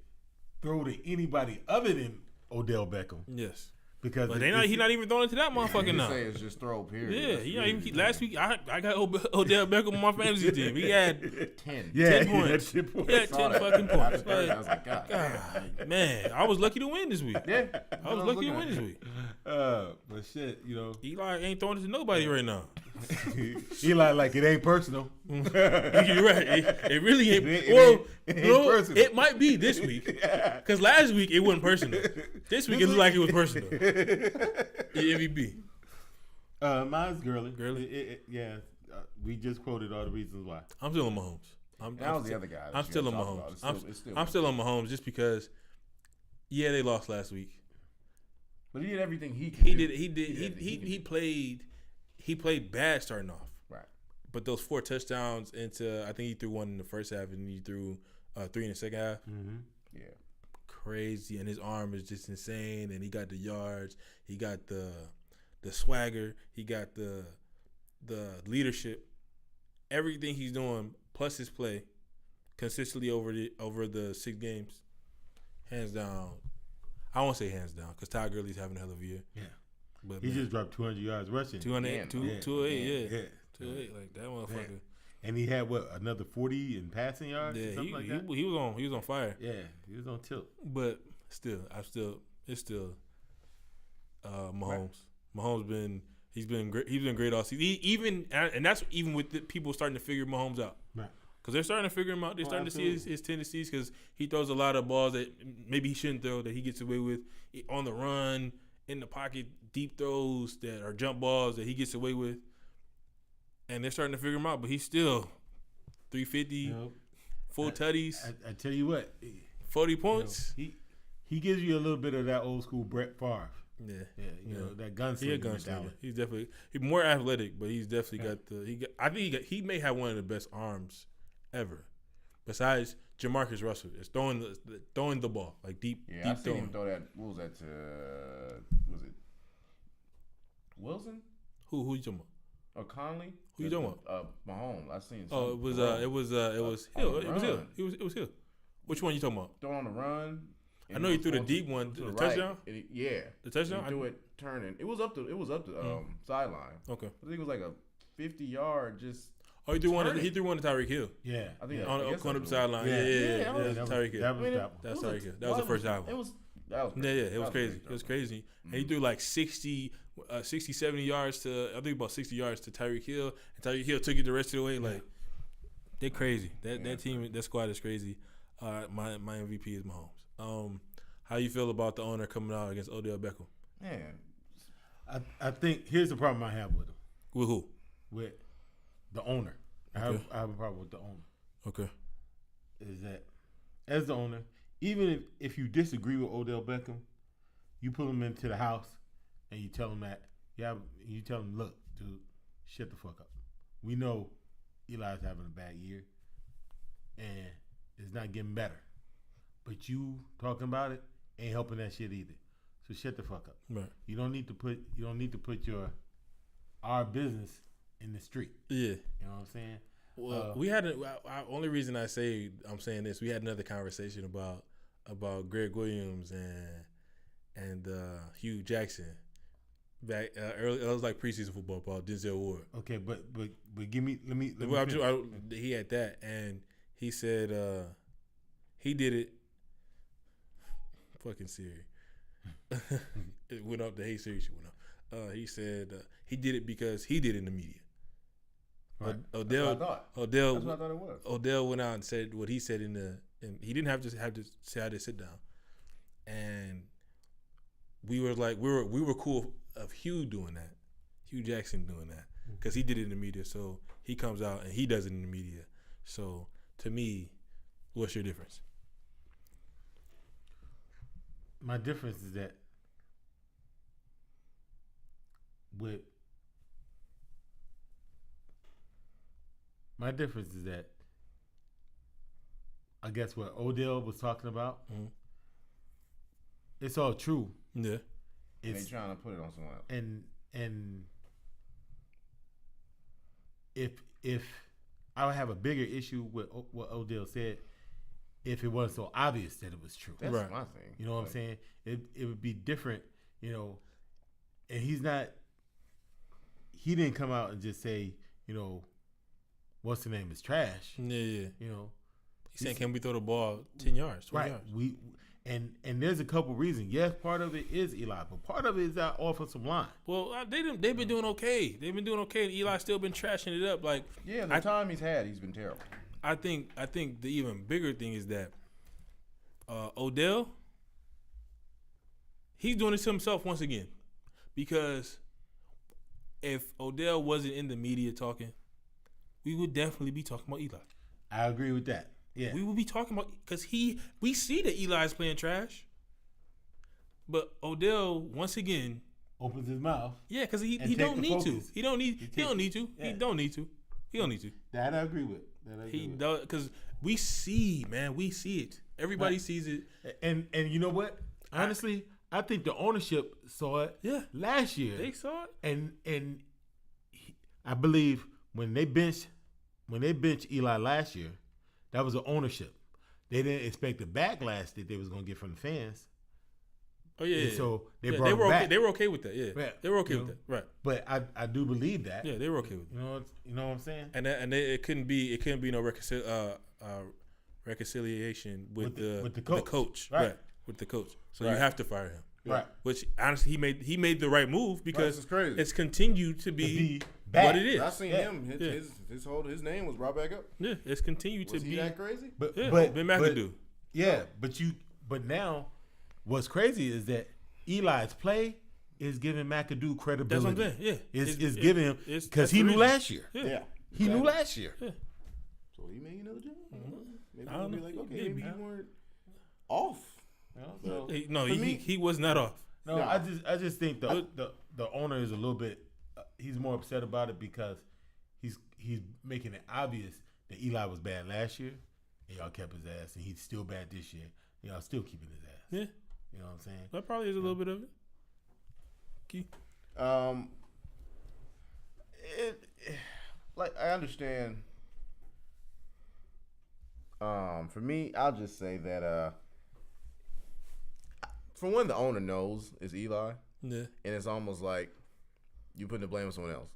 throw to anybody other than Odell Beckham. Yes. Because he's not even throwing it to that motherfucker now. Say it's just throw, period. Yeah, last week I got Odell Beckham on my fantasy team. He had 10. Yeah, 10 points. He had 10 points. He had 10 fucking points. I was like, God, man, I was lucky to win this week. Yeah, I was lucky to win this week. But shit, Eli ain't throwing it to nobody right now. Eli, like, it ain't personal. You're right. It really ain't. It ain't personal. It might be this week. Because last week it wasn't personal. This week it looked like it was personal. MVP. Mine's Gurley. We just quoted all the reasons why. I'm still on Mahomes. That was the other guy. I'm still on Mahomes. I'm still on Mahomes just because, they lost last week. But he did everything he could do. He played bad starting off. Right. But those 4 touchdowns I think he threw 1 in the first half and he threw 3 in the second half. Mm-hmm. Yeah. Crazy, and his arm is just insane, and he got the yards, he got the swagger, he got the leadership, everything he's doing plus his play consistently over the 6 games, hands down. I won't say hands down because Todd Gurley's having a hell of a year. Yeah, but he just dropped 200 yards rushing. 208, 208, yeah. 208, like that motherfucker. Yeah. And he had another 40 in passing yards? Yeah, something like that? he was on fire. Yeah, he was on tilt. But it's still Mahomes. Right. Mahomes he's been great. He's been great all season. And that's even with the people starting to figure Mahomes out. Right. Because they're starting to figure him out. They're starting to see his tendencies because he throws a lot of balls that maybe he shouldn't throw that he gets away with on the run, in the pocket, deep throws that are jump balls that he gets away with. And they're starting to figure him out, but he's still 350, full tutties. I tell you what, 40 points. He gives you a little bit of that old school Brett Favre. Yeah, that gunslinger. He's a gunslinger. He's more athletic, but he's definitely I think he may have one of the best arms ever, besides Jamarcus Russell. It's throwing the ball like deep. Yeah, deep I seen him throw that. What was that? Was it Wilson? Who you talking about? Or Conley? Who you talking about? Mahomes. I seen. Oh, it was Hill. It was Hill. It was Hill. Which one you talking about? Throwing on the run. I know you threw the deep one, the touchdown. The touchdown. He threw it turning. It was up the sideline. Okay. I think it was like a 50-yard just. Oh, he threw one. He threw one to Tyreek Hill. Yeah, I think on the sideline. Yeah. Tyreek Hill. That's Tyreek Hill. That was the first album. It was. It was crazy. It was crazy. Mm-hmm. And he threw like 60, 70 yards to, I think about 60 yards to Tyreek Hill. And Tyreek Hill took it the rest of the way. Like, they're crazy. That team, that squad is crazy. My MVP is Mahomes. How you feel about the owner coming out against Odell Beckham? Man, I think here's the problem I have with him. With who? With the owner. Okay. I have a problem with the owner. Okay. Is that as the owner, even if you disagree with Odell Beckham, you pull him into the house and you tell him you tell him, look, dude, shut the fuck up. We know Eli's having a bad year and it's not getting better. But you talking about it ain't helping that shit either. So shut the fuck up. Right. You don't need to put our business in the street. Yeah. You know what I'm saying? Well, we had only reason I'm saying this, we had another conversation about Greg Williams and Hugh Jackson back early. It was like preseason football about Denzel Ward. Okay, but let me he had that, and he said he did it fucking Siri. It went up. The Hey Siri shit went up. He said he did it because he did it in the media. Right. Odell, That's what I thought. Odell, That's what I thought it was. Odell went out and said what he said and he didn't have to say how to sit down, and we were like we were cool of Hugh doing that, Hugh Jackson doing that because he did it in the media. So he comes out and he does it in the media. So to me, what's your difference? My difference is that I guess what Odell was talking about, it's all true. Yeah. They trying to put it on someone else. And if I would have a bigger issue with what Odell said if it wasn't so obvious that it was true. That's right. my thing. You know what I'm saying? It would be different, you know. And he didn't come out and just say, you know, what's the name is trash. Yeah. You know. He's saying, can we throw the ball 10 yards, 20 right. yards? And there's a couple reasons. Yes, part of it is Eli, but part of it is that offensive line. Well, they've been doing okay. They've been doing okay, and Eli's still been trashing it up. Like, yeah, the time he's had, he's been terrible. I think the even bigger thing is that Odell, he's doing this to himself once again, because if Odell wasn't in the media talking, we would definitely be talking about Eli. I agree with that. Yeah, we would be talking about because we see that Eli's playing trash, but Odell once again opens his mouth. Yeah, because he don't need to. He don't need to. That I agree with. He does because we see it. Everybody sees it. And you know what? Honestly, I think the ownership saw it. Yeah. Last year They saw it. And I believe when they benched Eli last year, that was the ownership. They didn't expect the backlash that they was gonna get from the fans. Oh yeah. And so they yeah, brought him back. They were okay with that. Yeah. Right. They were okay with that. Right. But I do believe that. Yeah, they were okay with that. You know what I'm saying? And it couldn't be no reconciliation with the coach. Right. With the coach. So you have to fire him. Right. Which honestly he made the right move because it's crazy. It's continued to be what it is. I seen him. His name was brought back up. Yeah, it's continued to Was be. he that crazy? But Ben McAdoo. But now, what's crazy is that Eli's play is giving McAdoo credibility. That's what I'm saying. Yeah, it's giving him because he knew last year. Yeah. He knew last year. Yeah. So he made another job. Maybe I don't be know. like, okay, Maybe. maybe you weren't off. He was not off. No, I just think the owner is a little bit. He's more upset about it because he's making it obvious that Eli was bad last year, and y'all kept his ass, and he's still bad this year. Y'all still keeping his ass. Yeah, you know what I'm saying. That probably is a little bit of it. Key. Like I understand. For me, I'll just say that for one, the owner knows it's Eli. Yeah. And it's almost like you putting the blame on someone else.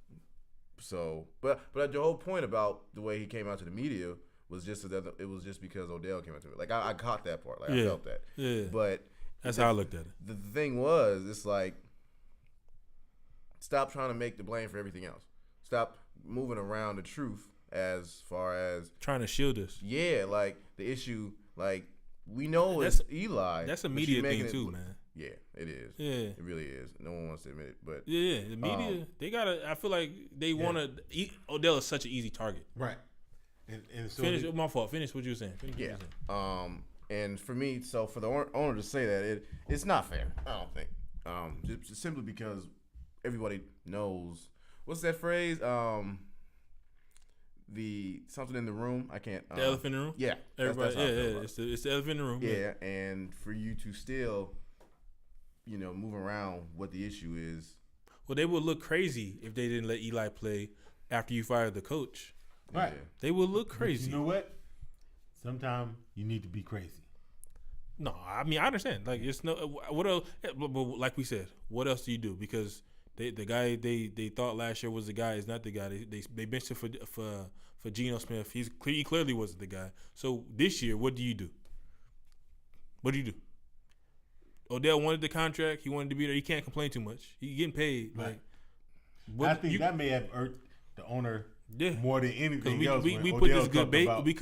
So, but the whole point about the way he came out to the media was just that it was just because Odell came out to it. Like I caught that part. Like I felt that. Yeah. But that's how I looked at it. The thing was, it's like stop trying to make the blame for everything else. Stop moving around the truth as far as trying to shield us. Yeah, like the issue, like we know it's Eli. That's a media thing too, man. Yeah, it is. Yeah, it really is. No one wants to admit it, but yeah, the media they gotta. I feel like they want to. Odell is such an easy target. Right. And so finish. My fault. Finish what you were saying. Yeah. And for me, so for the owner to say that it's not fair. I don't think. Just simply because everybody knows what's that phrase. The something in the room. I can't. The elephant in the room. Yeah. Everybody. It's the elephant in the room. Yeah, and for you to still, move around what the issue is. Well, they would look crazy if they didn't let Eli play after you fired the coach. Right. Yeah. They would look crazy. But you know what? Sometimes you need to be crazy. No, I mean I understand. Like it's no. What else? But like we said, what else do you do? Because the guy they thought last year was the guy is not the guy. They benched him for Geno Smith. He clearly wasn't the guy. So this year, what do you do? What do you do? Odell wanted the contract. He wanted to be there. He can't complain too much. He getting paid. Right. Like, I think that may have irked the owner more than anything else. We put this good bait. We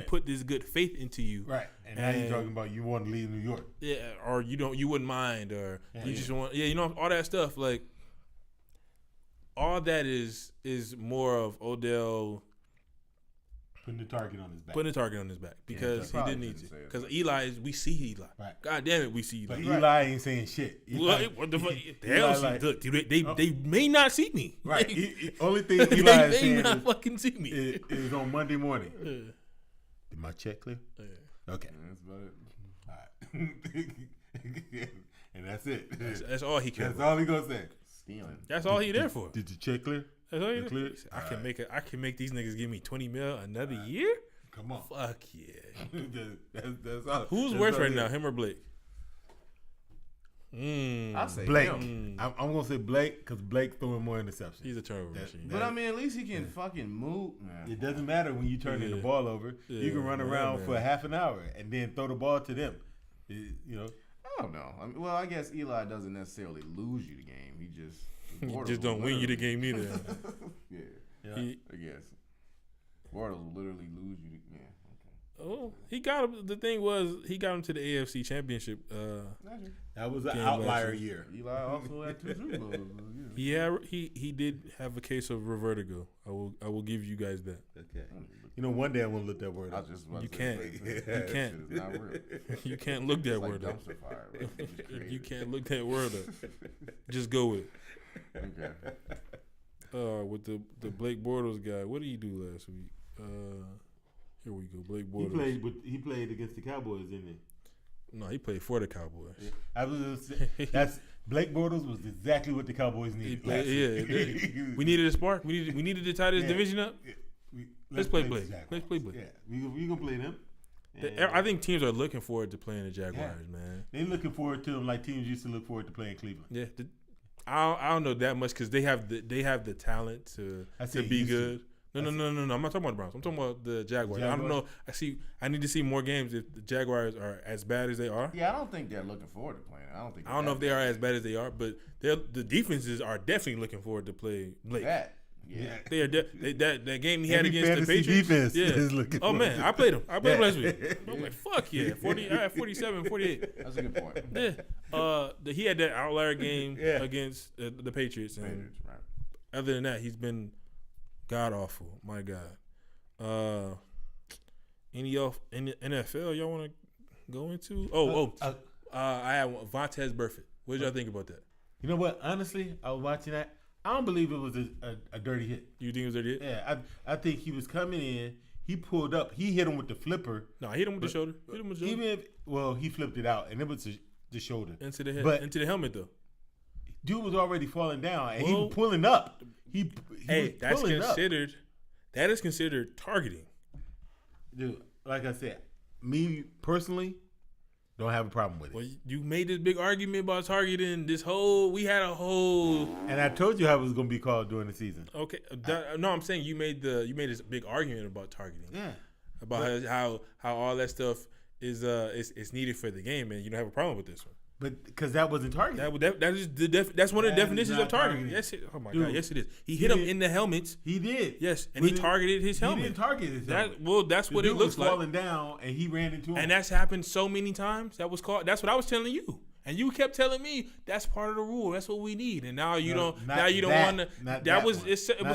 put this good faith into you. Right. And now you're talking about you want to leave New York. Yeah, or you wouldn't mind, or you just want all that stuff. Like all that is more of Odell putting the target on his back because he didn't need to. Because we see Eli. Right. God damn it, we see Eli. But Eli ain't saying shit. What the fuck? Look, they may not see me. Right. Only thing Eli is saying not fucking see me. Is on Monday morning. Did my check clear? Yeah. Okay. That's about it. All right. And that's it. That's all he cares. That's all he gonna say. Stealing. That's all he there for. Did the check clear? That's all he there. I can make these niggas give me $20 million another year. Come on. Fuck yeah. that's all. Who's worse right now, him or Blake? I say Blake. him. I'm gonna say Blake because Blake's throwing more interceptions. He's a turnover machine. But I mean, at least he can fucking move. Man. It doesn't matter when you turn the ball over. You can run around for half an hour and then throw the ball to them. I don't know. I mean, well, I guess Eli doesn't necessarily lose you the game. He just don't win you the game either. Yeah. I guess. Bortles will literally lose you. Yeah. Oh, he got him. The thing was, he got him to the AFC Championship. That was an outlier year. Eli also had 2 Super Bowls. Yeah, he did have a case of vertigo. I will give you guys that. Okay. One day I want to look that word up. You can't. You can't. It's not real. You can't look that word up. Dumpster fire. You can't look that word up. Just go with it. Okay. With the Blake Bortles guy, what did he do last week? Here we go, Blake Bortles. He played against the Cowboys, didn't he? No, he played for the Cowboys. Yeah. I was gonna say, that's Blake Bortles was exactly what the Cowboys needed. We needed a spark. We needed to tie this division up. Let's play Blake. Let's play Blake. Yeah, we gonna play them. I think teams are looking forward to playing the Jaguars, man. They're looking forward to them like teams used to look forward to playing Cleveland. Yeah, I don't know that much because they have the talent to be good. No. I'm not talking about the Browns. I'm talking about the Jaguars. I don't know. I need to see more games if the Jaguars are as bad as they are. Yeah, I don't think they're looking forward to playing. I don't know if they are as bad as they are, but the defenses are definitely looking forward to play Blake. Yeah. They are that game he had against the Patriots. Defense is looking man, I played him. I played him last week. I'm like, fuck yeah, 40. I had 47, 48. That's a good point. Yeah. He had that outlier game against the Patriots, and right. other than that, he's been god awful. My God. Any NFL y'all want to go into? I had Vontaze Burfict. What did y'all think about that? You know what? Honestly, I was watching that. I don't believe it was a dirty hit. You think it was a dirty hit? Yeah, I think he was coming in. He pulled up. He hit him with the flipper. No, I hit him with the shoulder. He flipped it out, and it was the shoulder. Into the head. Into the helmet, though. Dude was already falling down, and he was pulling up. That is considered targeting. Dude, like I said, me personally, don't have a problem with it. Well, you made this big argument about targeting we had a whole. And I told you how it was going to be called during the season. Okay. No, I'm saying you made this big argument about targeting. Yeah. About how all that stuff is needed for the game, and you don't have a problem with this one. But because that wasn't targeting. That's one of the definitions of targeting. Yes, oh my God, yes it is. He hit him in the helmets. He did. Yes, and he targeted his helmet. He didn't target his helmet. That's what it looks like. Falling down, and he ran into him. And that's happened so many times. That's what I was telling you. And you kept telling me that's part of the rule. That's what we need. And now you don't want to. It was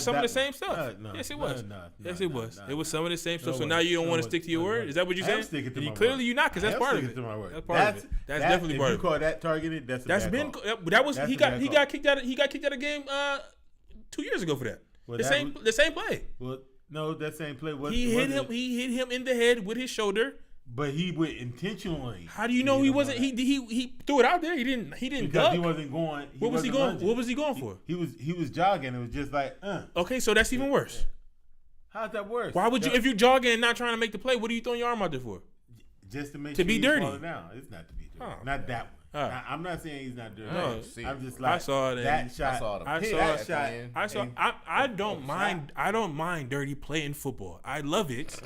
some of the same stuff. Yes, it was. Yes, it was. It was some of the same stuff. So now you don't want to stick to your word. Is that what you're saying? Clearly you're not, because that's part of it. That's part of it. That's definitely part of it. If you call that targeted, that's been. That was he got kicked out. He got kicked out of the game 2 years ago for that. The same play. Well, no, that same play. He hit him in the head with his shoulder. But he went intentionally. How do you know he wasn't? He threw it out there. He didn't. Because duck. he wasn't going. What was he going? What was he going for? He was jogging. It was just like. Okay, so that's even worse. How's that worse? Why would you, if you're jogging and not trying to make the play, what are you throwing your arm out there for? Just to make to sure be he's dirty. Falling down. It's not to be dirty. Not that one. I'm not saying he's not dirty. No, I'm just like I saw it. That shot. I don't mind. I don't mind dirty playing football. I love it.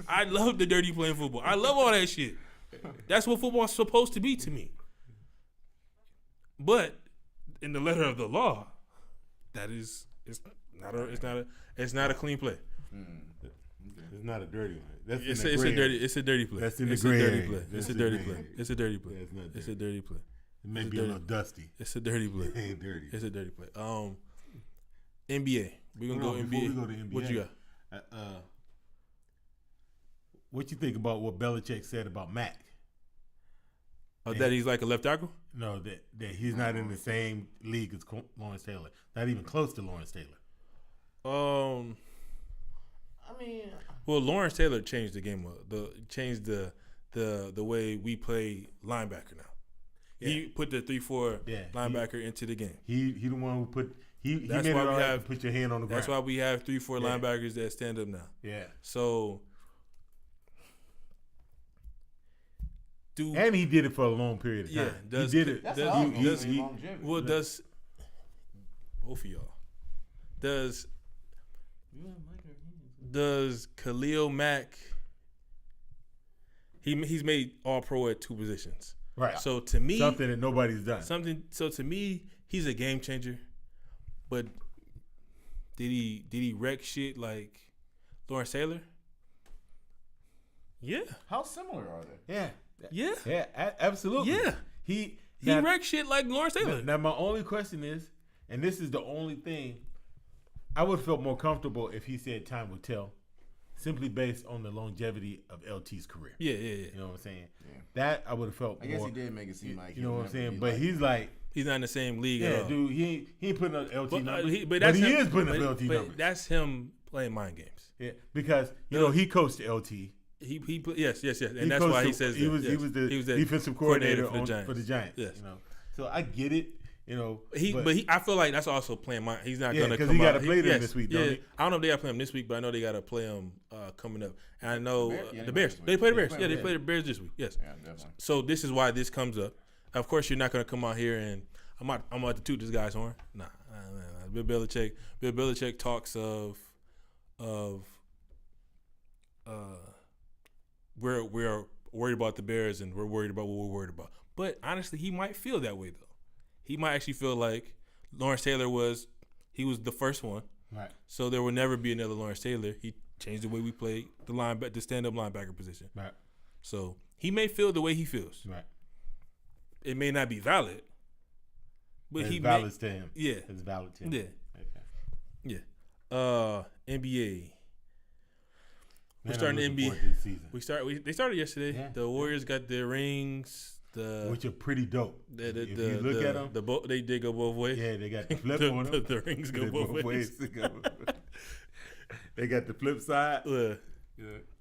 I love the dirty playing football. I love all that shit. That's what football's supposed to be to me. But in the letter of the law, it's not a clean play. It's not a dirty one. It's a dirty play. That's in the It's gray a dirty area. play. That's It's a in the dirty gray play. area. It's a dirty play. Yeah, it's not It's a dirty. dirty play. It may It's be a little dusty. It's a dirty play. It ain't dirty. It's a dirty play. NBA. We're gonna go NBA. Before we go to NBA, What you got? What you think about what Belichick said about Mac? That he's like a left tackle? No, that he's not in the same league as Lawrence Taylor. Not even close to Lawrence Taylor. I mean, well, Lawrence Taylor changed the game up. Changed the way we play linebacker now. Yeah. He put the 3-4 linebacker into the game. He the one who put he That's made why it we all right have- to put your hand on the ground. That's why we have 3-4 linebackers that stand up now. Yeah. So, And he did it for a long period of time. Yeah, he did it. that's does- what I was he- gonna does- say, longevity. well, does both of y'all does Khalil Mack? He's made All Pro at 2 positions. Right. So to me, Something that nobody's done. So to me, he's a game changer. But did he wreck shit like Lawrence Taylor? Yeah. How similar are they? Yeah. Absolutely. Yeah. He wrecked shit like Lawrence Taylor. Now my only question is, and this is the only thing, I would have felt more comfortable if he said time will tell, simply based on the longevity of LT's career. Yeah. You know what I'm saying? Yeah. That I would have felt I guess more. he did make it seem like You know what I'm he'll saying? never be But like he's that. like, he's not in the same league at all. dude, he ain't putting up LT numbers. But But he him- is putting up but- LT but numbers. that's him playing mind games. Yeah, because he coached LT. Yes, and that's why he says he was the defensive coordinator for the Giants. Yes. You know, so I get it. You know, I feel like that's also playing mind. He's not gonna because come he got out. to play them this week. Don't he? I don't know if they got to play him this week, but I know they got to play him coming up. And I know Yeah, the Bears. They play the Bears. Yeah, they Bears. play the Bears this week. Yes. Yeah, definitely. So this is why this comes up. Of course, you're not gonna come out here and I'm about to toot this guy's horn. Nah. Bill Belichick talks of we're worried about the Bears and we're worried about what we're worried about. But honestly, he might feel that way though. He might actually feel like Lawrence Taylor was the first one. Right. So there will never be another Lawrence Taylor. He changed the way we play the stand-up linebacker position. Right. So he may feel the way he feels. Right. It may not be valid, but It's valid to him. Yeah. It's valid to him. Yeah. Okay. Yeah. NBA. We're Man, starting the I'm looking NBA. forward to this season. They started yesterday. Yeah. The Warriors got their rings. Which are pretty dope. If you the look at them, they did go both ways. yeah, they got the flip on them. The rings go both ways. They got the flip side.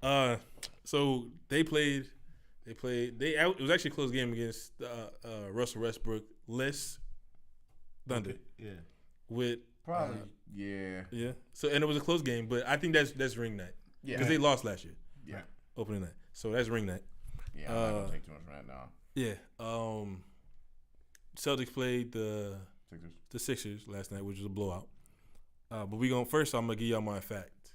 Yeah. So they played. It was actually a close game against Russell Westbrook. Less Thunder. Yeah. With Probably. Yeah. So and it was a close game, but I think that's ring night. Yeah. Because they lost last year. Yeah. Opening night. So that's ring night. Yeah. I'm not gonna take too much from that now. Yeah. Celtics played the Sixers. Sixers last night, which was a blowout. But I'm gonna give y'all my fact.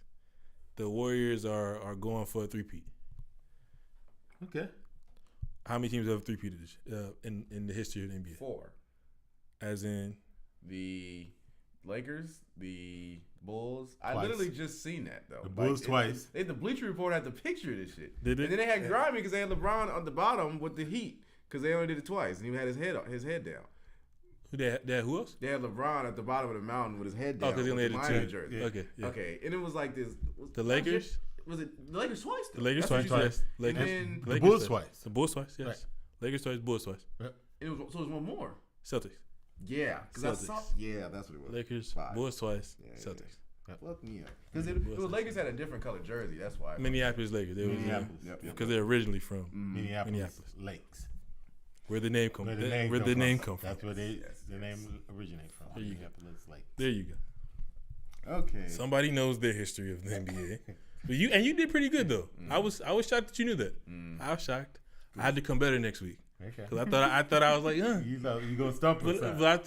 The Warriors are going for a three-peat. Okay. How many teams have three-peated in the history of the NBA? 4. As in The Lakers, the Bulls. I Twice. literally just seen that though. The Bulls twice. The Bleacher Report had the picture of this shit. Did they? And then they had Grimy because they had LeBron on the bottom with the Heat because they only did it twice, and he had his head down. They had who else? They had LeBron at the bottom of the mountain with his head down. Oh, because he only had with the the Miami two. jersey. Yeah. Okay. Yeah. Okay, and it was like this. The Lakers. Was it the Lakers twice? Though? The Lakers That's what twice. you Yes. said. Lakers. And then The Lakers Bulls twice. The Bulls twice. Yes. Right. Lakers twice. Bulls twice. it was so it was one more. Celtics. Yeah, because I saw. Celtics. Yeah, that's what it was. Lakers. 5. Bulls twice. Yeah, Celtics. Fuck me up. Because it was Lakers had a different colored jersey. That's why. Minneapolis Lakers. They was Minneapolis. because they're originally from Minneapolis Lakes. where the name come. Where Where the the name name come come from. That's where the name originates from. There you go. Minneapolis Lakes. There you go. Okay. Somebody knows their history of the NBA. But you did pretty good though. I was shocked that you knew that. I was shocked. I had to come better next week. Okay. Because I thought I was like, You gonna stump us? But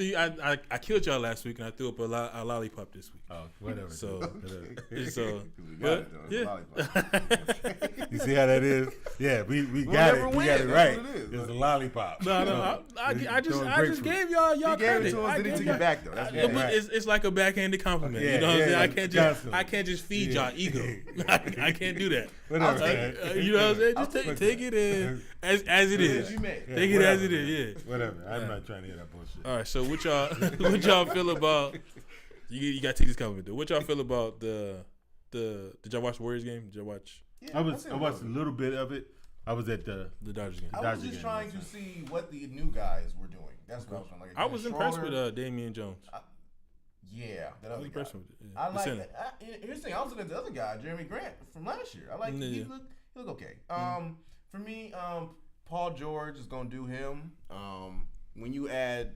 I killed y'all last week and I threw up a lollipop this week. Oh, whatever. So, whatever. so We got it, though. It's a lollipop. You see how that is? Yeah, we got it. We got it right. It's a lollipop. No, I just gave y'all He gave credit. it to us, then he took it back though. That's But right. it's like a backhanded compliment. Yeah, You know what I'm saying? constantly. I can't just feed y'all ego. I can't do that. Whatever. You know what I'm saying? Just take it in as it is. You made. Take it as it is. Yeah. Whatever. I'm not trying to hear that bullshit. All right. So what y'all feel about? You got to take this compliment though. What y'all feel about the? Did y'all watch the Warriors game? Did y'all watch I watched a little bit of it. I was at the Dodgers game? I was just trying to see what the new guys were doing. That's what I was trying to like. I was impressed with Damian Jones. Yeah, that I was other guy. impressed with it. Yeah. I The like center. that. Here's the thing. I was looking at the other guy, Jeremy Grant from last year. I like he look okay. For me, Paul George is gonna do him. When you add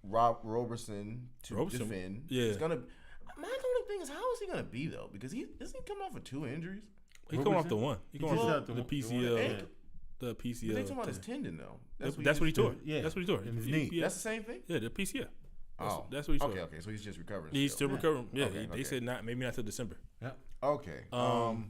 Roberson to defend, it's gonna. My only thing is, how is he gonna be though? Because he doesn't he come off of 2 injuries. He come off the one. He come off the PCL. The PCL. But they talking about his tendon though. That's what he tore. Yeah. That's what he tore. In his knee. That's the same thing. Yeah, the PCL. That's what he tore. Okay. So he's just recovering. He's still recovering. Yeah, Okay, they said maybe not till December. Yeah. Okay. And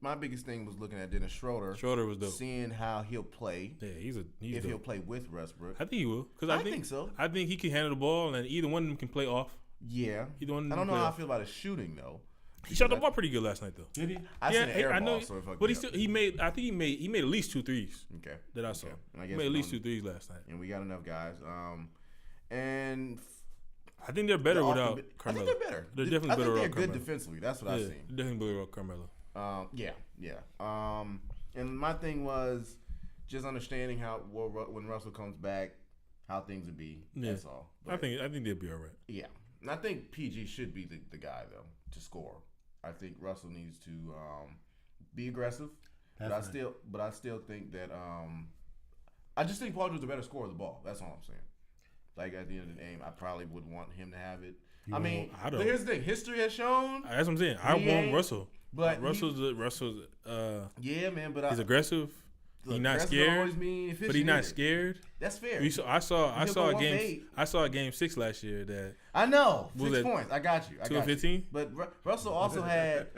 my biggest thing was looking at Dennis Schroeder. Schroeder was dope. Seeing how he'll play. Yeah, he's if dope. he'll play with Westbrook. I think he will. Because I think so. I think he can handle the ball, and either one of them can play off. Yeah. Either one. I don't know how I feel about his shooting though. He shot the ball pretty good last night though. Did he? I seen an air ball, so if but he made at least 2 threes. Okay. That I saw. I He made at least 2 threes last night. And we got enough guys. And I think they're better without Carmelo. I think they're better. They're definitely better I without think they're Carmelo. good defensively. That's what I've seen. They're definitely better without Carmelo. Yeah. And my thing was just understanding how when Russell comes back, how things would be. Yeah. That's all. I think they'll be all right. Yeah. And I think PG should be the guy though to score. I think Russell needs to be aggressive, but I still think that I just think Paul George is a better scorer of the ball. That's all I'm saying. Like at the end of the game, I probably would want him to have it. But here's the thing: history has shown. That's what I'm saying. I want Russell, but Russell's. Yeah, man. But he's aggressive. He's not scared. But he's not scared. That's fair. I saw a game 6 last year that I know 6 points. I got you. 2 of 15. But Russell also had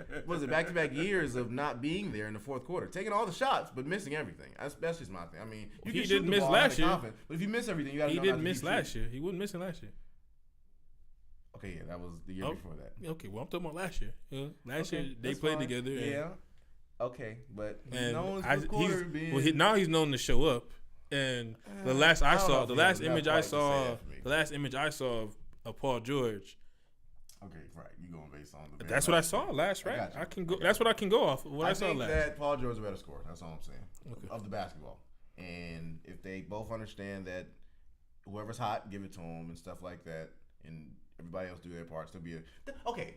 back-to-back years of not being there in the fourth quarter, taking all the shots but missing everything. That's just my thing. I mean, he didn't miss last year. But if you miss everything, you got to. He didn't miss last year. He wasn't missing last year. Okay, yeah, that was the year before that. Okay, well I'm talking about last year. Last year they played together. Yeah. Okay, but he's known now he's known to show up. And the last image I saw of Paul George. Okay, right. You going based on the. That's what I saw last, right? I can go. That's what I can go off of what I saw last. I think that Paul George is a better scorer. That's all I'm saying of the basketball. And if they both understand that whoever's hot, give it to him and stuff like that, and everybody else do their parts, they'll be okay.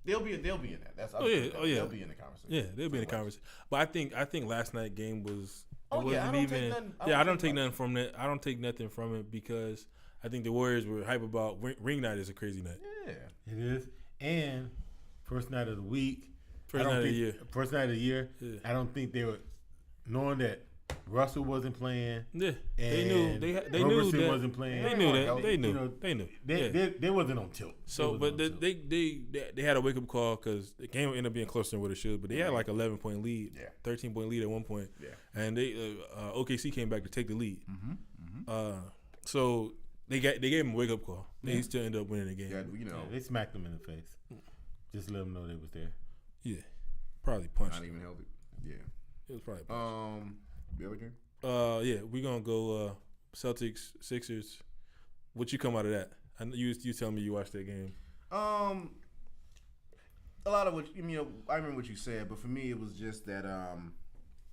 They'll be in that. That's They'll be in the conversation. Yeah, they'll be in the conversation. But I think last night's game was. I don't take nothing from it. I don't take nothing from it because I think the Warriors were hype about ring night is a crazy night. Yeah, it is. And first night of the week. First night of the year. Yeah. I don't think they were knowing that Russell wasn't playing. Yeah, they knew that wasn't playing. They knew that. They knew. They wasn't on tilt. So, but they had a wake up call because the game ended up being closer than what it should. But they had like 11-point lead, 13-point lead at one point, and they OKC came back to take the lead. So they gave him a wake up call. They still ended up winning the game. Yeah, they smacked them in the face. Just let them know they was there. Yeah, probably punched. Not even healthy. Yeah, it was probably punched. The other game? Yeah, we're gonna go Celtics, Sixers. What you come out of that? I know you tell me you watched that game. A lot of what I remember what you said, but for me it was just that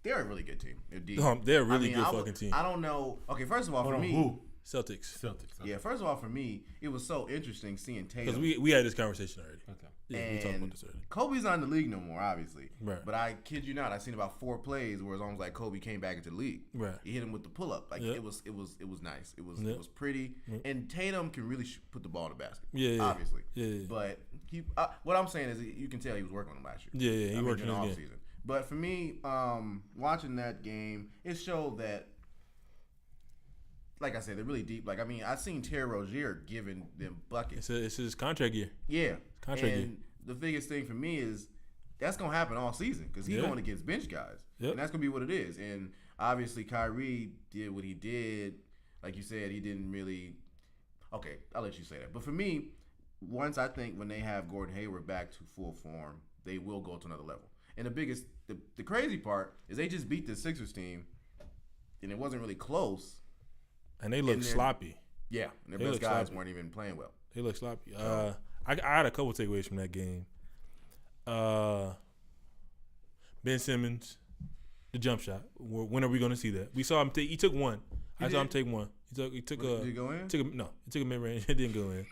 they're a really good team. They're deep. They're a really good fucking team. I don't know. Okay, first of all, for me, who? Celtics. Okay. Yeah, first of all, for me, it was so interesting seeing Tatum. Because we had this conversation already. Okay. Yeah, we talked about this already. Kobe's not in the league no more, obviously. Right. But I kid you not, I seen about 4 plays where it's almost like Kobe came back into the league. Right. He hit him with the pull up. Like it was nice. It was pretty. And Tatum can really put the ball in the basket. Yeah. Obviously. Yeah. But what I'm saying is you can tell he was working on him last year. Yeah. He worked in the off game. season. But for me, watching that game, it showed that, like I said, they're really deep. Like, I mean, I seen Terry Rozier giving them buckets. It's his contract year. Yeah. Contract year. The biggest thing for me is that's going to happen all season because he's going against bench guys. Yep. And that's going to be what it is. And obviously, Kyrie did what he did. Like you said, he didn't really – okay, I'll let you say that. But for me, once I think when they have Gordon Hayward back to full form, they will go to another level. And the crazy part is they just beat the Sixers team, and it wasn't really close. And they look sloppy. Yeah, and their best guys weren't even playing well. They look sloppy. I had a couple takeaways from that game. Ben Simmons, the jump shot. When are we going to see that? We saw him take. He took one. I saw him take one. He took a. Did it go in? He took a mid range. It didn't go in.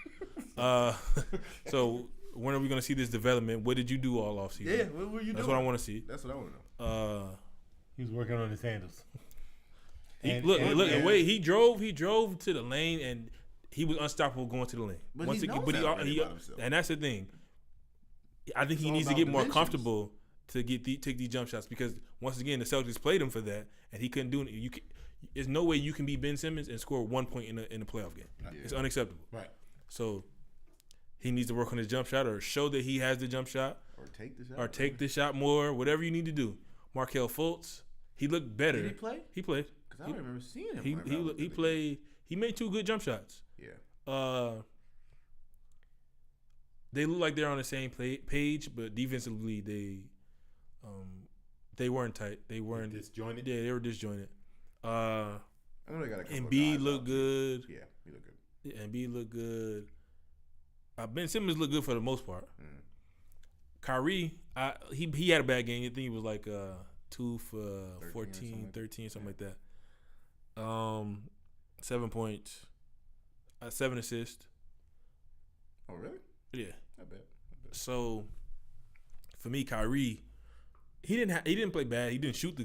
So when are we going to see this development? What did you do all off season? Yeah, what were you doing? That's what I want to see. That's what I want to know. He was working on his handles. Look, the way he drove to the lane, and he was unstoppable going to the lane. But he knows that about himself. And that's the thing. I think he needs to get more comfortable to take these jump shots because once again the Celtics played him for that, and he couldn't do it. There's no way you can be Ben Simmons and score 1 point in a playoff game. Yeah. It's unacceptable. Right. So he needs to work on his jump shot, or show that he has the jump shot, or take the shot more. Whatever you need to do. Markelle Fultz, he looked better. Did he play? He played. I don't remember seeing him. He played. He made 2 good jump shots. Yeah. They look like they're on the same page, but defensively they weren't tight. They weren't disjointed. Yeah, they were disjointed. I know they got a couple Embiid looked good. Yeah, he looked good. Yeah, Embiid looked good. Ben Simmons looked good for the most part. Kyrie, he had a bad game. I think he was like 2 for 14, 13, something like that. 7 points, 7 assists. Oh, really? Yeah. I bet. So, for me, Kyrie, he didn't play bad. He didn't shoot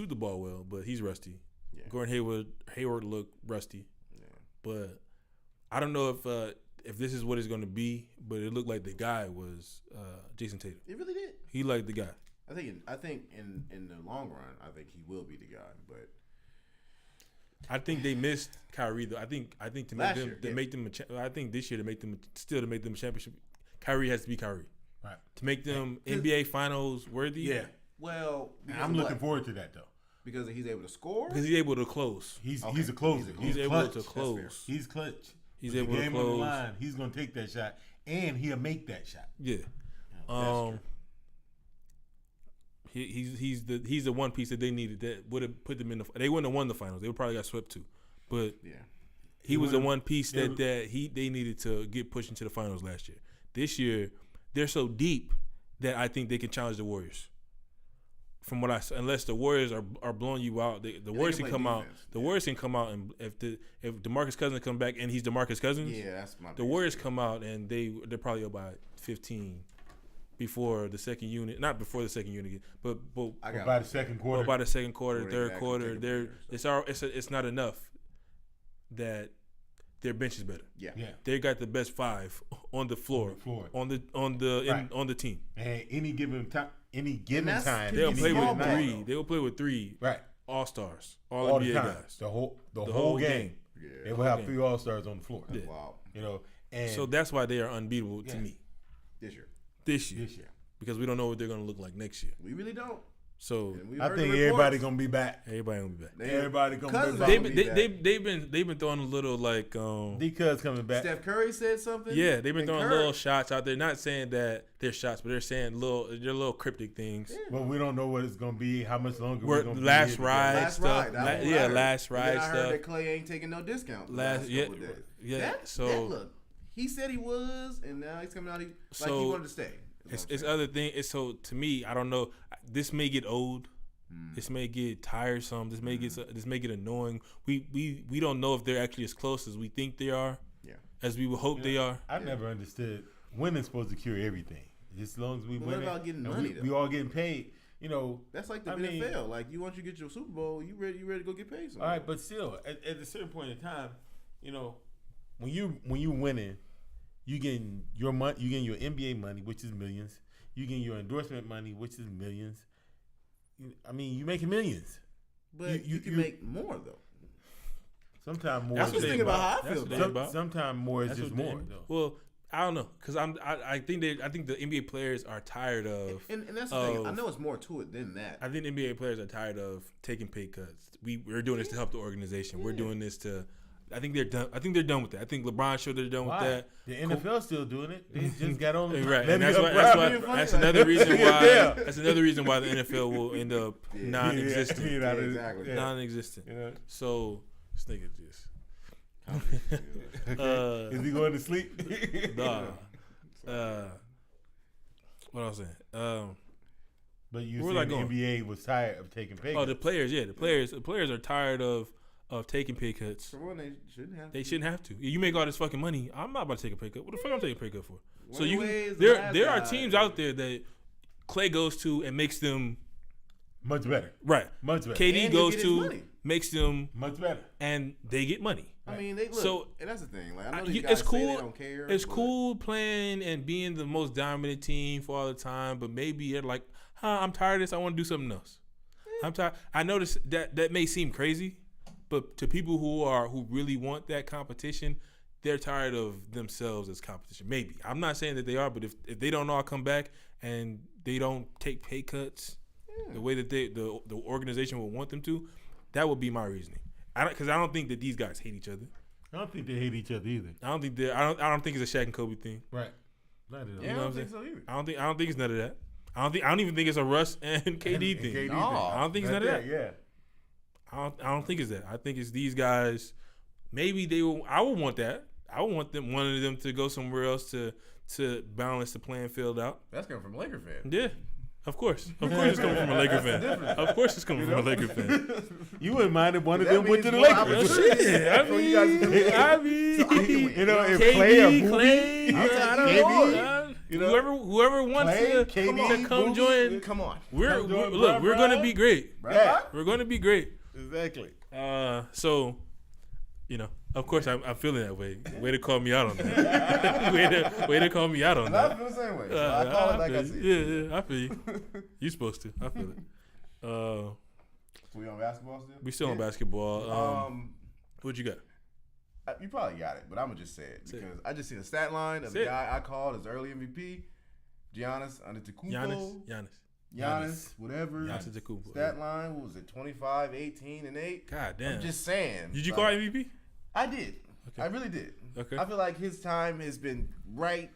the ball well, but he's rusty. Yeah. Gordon Hayward looked rusty. Yeah. But I don't know if this is what it's going to be, but it looked like the guy was Jason Tatum. It really did. He liked the guy. I think in the long run, I think he will be the guy, but I think they missed Kyrie though. I think to make them I think this year to make them a championship, Kyrie has to be Kyrie. Right. To make them NBA Finals worthy. Yeah. Well, I'm looking forward to that though. Because he's able to score. Because he's able to close. He's a closer. He's able to close. He's clutch. He's able to close. On the line, he's gonna take that shot, and he'll make that shot. Yeah. He's the one piece that they needed that would have put them in the. They wouldn't have won the finals. They would probably got swept too. But he was the one piece that they needed to get pushed into the finals last year. This year, they're so deep that I think they can challenge the Warriors. From what unless the Warriors are blowing you out, the Warriors can come out. The Warriors can come out, and if DeMarcus Cousins come back and he's DeMarcus Cousins, that's my. The Warriors come out and they're probably up by 15 before the second unit, not before the second unit, but by the second quarter. By the second quarter, third quarter, it's not enough that their bench is better. Yeah. They got the best 5 on the floor. On the team. And any given time, they'll play with 3. They will play with 3. Right. All-stars, all NBA guys. The whole game. Yeah. They will have 3 all-stars on the floor. Yeah. Wow. And so that's why they are unbeatable to me. This year. Because we don't know what they're going to look like next year. We really don't. So I think everybody gonna be back. Everybody gonna be back. Everybody gonna be back. They've been throwing a little like D-Cuz coming back. Steph Curry said something. Yeah, they've been throwing little shots out there. Not saying that they're shots, but they're saying little cryptic things. Yeah. But we don't know what it's gonna be. How much longer we're gonna last be ride stuff. Last ride I stuff. heard that Clay ain't taking no discount. Last couple days. Look, he said he was, and now he's coming out. Like he wanted to stay. It's other thing. It's so to me, I don't know. This may get old. This may get tiresome. This may get annoying. We don't know if they're actually as close as we think they are. Yeah. As we would hope they are. I never understood winning's supposed to cure everything. As long as we win, what about getting money? We all getting paid. That's like the NFL. Like once you get your Super Bowl, you ready to go get paid. All right, but still, at a certain point in time, when you winning, you getting your money, you getting your NBA money, which is millions. You getting your endorsement money, which is millions. I mean, you making millions. But you can make more though. Sometimes more. That's is what just they about how I That's feel what they about about. Sometimes more is That's just what they- more though. Well, I don't know, cause I think the NBA players are tired of. And that's the thing. I know it's more to it than that. I think NBA players are tired of taking pay cuts. We're doing this to help the organization. We're doing this to. I think they're done. I think they're done with that. I think LeBron showed they're done with that. The NFL still doing it. They just got on. Right, let and me that's up why. proud. That's another reason why. Yeah. That's another reason why the NFL will end up non-existent. Yeah, exactly. yeah. Non-existent. Yeah. So this nigga just. Is he going to sleep? Nah. What I was saying. But you Where said was I the going? NBA was tired of taking pay. Oh, the players. Yeah, the players are tired of taking pay cuts. For one, they shouldn't have. They shouldn't have to. You make all this fucking money. I'm not about to take a pay cut. What the fuck I'm taking a pay cut for? So One you way can, is the last there are guy. teams out there that Clay goes to and makes them much better. right. Much better. KD And he'll goes get his to money. makes them Much better. and they get money. I mean, they look. So- and that's the thing. Like, I I- know these you- guys it's say cool. they don't care. It's but cool playing and being the most dominant team for all the time, but maybe you're like, I'm tired of this. I want to do something else. I'm tired. I noticed that may seem crazy, but to people who really want that competition, they're tired of themselves as competition. Maybe. I'm not saying that they are, but if they don't all come back and they don't take pay cuts the way that the organization would want them to, that would be my reasoning. Because I don't think that these guys hate each other. I don't think they hate each other either. I don't think it's a Shaq and Kobe thing. Right. Not at all. Yeah, know I what don't I'm think so either. I don't think it's none of that. I don't even think it's a Russ and KD And thing. KD No. I don't think it's none of that. Yeah. I don't think it's that. I think it's these guys. Maybe they will. I would want that. I would want one of them to go somewhere else to balance the playing field out. That's coming from a Laker fan. Yeah, of course. Of course, it's coming from a Laker fan. Of course, it's coming from a Laker fan. You wouldn't mind if one of That them went to the means more Lakers. opportunity. Shit, I So you guys mean, can do that. I mean, So I can win. You know, if KD, Clay or Booby, Clay, I don't KD, know. you know, Whoever wants Clay, to KD, come Booby, join. Come on. We're join look. We're Brian. gonna be great. Yeah. We're gonna be great. Exactly. So, of course, I'm feeling that way. Way to call me out on that. way to call me out on And I that. feel the same way. So I call it like I feel see you. it. Yeah, I feel you. You supposed to. I feel it. So we on basketball still? We still on basketball. What you got? You probably got it, but I'm gonna just say it Say it. because I just seen a stat line of Say the it. guy I called as early MVP, Giannis Antetokounmpo. Giannis. Whatever. Giannis Antetokounmpo. Stat line, what was it? 25, 18, and 8. God damn. I'm just saying. Did you like, call MVP? I did. Okay. I really did. Okay. I feel like his time has been right.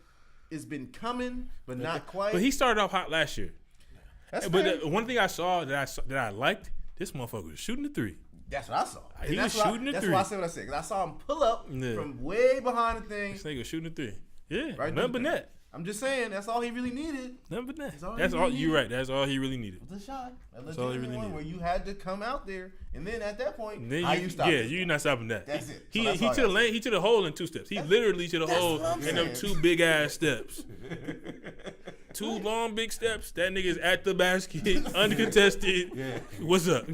It's been coming, but not quite. But he started off hot last year. That's But fair. the one thing I saw that I liked, this motherfucker was shooting the three. That's what I saw. He And was that's shooting the That's three. why I said what I said. Because I saw him pull up Yeah. from way behind the thing. This nigga was shooting the three. Yeah, Right nothing but there. net. I'm just saying, that's all he really needed. Nothing but net. That's all he That's all. really You're needed. right. That's all he really needed. The shot. A That's all he legitimate really one needed. where you had to come out there. And then at that point, And then how you stop yeah, it? you're not stopping that. That's it. So He that's he all I to the gotta lane. He to the hole in 2 steps. He literally to the that's hole what I'm in them saying. 2 big ass steps. 2 long big steps. That nigga's at the basket, uncontested. Yeah. What's up?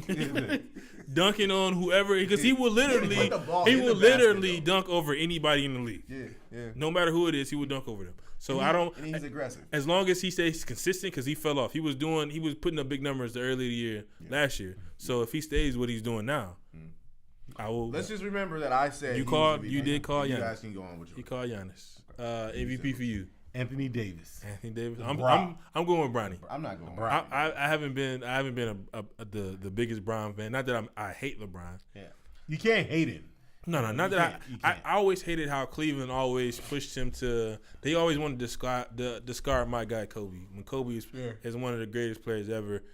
Dunking on whoever, because he will literally, Put the ball he in will the basket, literally though. dunk over anybody in the league. Yeah. No matter who it is, he will dunk over them. So I don't. And he's aggressive. As long as he stays consistent, because he fell off. He was putting up big numbers the early of the year last year. So if he stays what he's doing now, I will. Let's just remember that I said You he called- was the you MVP. did call You Giannis. guys can go on with He your called Giannis. MVP for you, Anthony Davis. Anthony Davis. I'm Bron. going with Bronny. I'm not going. Bron. I haven't been the biggest Bron fan. Not that I hate LeBron. Yeah. You can't hate him. No, not You that can't. I always hated how Cleveland always pushed him to. They always wanted to discard my guy Kobe when Kobe is one of the greatest players ever.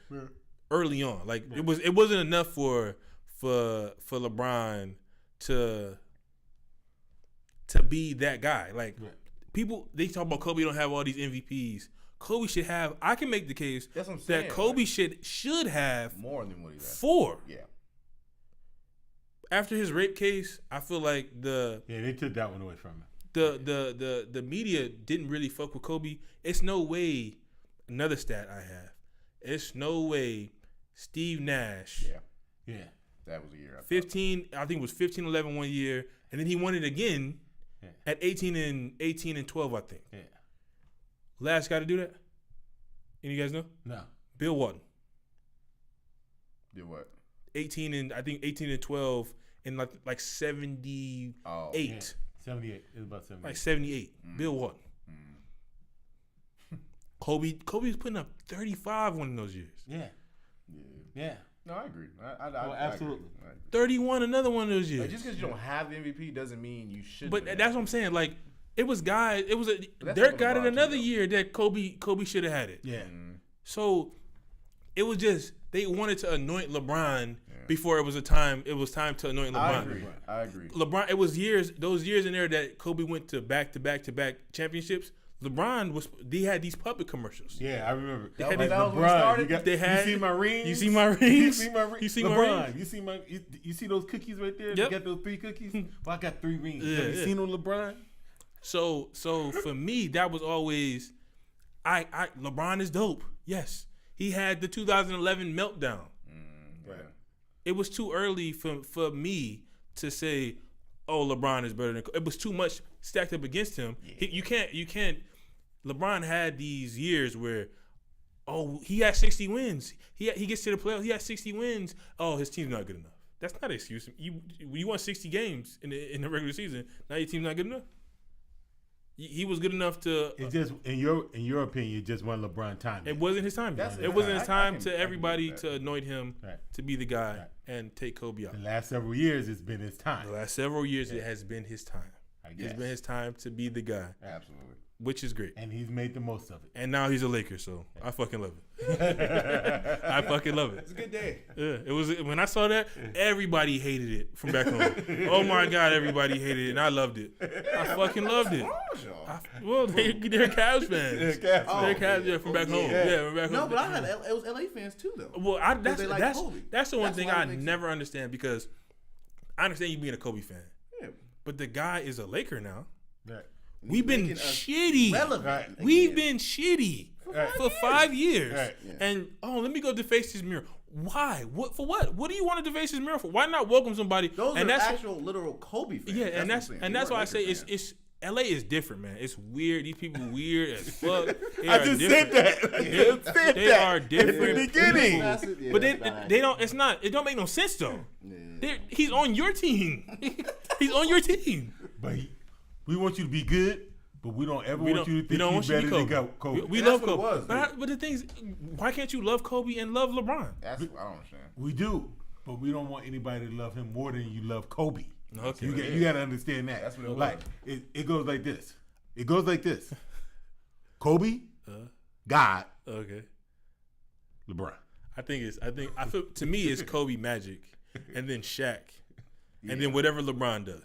Early on, like it wasn't enough for LeBron to be that guy. Like people, they talk about Kobe don't have all these MVPs. Kobe should have. I can make the case That's what I'm saying, that Kobe should have more than what he's at. 4. Yeah. After his rape case, I feel like they took that one away from him. the media didn't really fuck with Kobe. It's no way. Another stat I have. It's no way Steve Nash. Yeah. That was a year. I thought. 15. I think it was 15-11 one year, and then he won it again Yeah. at 18 and 12. I think. Yeah. Last guy to do that. Any of you guys know? No. Bill Walton. Did what? 18 and 12 in like 78. Oh, Yeah. 78. It was about 78. Like 78. Bill Walton. Kobe was putting up 35 one of those years. Yeah. Yeah. No, I agree. I absolutely. I agree. 31 another one of those years. Like, just because you don't have the MVP doesn't mean you should. But win that's what I'm saying. Like, it was guys. It was Dirk got it another year that Kobe should have had it. Yeah. So it was just they wanted to anoint LeBron before it was time to anoint LeBron. I agree. LeBron. It was those years in there that Kobe went to back championships. LeBron he had these puppet commercials. Yeah, I remember. They had that was when it LeBron, started. you see my rings? You see my rings? You see my rings? You see my LeBron, rings? you see those cookies right there? Yep. You got those 3 cookies? Well, I got 3 rings. Yeah, Have you seen them, LeBron? So for me, that was always, LeBron is dope. Yes, he had the 2011 meltdown. Right. It was too early for me to say, oh, LeBron is better than. It was too much stacked up against him. Yeah. You can't. LeBron had these years where, oh, he had 60 wins. He gets to the playoffs. He had 60 wins. Oh, his team's not good enough. That's not an excuse. You won 60 games in the regular season. Now your team's not good enough. He was good enough to. It just in your opinion, it just wasn't LeBron time. It wasn't his time. That's It wasn't his time I to can everybody agree with that. to anoint him to be the guy and take Kobe out. The last several years, it's been his time. The last several years, it has been his time. I guess. It's been his time to be the guy, Absolutely. which is great. And he's made the most of it. And now he's a Laker, so I fucking love it. I fucking love it. It's a good day. Yeah, it was when I saw that, everybody hated it from back home. Oh my God, everybody hated it, and I loved it. I fucking loved it. Well, they're Cavs fans. They're Cavs from back home. Yeah, from back home. No, but it was LA fans too, though. Well, they like Kobe. that's the one That's thing why I it makes never understand, because I understand you being a Kobe fan, but the guy is a Laker now. Right. We've been shitty. Relevant. Right. We've been shitty for 5 years. Right. Yeah. And let me go deface his mirror. Why? What for? What? What do you want to deface his mirror for? Why not welcome somebody? Those and are that's actual literal Kobe fans. yeah, and that's what I'm saying. why I They say weren't Laker it's LA is different, man. It's weird. These people weird as fuck. They I are just different. said that. I just said They that are at different. the beginning. fans. Yeah, But that's they don't. It's not. It don't make no sense though. Yeah. He's on your team. He's on your team. But we want you to be good, but we don't ever want you to think you're better than Kobe. We That's love what it Kobe. was, but the thing is, why can't you love Kobe and love LeBron? That's what I don't understand. We do, but we don't want anybody to love him more than you love Kobe. Okay. You got to understand that. That's what it like was. it goes like this. It goes like this. Kobe, God, Okay. LeBron. I feel to me it's Kobe Magic, and then Shaq, and then whatever LeBron does.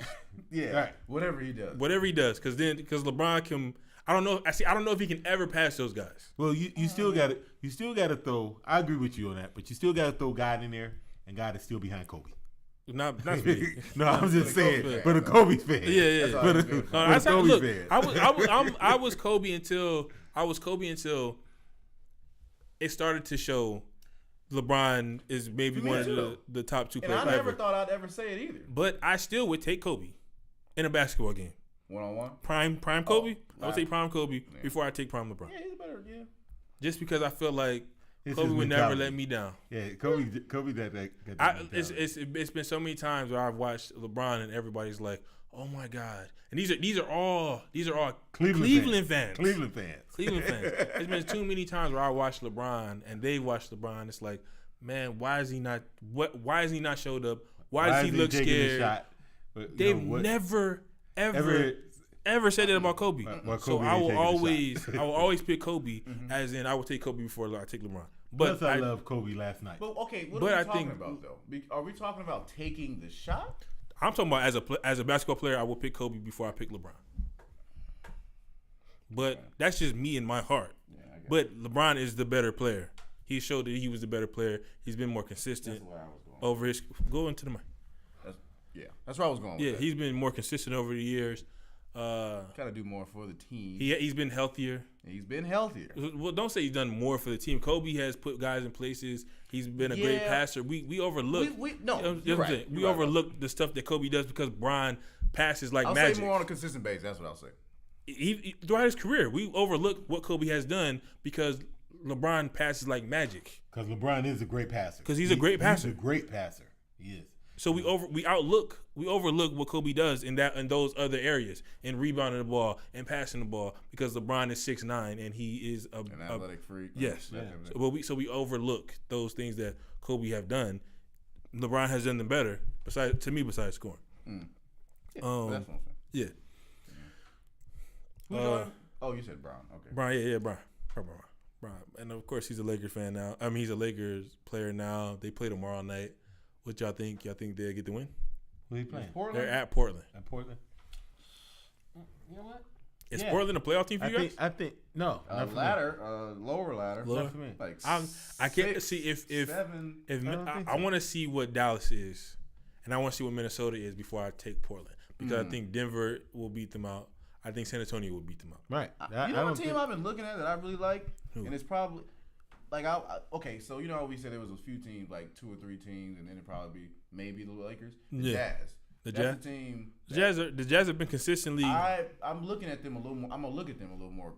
Yeah. Right. Whatever he does. Whatever he does, because LeBron can. I don't know if he can ever pass those guys. Well, you still got to throw. I agree with you on that, but you still got to throw God in there, and God is still behind Kobe. Not me. No, I'm just saying, Kobe fan, but a Kobe fan. Yeah. all But I'm a, saying. but a Kobe Look, fan. I was Kobe until it started to show LeBron is maybe Me one too. of the top 2 And players I never ever. thought I'd ever say it either. But I still would take Kobe in a basketball game. 1-on-1. Prime Kobe. I would right. take prime Kobe before I take prime LeBron. Yeah, he's better. Yeah. Just because I feel like It's Kobe his would never mentality. let me down. Yeah, Kobe got that mentality. It's been so many times where I've watched LeBron and everybody's like, oh my God. And these are all Cleveland fans. Cleveland fans. Cleveland fans. There's been too many times where I watched LeBron and they watched LeBron. It's like, man, why is he not showed up? Why does he look taking the scared? shot? But, you They've know what? never ever said that about Kobe. Well, So Kobe I ain't will taking the shot. always pick Kobe, as in I will take Kobe before I take LeBron. But Plus, I love Kobe last night. But okay, what But are I we talking think- about though? Are we talking about taking the shot? I'm talking about as a basketball player, I will pick Kobe before I pick LeBron. But that's just me in my heart. But LeBron is the better player. He showed that he was the better player. He's been more consistent That's where I was going. over his. Go into the mic. That's where I was going. Yeah, with he's been more consistent over the years. got to do more for the team. He's been healthier. He's been healthier. Well, don't say he's done more for the team. Kobe has put guys in places. He's been a great Yeah. passer. We overlook. No, You know what I'm you're right. saying? We You're right. overlook the stuff that Kobe does because Bron passes like I'll magic. say more on a consistent basis. That's what I'll say. Throughout his career, we overlook what Kobe has done because LeBron passes like magic. Because LeBron is a great passer. Because he's a great passer. He's a great passer. He is. So we overlook what Kobe does in those other areas, in rebounding the ball and passing the ball, because LeBron is 6'9" and he is an athletic freak. Yes. Yeah. So we overlook those things that Kobe have done. LeBron has done them better, besides scoring. That's what I'm saying. Yeah. Oh, you said Brown. Okay. Brian, Brian. And of course he's a Lakers fan now. I mean, he's a Lakers player now. They play tomorrow night. What y'all think? Y'all think they'll get the win? Who are you playing? Portland? They're at Portland. At Portland? You know what? Is Portland a playoff team for you guys? I think no. Not for me. Lower ladder. Not for me. Like I can't see if seven. I want to see what Dallas is, and I want to see what Minnesota is before I take Portland, because I think Denver will beat them out. I think San Antonio will beat them out. Right. You know what team I've been looking at that I really like, Who? and it's probably like okay. So you know we said there was a few teams, like 2 or 3 teams, and then it probably be maybe the Lakers, the Jazz. The That's Jazz. the team. The Jazz have been consistently. I'm looking at them a little more. I'm gonna look at them a little more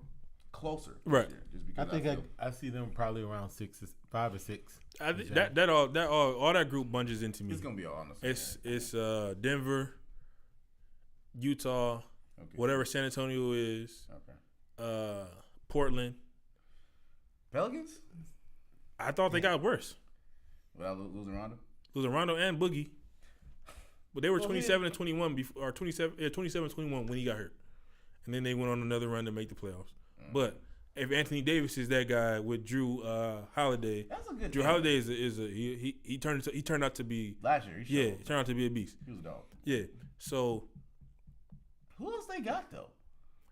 closer. this Right. year, just because I think feel, I see them probably around 5 or 6. I think all that group bunches into me. it's gonna be all on the same. It's Denver, Utah, Okay. whatever San Antonio is, Okay. Portland. Pelicans I thought they got worse. without losing Rondo. Losing Rondo and Boogie. But they were Well, 27 and 21 before, or 27-21 when he got hurt. And then they went on another run to make the playoffs. But if Anthony Davis is that guy with Drew Holiday, That's a good. Drew team. Holiday he turned out to be Last year. He turned out to be a beast. was a dog. Yeah. So Who else they got though?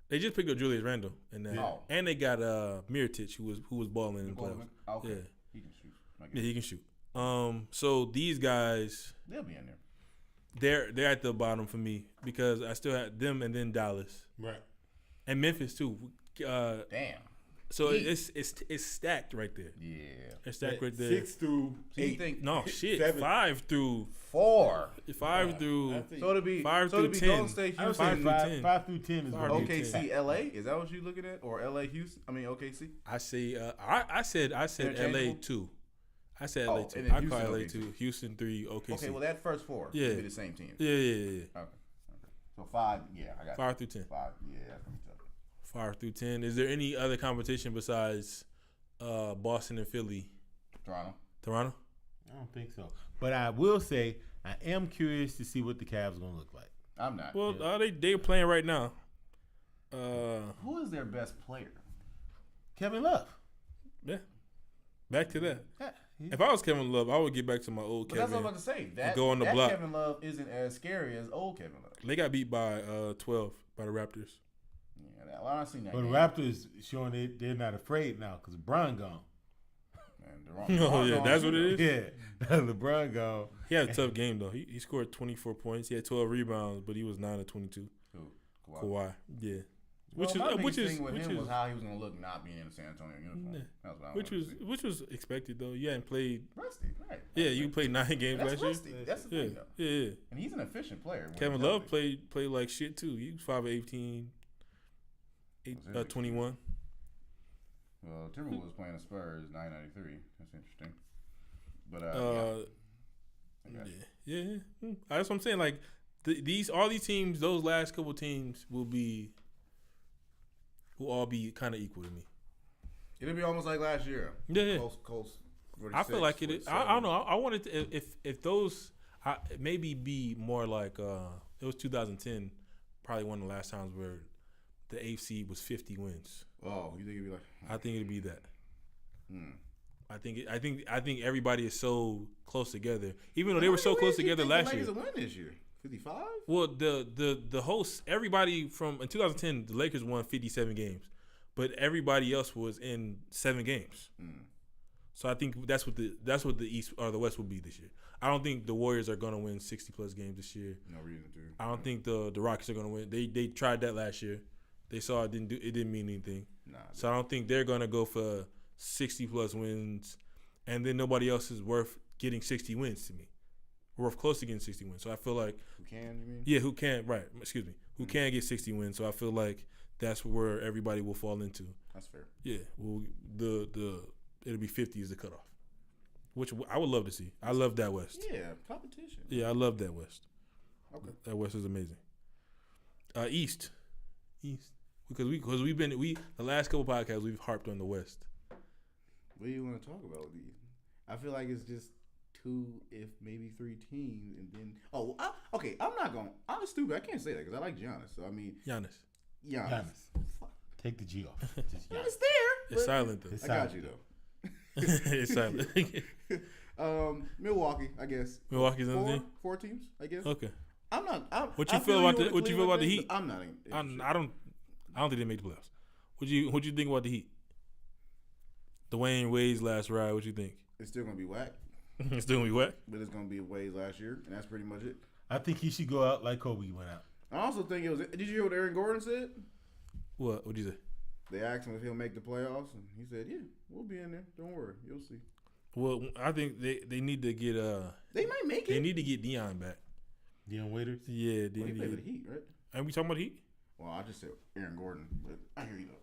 they just picked up Julius Randle and that. Oh. And they got Mirotic who was balling in the playoffs. Okay. Yeah. He can shoot. I guess. Yeah, he can shoot. So these guys, They'll be in there. they're at the bottom for me, because I still have them and then Dallas Right. and Memphis too. Damn. So Heat. it's stacked right there. Yeah. It's stacked right there. 6 through So you 8. think No shit. 7. 5 through 4? 5 through. I think- So to be 5 so to through be 10. Golden State, I would Houston, say 5 5 through 10 is Five what through they 10. say. OKC, LA. Is that what you looking at, or LA, Houston? I mean OKC. I say I said LA Interchangeable? 2. I said LA 2. and then I call Houston, LA OKC. 2. Houston 3. OKC. Okay, well that first 4 Yeah. will be the same team. Yeah. Okay. So 5, yeah, I got 5 through 10. 5. Yeah, that's gonna be tough. 5 through 10. Is there any other competition besides Boston and Philly? Toronto? I don't think so. But I will say I am curious to see what the Cavs are going to look like. I'm not. Well, they're playing right now. Who is their best player? Kevin Love. Yeah. Back to that. Yeah. If I was Kevin Love, I would get back to my old But Kevin. that's what I'm about to say. That, go on the that block. Kevin Love isn't as scary as old Kevin Love. They got beat by 12 by the Raptors. Yeah, well, I seen that. But the game. Raptors showing they're not afraid now because LeBron gone. Man, Oh yeah, that's what it is. Yeah, LeBron gone. He had a tough game though. He scored 24 points. He had 12 rebounds, but he was 9 of 22. Who? Kawhi. Yeah. Which Which thing with him was how he was gonna look not being in the San Antonio uniform. Yeah. That's what I wanted to see. which was expected though. You hadn't played. Rusty, right? Yeah, you played 9 games That's last year. rusty. That's the Yeah, thing, though. yeah. And he's an efficient player. when Kevin he's Love healthy. played like shit too. He was 5 of 18, 21. Well, Timberwolves playing the Spurs 993. That's interesting. But Yeah. That's what I'm saying. Like all these teams, those last couple teams will all be kind of equal to me. it'll be almost like last year. Yeah. Close. I feel like it is. I don't know. I wanted to, if those maybe be more like it was 2010, probably one of the last times where the AFC was 50 wins. Oh, you think it'd be like? I think it'd be that. I think everybody is so close together. Even though they were so close together last year. The Lakers win this year. 55. Well, the hosts, everybody from in 2010, the Lakers won 57 games, but everybody else was in 7 games. So I think that's what the East or the West will be this year. I don't think the Warriors are gonna win 60 plus games this year. No reason to. I don't think the Rockets are gonna win. They tried that last year. They saw it didn't mean anything. Nah. So I don't think they're gonna go for 60 plus wins, and then nobody else is worth getting 60 wins to me. Worth close to getting 60 wins. So I feel like Who can? You mean? yeah, who can? Right. Excuse me. Who can get 60 wins? So I feel like that's where everybody will fall into. That's fair. Yeah, well, it'll be 50 is the cutoff, which I would love to see. I love that West. Yeah, competition. Yeah, I love that West. Okay. That West is amazing. East, because we've been the last couple podcasts we've harped on the West. What do you want to talk about with these? I feel like it's just 2, if maybe 3 teams, and then I'm stupid. I can't say that because I like Giannis. So I mean, Giannis. Fuck. Take the G off. Just Well, Giannis. it's there. It's silent though. It's I got silent. you though. It's silent. Milwaukee, I guess. Milwaukee's on the team? 4 teams, I guess. Okay. I'm not. What you feel about the Cleveland thing, Heat? but I'm not. I don't think they make the playoffs. What you think about the Heat? Dwayne Wade's last ride. What you think? It's still gonna be whack, It's still gonna be whack. but it's gonna be Wade's last year, and that's pretty much it. I think he should go out like Kobe went out. I also think it was. Did you hear what Aaron Gordon said? What'd you say? They asked him if he'll make the playoffs, and he said, "Yeah, we'll be in there. Don't worry, you'll see." Well, I think they need to get They might make they it. need to get Dion back. Dion Waiters. Yeah, Well, he Dion. played for the Heat, right? Are we talking about the Heat? Well, I just said Aaron Gordon, but I hear you though.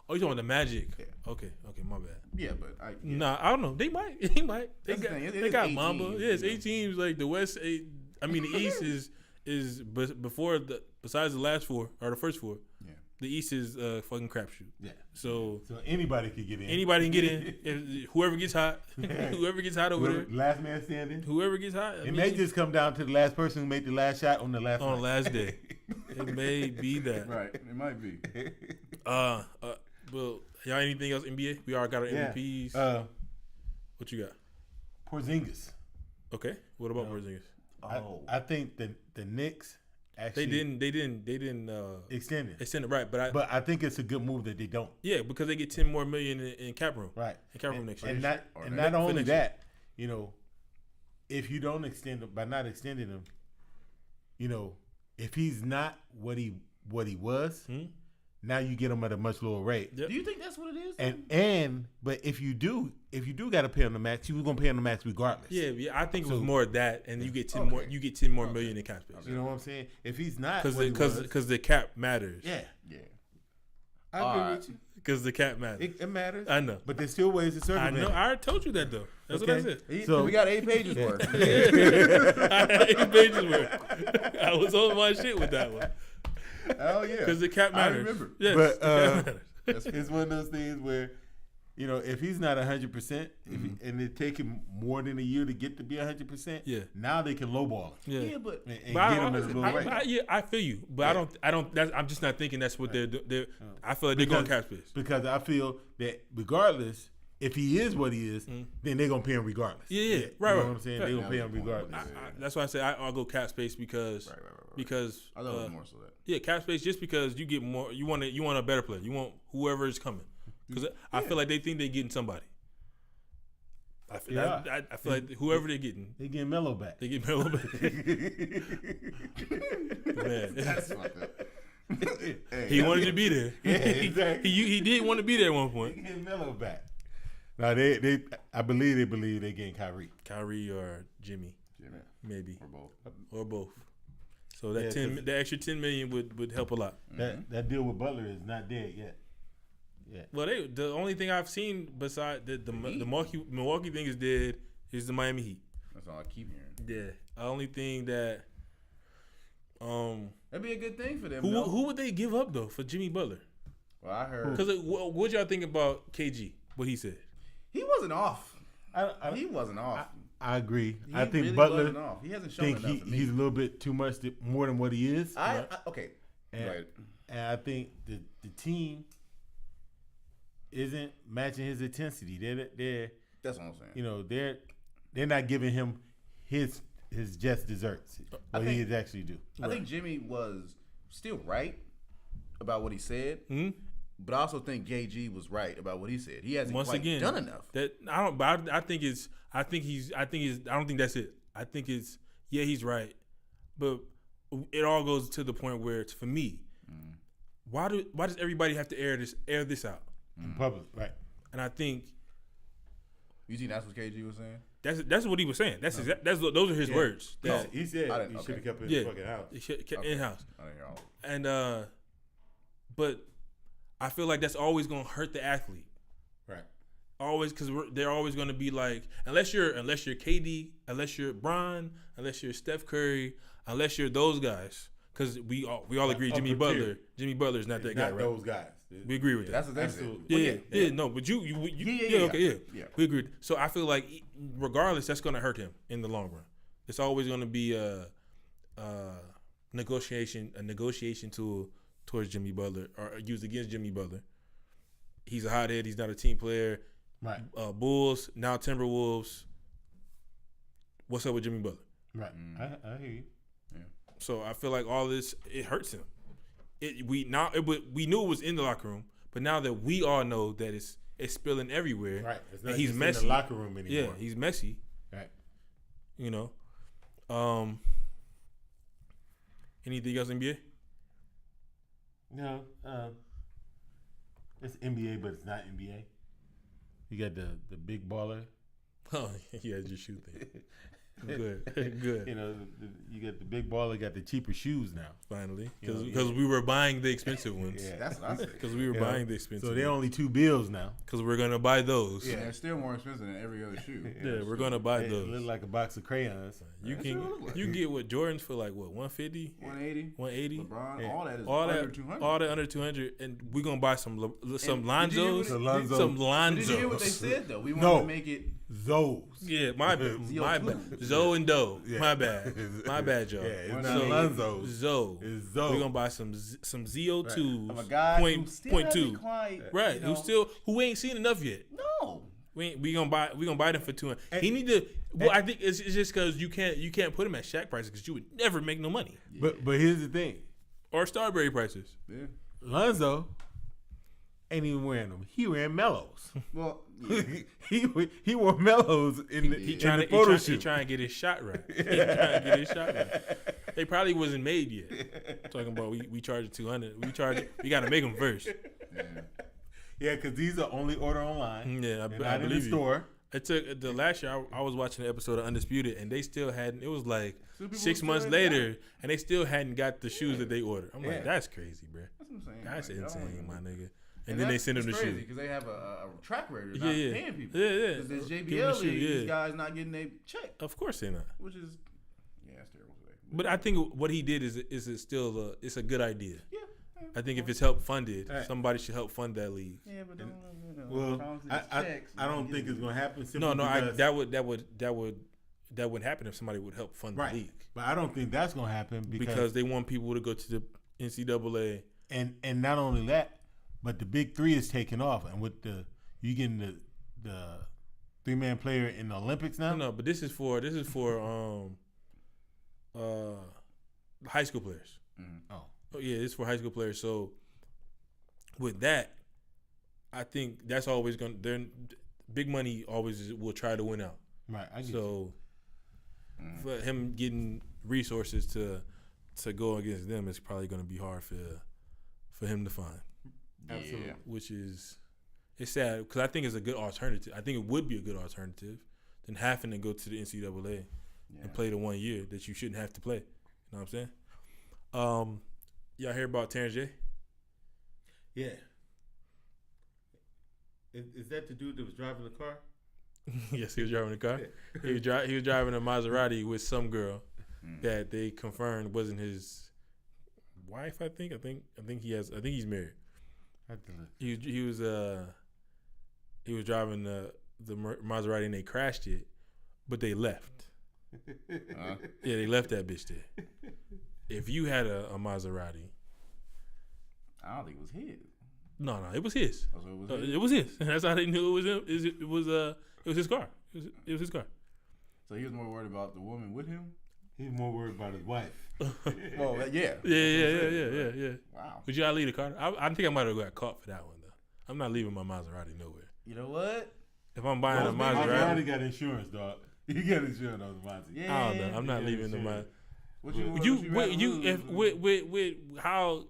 Oh, you talking about the Magic? Yeah. Okay, my bad. Yeah, but I. Yeah. Nah, I don't know. They might. He might. They That's the got thing. It they is got 8 Mamba. teams, Yeah, it's you know. 8 teams. Like the West. I mean, the East is before besides the last 4 or the first 4. Yeah. The East is fucking crapshoot. Yeah. So So anybody could get in. anybody can get in. Whoever gets hot, whoever gets hot over Whoever- there, last man standing. whoever gets hot. It may just come down to the last person who made the last shot on the last on the night. last day. It may be that. Right. It might be. Well, y'all anything else NBA? We already got our Yeah. MVPs. What you got? Porzingis. Okay. What about No. Porzingis? Oh. I think the Knicks actually They didn't extend it. extend it right, but But I think it's a good move that they don't. yeah, because they get $10 more million in cap room. Right. In cap room next year. And not Or and next- not only next that, if you don't extend it by not extending him, if he's not what he was, now you get him at a much lower rate. Yep. Do you think that's what it is? But if you do got to pay him the max, you were gonna pay him the max regardless. Yeah, I think it was So- more of that, and you get 10 Okay. more. You get 10 more million in cap space You know what I'm saying? If he's not what he because was, the cap matters. yeah, Yeah. I agree Alright. with you. Because the cap matters. It matters. I know. But there's still ways to I circumvent know. it. I already told you that though. That's what I Okay. said. So- we got 8 pages Yeah. worth. I had 8 pages worth. I was on my shit with that one Hell yeah. because the cap I matters. remember. Yes, But, the cap matters. It's one of those things where, if he's not 100%, and it take him more than a year to get to be 100%, Yeah. now they can lowball him Yeah. Yeah, but and But get him at a low rate. yeah, I feel you, but I don't. I'm just not thinking that's what they're. I feel like they're going cap space. Because I feel that regardless, if he is what he is, then they're gonna pay him regardless. Yeah, You right. know what I'm saying? Right. They're gonna pay him That was the point. regardless. That's why I say I'll go cap space because Right. because I thought it was more so that. yeah, cap space just because you get more. You want a better player. You want whoever is coming because I feel like they think they're getting somebody. I feel like whoever they're getting, They getting Melo back. they get Melo back. Man, That's fucked up. Hey, he wanted to be there. Yeah, exactly. He did want to be there at one They point. getting Melo back. Now I believe they getting Kyrie. Kyrie or Jimmy, Jimmy, maybe or both. or both. So that Yeah, 'cause- the extra 10 million would help a lot. That deal with Butler is not dead yet. Yeah. Well, the only thing I've seen besides the Milwaukee thing is dead is the Miami Heat. That's all I keep hearing. Yeah, the only thing that That'd be a good thing for them. who would they give up though for Jimmy Butler? Well, I heard Because what y'all think about KG? What he said? he wasn't off. I He wasn't off. I agree. He I think really Butler wasn't off. He hasn't shown think enough to me. he's a little bit too much more than what he is. Okay. And, Right. and I think the team isn't matching his intensity. They're That's what I'm saying. they're not giving him his just desserts. What he think- actually do. I think Jimmy was still right about what he said, Hmm? but I also think KG was right about what he said. He hasn't Once quite again, done enough. That I don't. But I think it's. I think he's. I don't think that's it. I think it's. Yeah, he's right, but it all goes to the point where it's for me. Why does everybody have to air this out? In public, right? And I think You think that's what KG was saying? that's what he was saying. Those are his words. Yeah, That he said I didn't- he should have kept it in Yeah. his fucking house. in house. I didn't hear all of it. And but I feel like that's always gonna hurt the athlete. Right. Always, because they're always gonna be like, unless you're KD, unless you're Bron, unless you're Steph Curry, unless you're those guys. Because we all agree Jimmy Butler is not that guy, right? Those guys. We agree with that. That's what they said. Yeah. No, but you we agreed. So I feel like regardless, that's gonna hurt him in the long run. It's always gonna be a negotiation tool towards Jimmy Butler or used against Jimmy Butler. He's a hothead. He's not a team player. Right. Bulls, now Timberwolves. What's up with Jimmy Butler? Right. I hear you. Yeah. So I feel like all this, it hurts him. We knew it was in the locker room, but now that we all know that it's spilling everywhere. Right. It's not and he's just messy. in the locker room anymore. Yeah, he's messy. Right. You know. Anything else NBA? No. It's NBA, but it's not NBA. You got the big baller. Oh, yeah, just shoot that. Good. You know, you got the big baller, got the cheaper shoes now. Finally, because we were buying the expensive ones. Yeah, That's what I said. Because we were buying the expensive. So they're only $2 now. Because we're gonna buy those. Yeah, they're still more expensive than every other shoe. Yeah, we're gonna buy It those. look like a box of crayons. You That's can what it look like. you get what Jordans for like what 150, 180. 180. LeBron, Yeah. all that is All under that 200. all that under 200, and we're gonna buy some did you hear Lonzos, what some Did you hear what they Lonzos. said though? We wanted No. to make it. Those. Yeah, my bad. Zoe and Doe. Yeah. My bad, y'all. Yeah, it's One not Zoe. Lonzo's. Zoe. It's Zoe. We're gonna buy some ZO2s. Of a guy point, who still point hasn't two. quite, Right, you know, who ain't seen enough yet. No. We gonna buy them for 200. He need to. Well, I think it's just because you can't put him at Shaq prices because you would never make no money But here's the thing. or Starberry prices. Yeah. Lonzo ain't even wearing them. He wearing mellows. Well, yeah. he wore mellows in the, He in trying the to photo he shoot. trying to get his shot right. He trying to get his shot right. They probably wasn't made yet. Talking about we charge it 200. We got to make them first. Yeah, because these are only order online. Yeah, They're I not in the believe you. store. It took the last year. I was watching an episode of Undisputed, and they still hadn't. It was like Some people 6 still months ain't later, and they still hadn't got the shoes that they ordered. I'm Yeah. like, that's crazy, bro. That's what I'm saying. That's Like, insane, my nigga. And then they send them the shoe. because they have a track record. Yeah, Not yeah. paying people. Yeah. Because there's Give 'em JBL the shoe, league, yeah. these guys not getting their check, Of course they're not. which is that's terrible. But I think what he did is still it's a good idea. Yeah. I think if it's help funded, Right. somebody should help fund that league. Yeah, but don't Well, I don't think it's going to happen. No, because, that wouldn't happen if somebody would help fund the right. league But I don't think that's going to happen because they want people to go to the NCAA. and not only that, but the big three is taking off, and with you getting the 3-man player in the Olympics now. No, but this is for high school players. Oh, Oh yeah, it's for high school players. So with that, I think that's always going to big money always will try to win out. right. I get So for him getting resources to go against them, it's probably going to be hard for him to find. Absolutely. Yeah. Which is it's sad because I think it's a good alternative. I think it would be a good alternative than having to go to the NCAA and play the 1 year that you shouldn't have to play. You know what I'm saying? Y'all hear about Terrence J? Yeah. Is that the dude that was driving the car? Yes, he was driving the car. He was driving a Maserati with some girl that they confirmed wasn't his wife. I think he's married. He was driving the Maserati and they crashed it, but they left. Yeah, they left that bitch there. If you had a Maserati, I don't think it was his. no, it was his. Oh, so it was his? It was his. That's how they knew it was him. It was his car. It was his car. So he was more worried about the woman with him. He's more worried about his wife. Well, yeah. Yeah. Wow. Would y'all leave the car? I think I might have got caught for that one though. I'm not leaving my Maserati nowhere. You know what? If I'm buying a Maserati Maserati, got insurance, dog. You got insurance on the Maserati. Yeah. I don't know. I'm not Yeah, leaving the sure. Maserati. What you If with how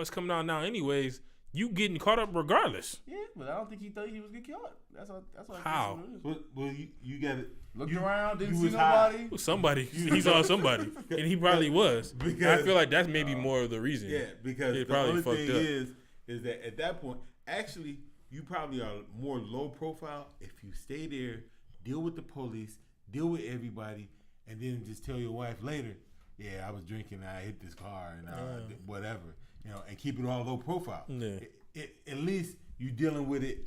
it's coming out now, anyways, you getting caught up regardless. Yeah, but I don't think he thought he was gonna get caught. That's what How? I guess what it is. Well, you got it. Looked you- around, didn't you see was high. nobody. Somebody, he saw somebody, and he probably was. Because- I feel like that's maybe more of the reason. Yeah, because It the probably only fucked thing up. is is that at that point, actually, you probably are more low profile if you stay there, deal with the police, deal with everybody, and then just tell your wife later, yeah, I was drinking, I hit this car, and whatever, and keep it all low profile. Yeah. At least you dealing with it.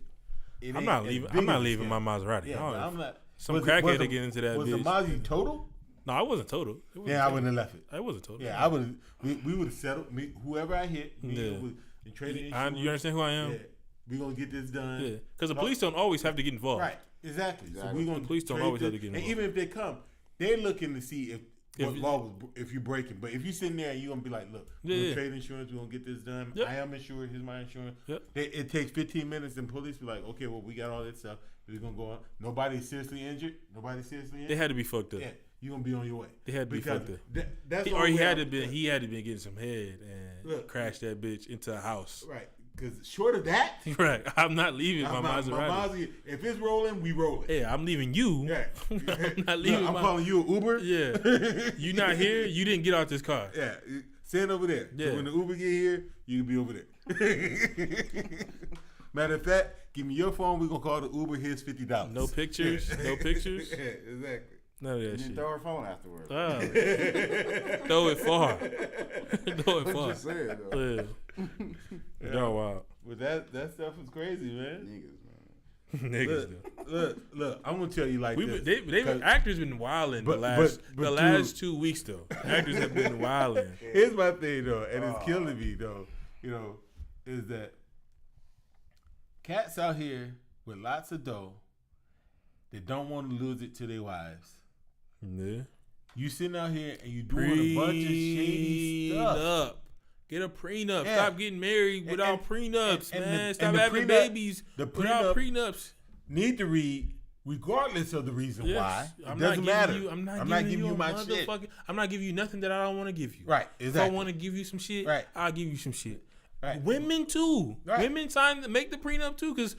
I'm not leaving my Maserati. Yeah, I'm not. Some crackhead to get into that. Was bitch. the Maserati total? No, I wasn't total. I wouldn't have left it. I wasn't total. Yeah, I would. We would have settled. Whoever I hit, and traded insurance. You understand who I am? Yeah, we gonna get this done. Yeah, because the police don't always have to get involved. Right. Exactly. So we gonna. The police don't always have to get involved. And even if they come, they're looking to see if you're breaking. But if you're sitting there and you're gonna be like, look, we're gonna trade insurance. We're gonna get this done. Yep. I am insured. Here's my insurance. Yep. It takes 15 minutes, and police be like, okay, well, we got all that stuff. We're gonna go on. Nobody's seriously injured. They had to be fucked up. Yeah. You're gonna be on your way. They had to be fucked up. He had to be getting some head and crash that bitch into a house. Right. Because short of that, right, I'm not leaving my Maserati. If it's rolling, we rolling. Yeah, I'm leaving you. Yeah. I'm not leaving. I'm calling you an Uber. Yeah. You not here. You didn't get out this car. Yeah. Stand over there. Yeah. So when the Uber get here, you can be over there. Matter of fact, give me your phone. We're gonna call the Uber. Here's $50. No pictures. No pictures. Yeah, exactly. None of that and shit. Throw her phone afterwards. Throw it far. Throw it far. Just saying, though. Yeah. Y'all wild. But that stuff is crazy, man. Niggas, look. I'm gonna tell you like this. Actors been wilding the last 2 weeks though. Actors have been wilding. Here's my thing though, and it's killing me though. Is that cats out here with lots of dough that don't want to lose it to their wives. Yeah. You sitting out here and you doing a bunch of shady stuff. Get a prenup. Yeah. Stop getting married without prenups, man. Stop having prenup, babies without prenups. Need to read regardless of the reason why. It doesn't matter. I'm not giving you my shit. I'm not giving you nothing that I don't want to give you. Right. Exactly. If I want to give you some shit, I'll give you some shit. Right. Women too. Right. Women make the prenup too because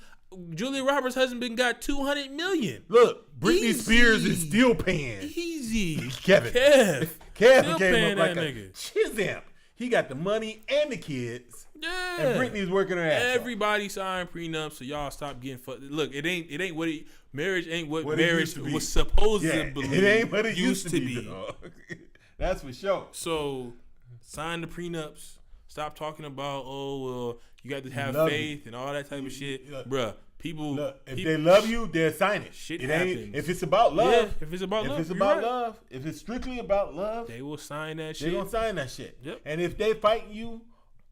Julia Roberts' husband got $200 million. Look, Britney Spears is still paying. Easy. Kev still came up like a chisel. He got the money and the kids. Yeah. And Britney's working her ass off. Everybody signed prenups, so y'all stop getting fucked. Look, it ain't what marriage ain't what marriage was supposedly it ain't what it used to be. That's for sure. So sign the prenups. Stop talking about you got to have faith and all that type of shit, bruh. If they love you, they'll sign it. Shit happens. If it's about love, if it's about love, if it's strictly about love, they will sign that shit. They gonna sign that shit. Yep. And if they fighting you,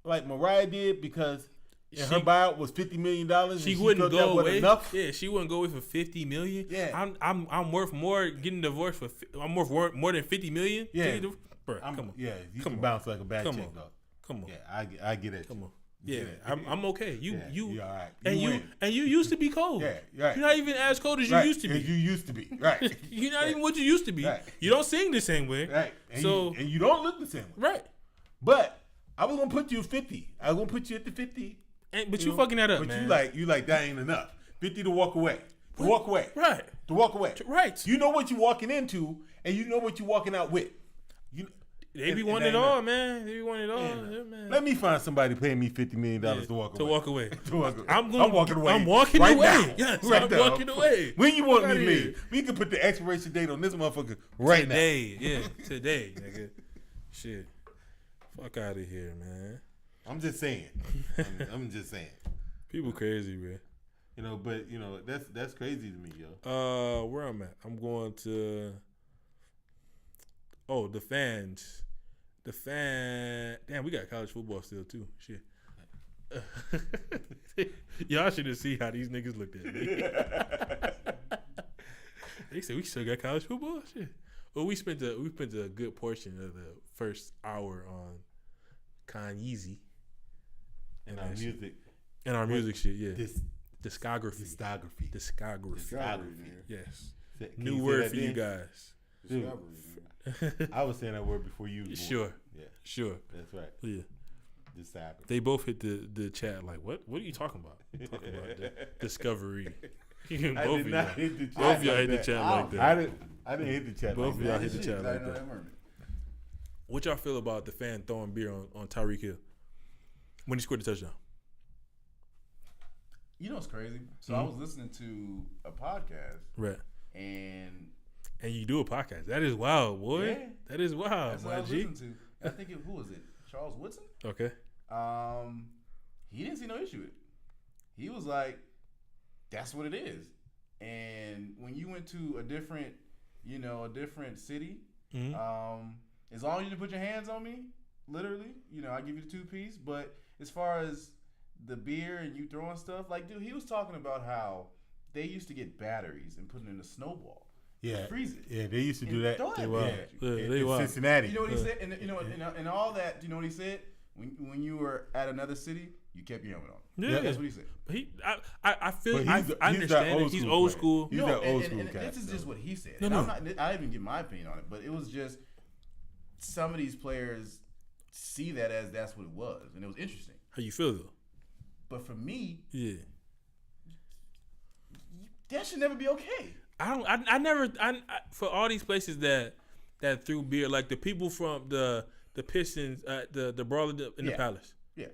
like Mariah did, because her buyout was $50 million, she wouldn't go away. Yeah, she wouldn't go away for $50 million. Yeah, I'm worth more getting divorced for. I'm worth more than $50 million. Yeah, bro, come on. Yeah, you can bounce like a bad chick, though. Come on. Yeah, I get it. Come on. Yeah, I'm okay. You all right. And you used to be cold. Yeah, right. You're not even as cold as you used to be. You used to be. Right. You're not even what you used to be. Right. You don't sing the same way. Right. And you don't look the same way. Right. But I was gonna put you at 50. I was gonna put you at the 50. But you fucking that up, but man. But you like that ain't enough. 50 to walk away. To walk away. Right. To walk away. Right. You know what you're walking into, and you know what you're walking out with. They be wanting it all, man. They be wanting it all, man. Let me find somebody paying me $50 million to walk away. To walk away. I'm walking away. I'm walking right away. Now. Yes, right I'm now. walking away. When you want me to leave? We can put the expiration date on this motherfucker right today. Now. Yeah, today, nigga. Shit. Fuck out of here, man. I'm just saying. I'm just saying. People crazy, man. But that's crazy to me, yo. Where I'm at? I'm going to. Oh, the fans. Damn, we got college football still too. Shit. Y'all should have seen how these niggas looked at me. They said we still got college football. Shit. Well, we spent a good portion of the first hour on Kanye and our music. And our music shit. Yeah. Discography. Yes. New word for you guys. I was saying that word before you. Sure. Yeah. Sure. That's right. Yeah. Discography. They both hit the chat like, what are you talking about? I'm talking about the Discovery. Both of y'all hit the chat like that. I didn't hit the chat both like that. Both of y'all hit the chat like that. What y'all feel about the fan throwing beer on Tyreek Hill when he scored the touchdown? You know what's crazy? So I was listening to a podcast, Right. and you do a podcast. That is wild, boy. Yeah. That is wild, that's what my I was G. listening to. I think who was it? Charles Woodson. Okay. He didn't see no issue with it. He was like, "That's what it is." And when you went to a different city, as long as you didn't put your hands on me, literally, I give you the 2-piece. But as far as the beer and you throwing stuff, like, dude, he was talking about how they used to get batteries and put it in a snowball. Yeah, freeze it. Yeah, they used to do that. They wild. In Cincinnati. You know what he said, and all that. You know what he said? When you were at another city, you kept your helmet on. Yeah, that's what he said. I feel But I he's understand it. He's old school. He's that old school cat. This is just what he said. No, and no. I didn't even get my opinion on it, but it was just some of these players see that as that's what it was, and it was interesting. How you feel though? But for me, Yeah. that should never be okay. I never for all these places that threw beer, like the people from the Pistons, the brawler in the Palace. Yeah.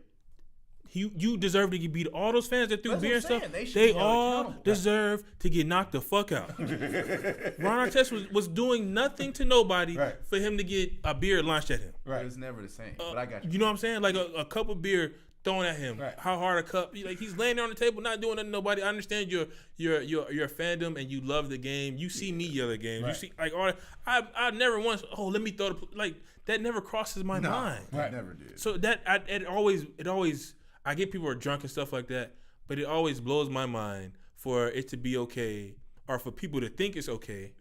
You deserve to get beat. All those fans that threw That's beer and what I'm stuff, saying. They should they be held all accountable. deserve to get knocked the fuck out. Ron Artest was doing nothing to nobody Right. for him to get a beer launched at him. Right. It's never the same. But I got you. You know what I'm saying? Like a cup of beer thrown at him. Right. How hard a cup? Like he's laying there on the table, not doing nothing to nobody. I understand your fandom and you love the game. You see me yell at games. Right. You see like all that. I never once. Oh, let me throw the like that. Never crosses my mind. I never did. So it always. I get people are drunk and stuff like that, but it always blows my mind for it to be okay or for people to think it's okay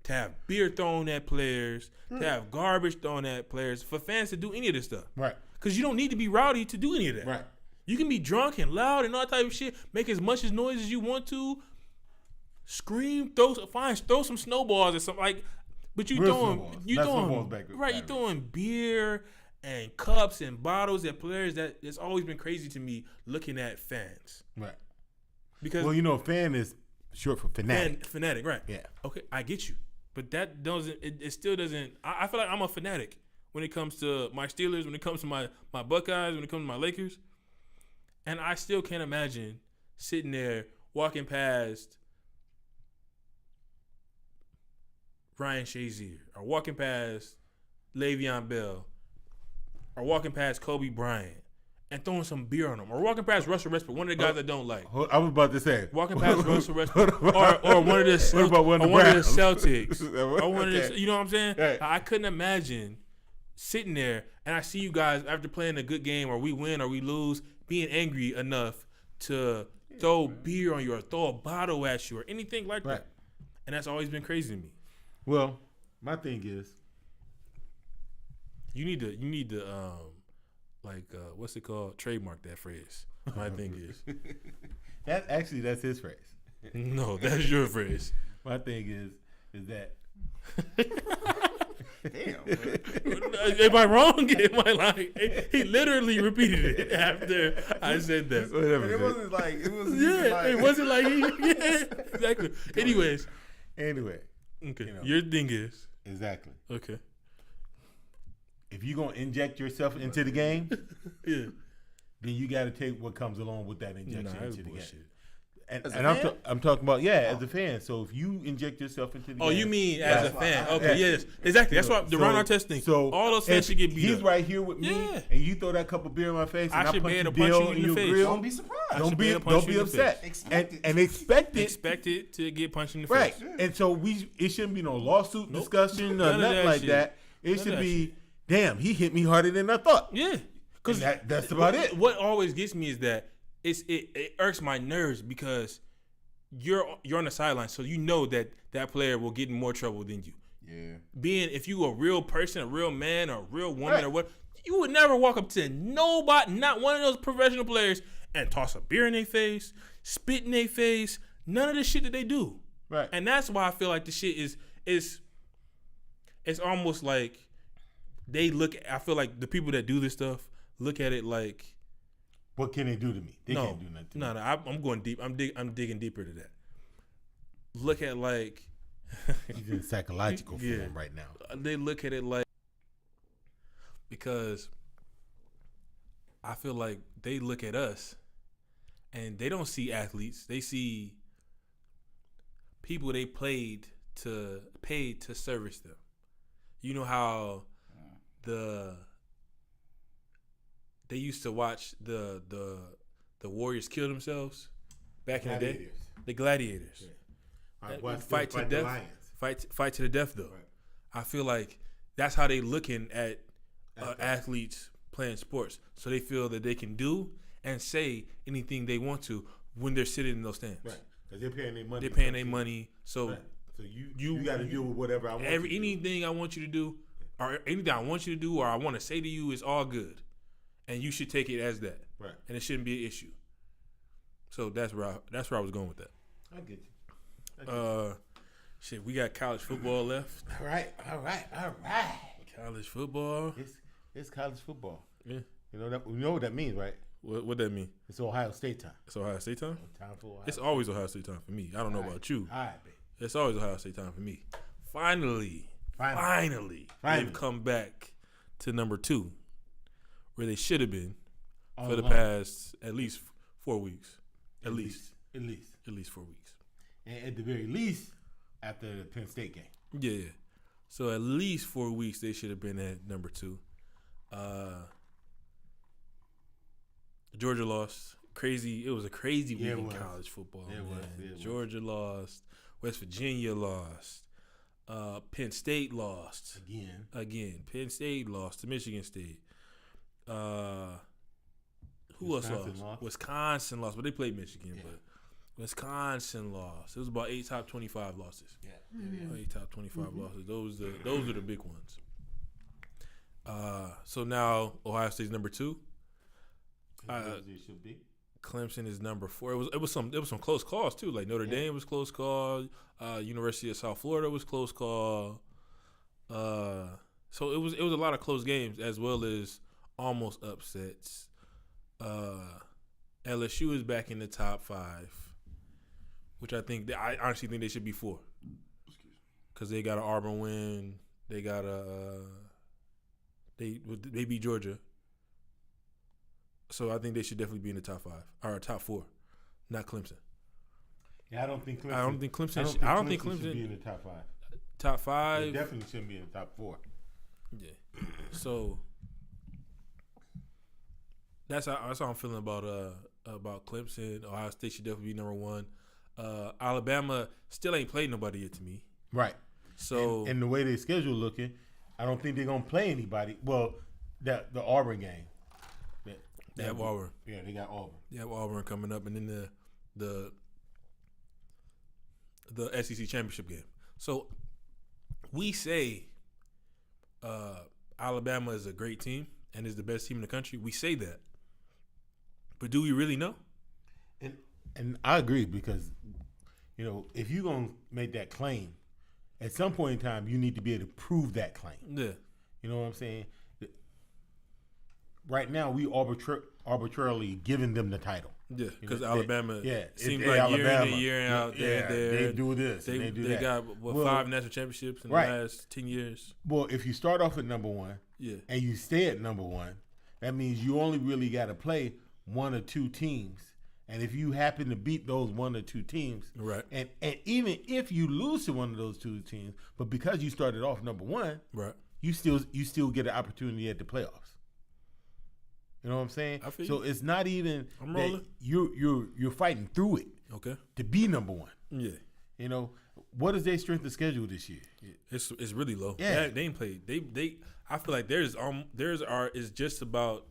to have beer thrown at players, to have garbage thrown at players, for fans to do any of this stuff. Right. Because you don't need to be rowdy to do any of that. Right. You can be drunk and loud and all that type of shit, make as much noise as you want to, scream, throw some snowballs or something like. But you Real throwing snowballs. you Not throwing snowballs back right. You batteries. throwing beer and cups and bottles at players. That it's always been crazy to me looking at fans Right. because Fan is short for fanatic. fanatic, right? Yeah. Okay, I get you, but that doesn't. It still doesn't. I feel like I'm a fanatic when it comes to my Steelers, when it comes to my Buckeyes, when it comes to my Lakers, and I still can't imagine sitting there walking past Ryan Shazier or walking past Le'Veon Bell or walking past Kobe Bryant and throwing some beer on them, or walking past Russell Westbrook, one of the guys I don't like. I was about to say. Walking past Russell Westbrook, or one of the What about one of the or one of the Browns? Celtics, or one of the, Okay. you know what I'm saying? Right. I couldn't imagine sitting there and I see you guys after playing a good game, or we win or we lose, being angry enough to throw beer on you or throw a bottle at you or anything like Right. that. And that's always been crazy to me. Well, my thing is, You need to what's it called? Trademark that phrase. My thing is. that's his phrase. No, that's your phrase. My thing is that Damn. Am I wrong? Am I lying? He literally repeated it after I said that. whatever. It wasn't like it was. Yeah, it wasn't like exactly. Anyways, Anyway, okay. You know. Your thing is exactly. okay. If you're gonna inject yourself into the game, Yeah. then you got to take what comes along with that injection Nah, that's into the bullshit. game. And, As a and fan? I'm talking about as a fan. So if you inject yourself into the Oh, game, you mean as a That's fan? why I- Okay, Yeah. yes, exactly. That's what the Ron Artest thing. So all those fans if should get beat he's up. right here with me, Yeah. and you throw that cup of beer in my face, I and I should punch be you able to punch deal you in in the your face. grill. Don't be surprised. I Don't should be be able to punch don't be you in the upset, face. Expect it. and expect it. Expected to get punched in the Right. face. And so it shouldn't be no lawsuit Nope. discussion or None of nothing that like shit. that. It None should of that be, shit. damn, he hit me harder than I thought. Yeah. Because And that's about it. What always gets me is that it irks my nerves because you're on the sideline, so you know that player will get in more trouble than you. Yeah. If you a real person, a real man, or a real woman, Right. or what, you would never walk up to nobody, not one of those professional players, and toss a beer in their face, spit in their face, none of the shit that they do. Right. And that's why I feel like the shit is it's almost like I feel like the people that do this stuff look at it like, What can they do to me? They no, can't do nothing to no, me. I'm going deep. I'm digging deeper to that. Look at like He's in psychological Yeah. form right now. they look at it like, because I feel like they look at us and they don't see athletes. They see people they paid to service them. You know how they used to watch the warriors kill themselves back in the day. The gladiators. Yeah. Fight to the death. Lions. Fight to the death though. Right. I feel like that's how they looking at athletes playing sports. So they feel that they can do and say anything they want to when they're sitting in those stands. Right. Because they're paying their money. They're paying their money. So right. So you got to deal with whatever I want. Anything I want you to do, or anything I want you to do, or I want to say to you is all good, and you should take it as that. Right. And it shouldn't be an issue. So that's where I was going with that. I get you. Shit, we got college football left. All right. College football. It's college football. Yeah. You know what that means, right? What that mean? It's Ohio State time. It's Ohio State time? Time for Ohio It's always Ohio State time for me. I don't know about you. All right, baby. It's always Ohio State time for me. Finally, they've come back to number 2, where they should have been for the past at least 4 weeks. At least 4 weeks. And at the very least, after the Penn State game. Yeah. So at least 4 weeks they should have been at number 2. Georgia lost. Crazy. It was a crazy week in college football. It was. Georgia lost. West Virginia lost. Penn State lost. Again. Penn State lost to Michigan State. Who else lost? Wisconsin lost. But they played Michigan. But Wisconsin lost. It was about 8 top 25 losses. Yeah. 8 top 25 losses. Those are the big ones. So now Ohio State's number 2. It should be. Clemson is number 4. It was some close calls too. Like Notre Dame was close call. University of South Florida was close call. So it was a lot of close games as well as almost upsets. LSU is back in the top 5, which I honestly think they should be 4, because they got an Auburn win. They got they beat Georgia. So I think they should definitely be in the top 5 or top 4, not Clemson. Yeah, I don't think Clemson. I don't think Clemson should be in the top 5. Top 5. They definitely shouldn't be in the top 4. Yeah. So that's how I'm feeling about Clemson. Ohio State should definitely be number 1. Alabama still ain't played nobody yet to me. Right. So and the way their schedule looking, I don't think they're gonna play anybody. Well, the Auburn game. They have Auburn. Yeah, they got Auburn. They have Auburn coming up, and then the SEC championship game. So we say Alabama is a great team and is the best team in the country. We say that, but do we really know? And I agree, because if you're gonna make that claim, at some point in time you need to be able to prove that claim. Yeah. You know what I'm saying? Right now, we arbitrarily giving them the title. Yeah, because Alabama seems like Alabama. year in out there. They do this. They do that. They got 5 national championships in the last 10 years. Well, if you start off at number 1, and you stay at number 1, that means you only really got to play 1 or 2 teams. And if you happen to beat those 1 or 2 teams, right, and even if you lose to one of those 2 teams, but because you started off number 1, right, you still get an opportunity at the playoffs. You know what I'm saying? So it's not even that you're fighting through it. Okay. To be number 1. Yeah. What is their strength of schedule this year? It's really low. Yeah. They ain't played. They I feel like theirs is just about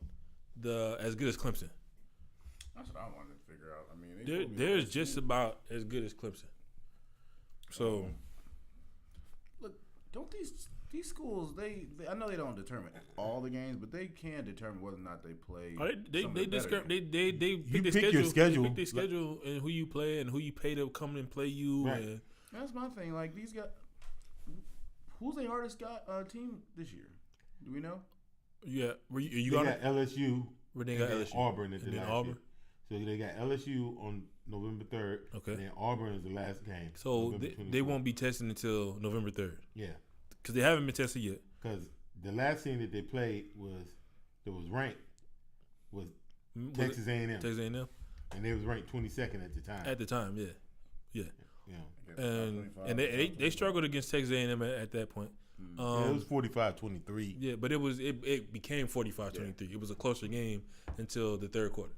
as good as Clemson. That's what I wanted to figure out. I mean, theirs just about as good as Clemson. So look, don't these schools, I know they don't determine all the games, but they can determine whether or not they play. They pick their schedule. They pick their schedule and who you play and who you pay to come and play you. Right. And that's my thing. Like, these guys, who's their hardest team this year? Do we know? Yeah, they got LSU. They got LSU. Auburn at the then last Auburn. Year. So they got LSU on November 3rd. Okay. And then Auburn is the last game. So they won't be testing until November 3rd. Yeah. Because they haven't been tested yet. Because the last team that they played was ranked was Texas A&M. Texas A&M. and they was ranked 22nd at the time. At the time, yeah. Yeah. And they struggled against Texas A&M at that point. It was 45-23. Yeah, but it became 45-23. It was a closer game until the third quarter.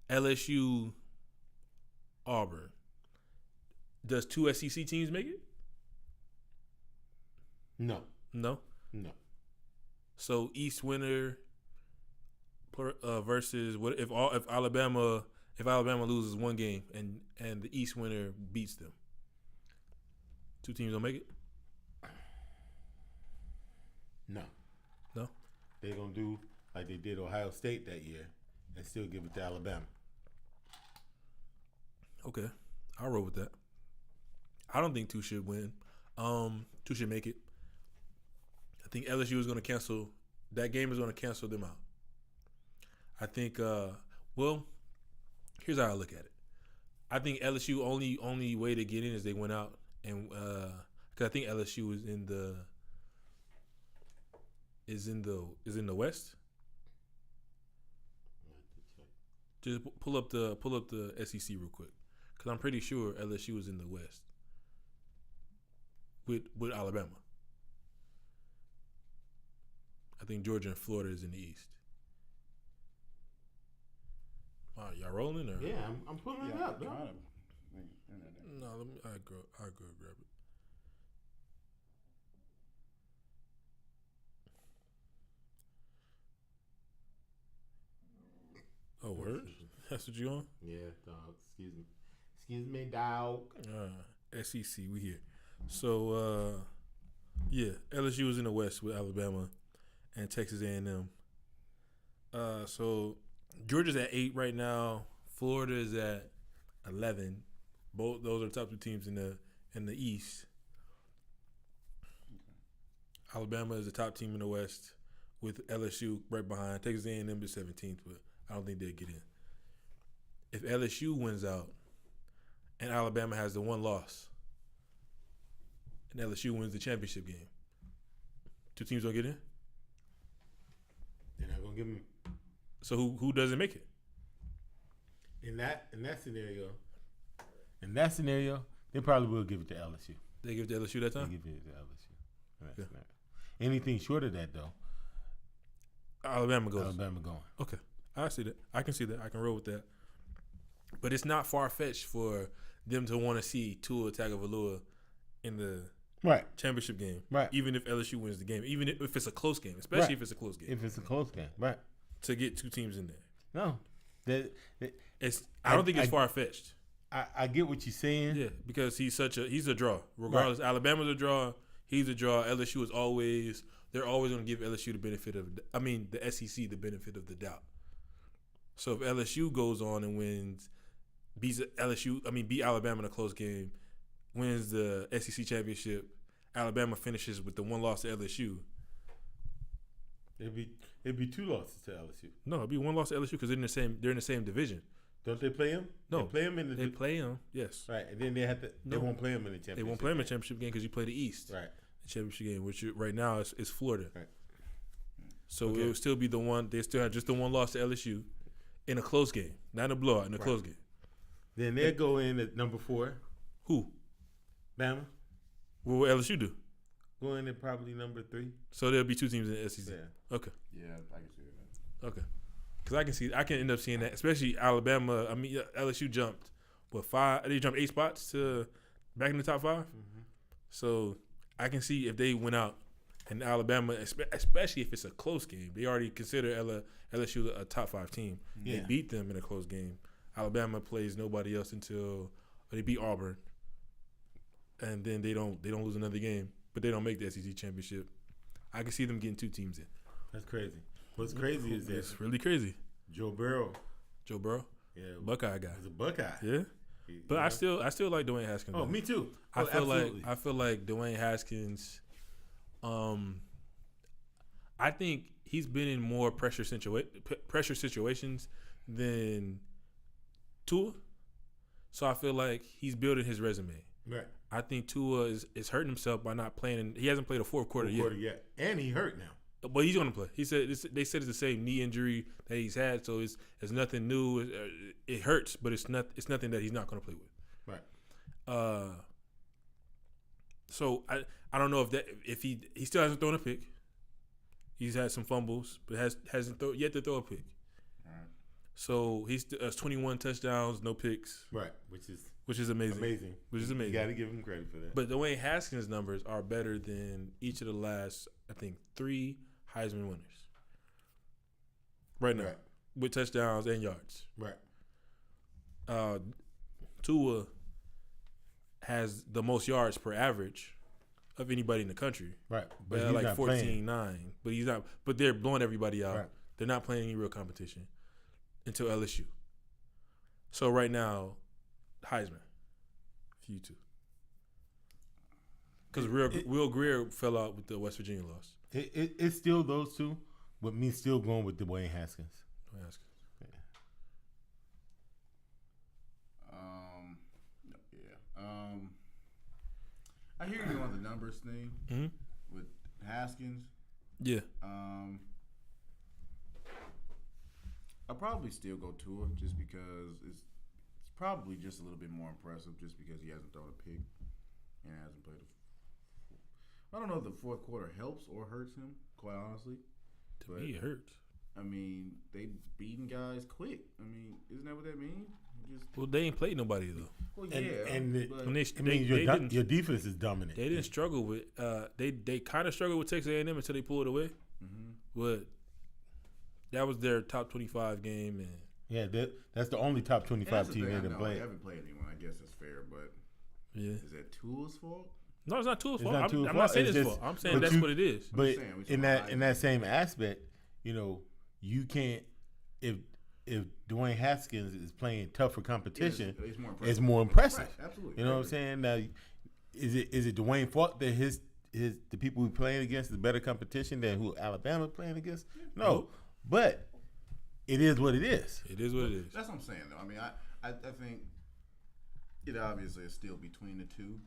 LSU, Auburn. Does 2 SEC teams make it? No. So East winner versus what if Alabama loses one game and the East winner beats them? 2 teams don't make it? No. No? They're going to do like they did Ohio State that year and still give it to Alabama. Okay. I'll roll with that. I don't think 2 should win. 2 should make it. I think LSU is going to cancel. That game is going to cancel them out. I think, here's how I look at it. I think LSU only way to get in is they went out and because I think LSU is in the West. Just pull up the SEC real quick because I'm pretty sure LSU is in the West with Alabama. I think Georgia and Florida is in the East. Y'all rolling or? Yeah, I'm pulling it up. No, let me. I go grab it. Oh, word? That's what you on? Yeah, dog. Excuse me, dog. SEC, we here. So, LSU is in the West with Alabama and Texas A&M. So Georgia's at 8 right now. Florida is at 11. Both those are the top 2 teams in the East. Okay. Alabama is the top team in the West with LSU right behind. Texas A&M is 17th, but I don't think they'll get in. If LSU wins out and Alabama has the 1 loss and LSU wins the championship game, 2 teams don't get in? They're not gonna give them. So who doesn't make it? In that scenario, they probably will give it to LSU. They give it to LSU that time? They give it to LSU. Okay. Anything short of that though, Alabama goes. Alabama going. Okay. I see that. I can see that. I can roll with that. But it's not far-fetched for them to want to see Tua Tagovailoa in the championship game. Right. Even if LSU wins the game. Even if it's a close game. Especially if it's a close game. If it's a close game. Right. To get 2 teams in there. No. I don't think it's far-fetched. I get what you're saying. Yeah, because he's a draw. Regardless, right. Alabama's a draw. He's a draw. LSU is they're always going to give LSU the benefit of, the SEC the benefit of the doubt. So if LSU goes on and beat Alabama in a close game, wins the SEC championship, Alabama finishes with the 1 loss to LSU. It'd be 2 losses to LSU. No, it'd be 1 loss to LSU because they're in the same division. Don't they play him? No, they play him in the. They play him. Yes. Right, and then they won't play him in the championship. They won't play him in the championship game because you play the East. Right. The championship game, which right now is Florida. Right. So it would still be the one. They still have just the 1 loss to LSU in a close game, not in a blowout, in a close game. Then they'll go in at number 4. Who? Bama. What will LSU do? Go in at probably number 3. So there'll be 2 teams in the SEC. Yeah. Okay. Yeah, I can see that. Okay. Because I can end up seeing that, especially Alabama. LSU jumped 5? They jumped 8 spots to back in the top 5. Mm-hmm. So I can see if they went out and Alabama, especially if it's a close game, they already consider LSU a top 5 team. Yeah. They beat them in a close game. Alabama plays nobody else until they beat Auburn, and then they don't lose another game, but they don't make the SEC championship. I can see them getting 2 teams in. That's crazy. What's crazy is that it's really crazy. Joe Burrow, yeah, Buckeye guy. He's a Buckeye. Yeah, but I still like Dwayne Haskins. Oh, me too. I feel like Dwayne Haskins. I think he's been in more pressure situations than Tua, so I feel like he's building his resume. Right. I think Tua is hurting himself by not playing. He hasn't played a fourth quarter yet. And he hurt now. But he's going to play. He said they said it's the same knee injury that he's had, so it's nothing new. It hurts, but it's nothing that he's not going to play with. Right. So I don't know if he still hasn't thrown a pick. He's had some fumbles, but hasn't yet to throw a pick. All right. So he's has 21 touchdowns, no picks. Right, which is amazing. Which is amazing. You got to give him credit for that. But Dwayne Haskins' numbers are better than each of the last, I think, 3 Heisman winners. Right now, Right. with touchdowns and yards. Right. Tua has the most yards per average of anybody in the country. Right. But he's like not 14-9. But he's not. But they're blowing everybody out. Right. They're not playing any real competition until LSU. So right now, Heisman for you two. Because Will Greer fell out with the West Virginia loss. It's still those two, but me still going with Dwayne Haskins. Dwayne Haskins. I hear you on the numbers thing with Haskins. Yeah. I'll probably still go Tua just because it's probably just a little bit more impressive just because he hasn't thrown a pick and hasn't played I don't know if the fourth quarter helps or hurts him, quite honestly. To me, it hurts. I mean, they beating guys quick. I mean, isn't that what that means? Well, they ain't played nobody though. Well, yeah, Your defense is dominant. They didn't struggle with. They kind of struggled with Texas A&M until they pulled away. Mm-hmm. But that was their top 25 game, and yeah, that's the only top 25 team they didn't play. They haven't played anyone. I guess that's fair, but yeah, is that Tua's fault? No, it's not Tua's fault. I'm not saying it's fault. I'm saying that's what it is. But in that same aspect, you can't if Dwayne Haskins is playing tougher competition, it's more impressive. Right, absolutely. You know what I'm saying? Now, is it Dwayne's fault that the people who playing against is better competition than who Alabama playing against? No, but it is what it is. It is what it is. That's what I'm saying, though. I mean, I think it obviously is still between the two,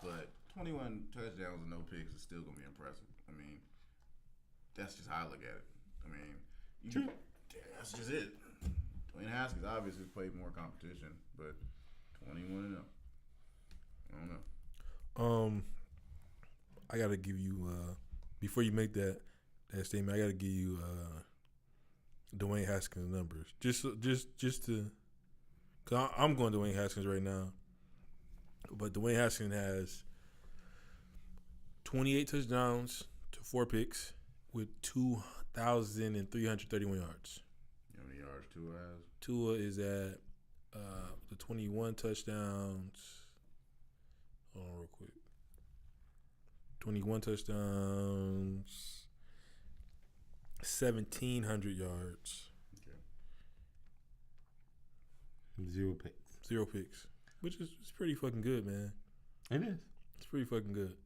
but 21 touchdowns and no picks is still gonna be impressive. I mean, that's just how I look at it. I mean, that's just it. Dwayne Haskins obviously played more competition, but 21-0. I don't know. I gotta give you before you make that statement, I gotta give you Dwayne Haskins numbers. Just to, cause I'm going Dwayne Haskins right now, but Dwayne Haskins has 28 touchdowns to 4 picks with 2,331 yards. How many yards Tua has? Tua is at the 21 touchdowns. Hold on real quick. 21 touchdowns, 1,700 yards. Okay. 0 picks. Which is pretty fucking good, man. It is. It's pretty fucking good.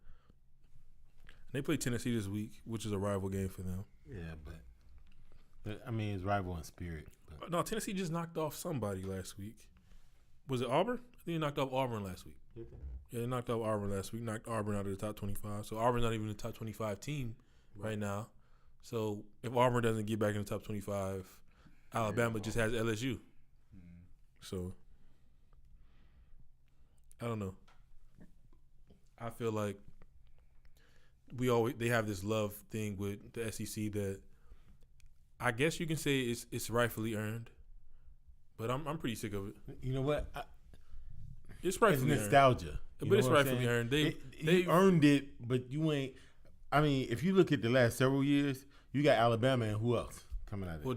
They play Tennessee this week, which is a rival game for them. Yeah, but I mean, it's rival in spirit. But. No, Tennessee just knocked off somebody last week. Was it Auburn? I think they knocked off Auburn last week. Yeah, they knocked off Auburn last week. Knocked Auburn out of the top 25. So Auburn's not even the top 25 team right now. So if Auburn doesn't get back in the top 25, Alabama just has LSU. So I don't know. I feel like they have this love thing with the SEC that I guess you can say it's rightfully earned, but I'm pretty sick of it. You know what? It's rightfully it's nostalgia. Earned. But it's rightfully earned. They earned it, but you ain't. I mean, if you look at the last several years, you got Alabama and who else coming out of it? Well,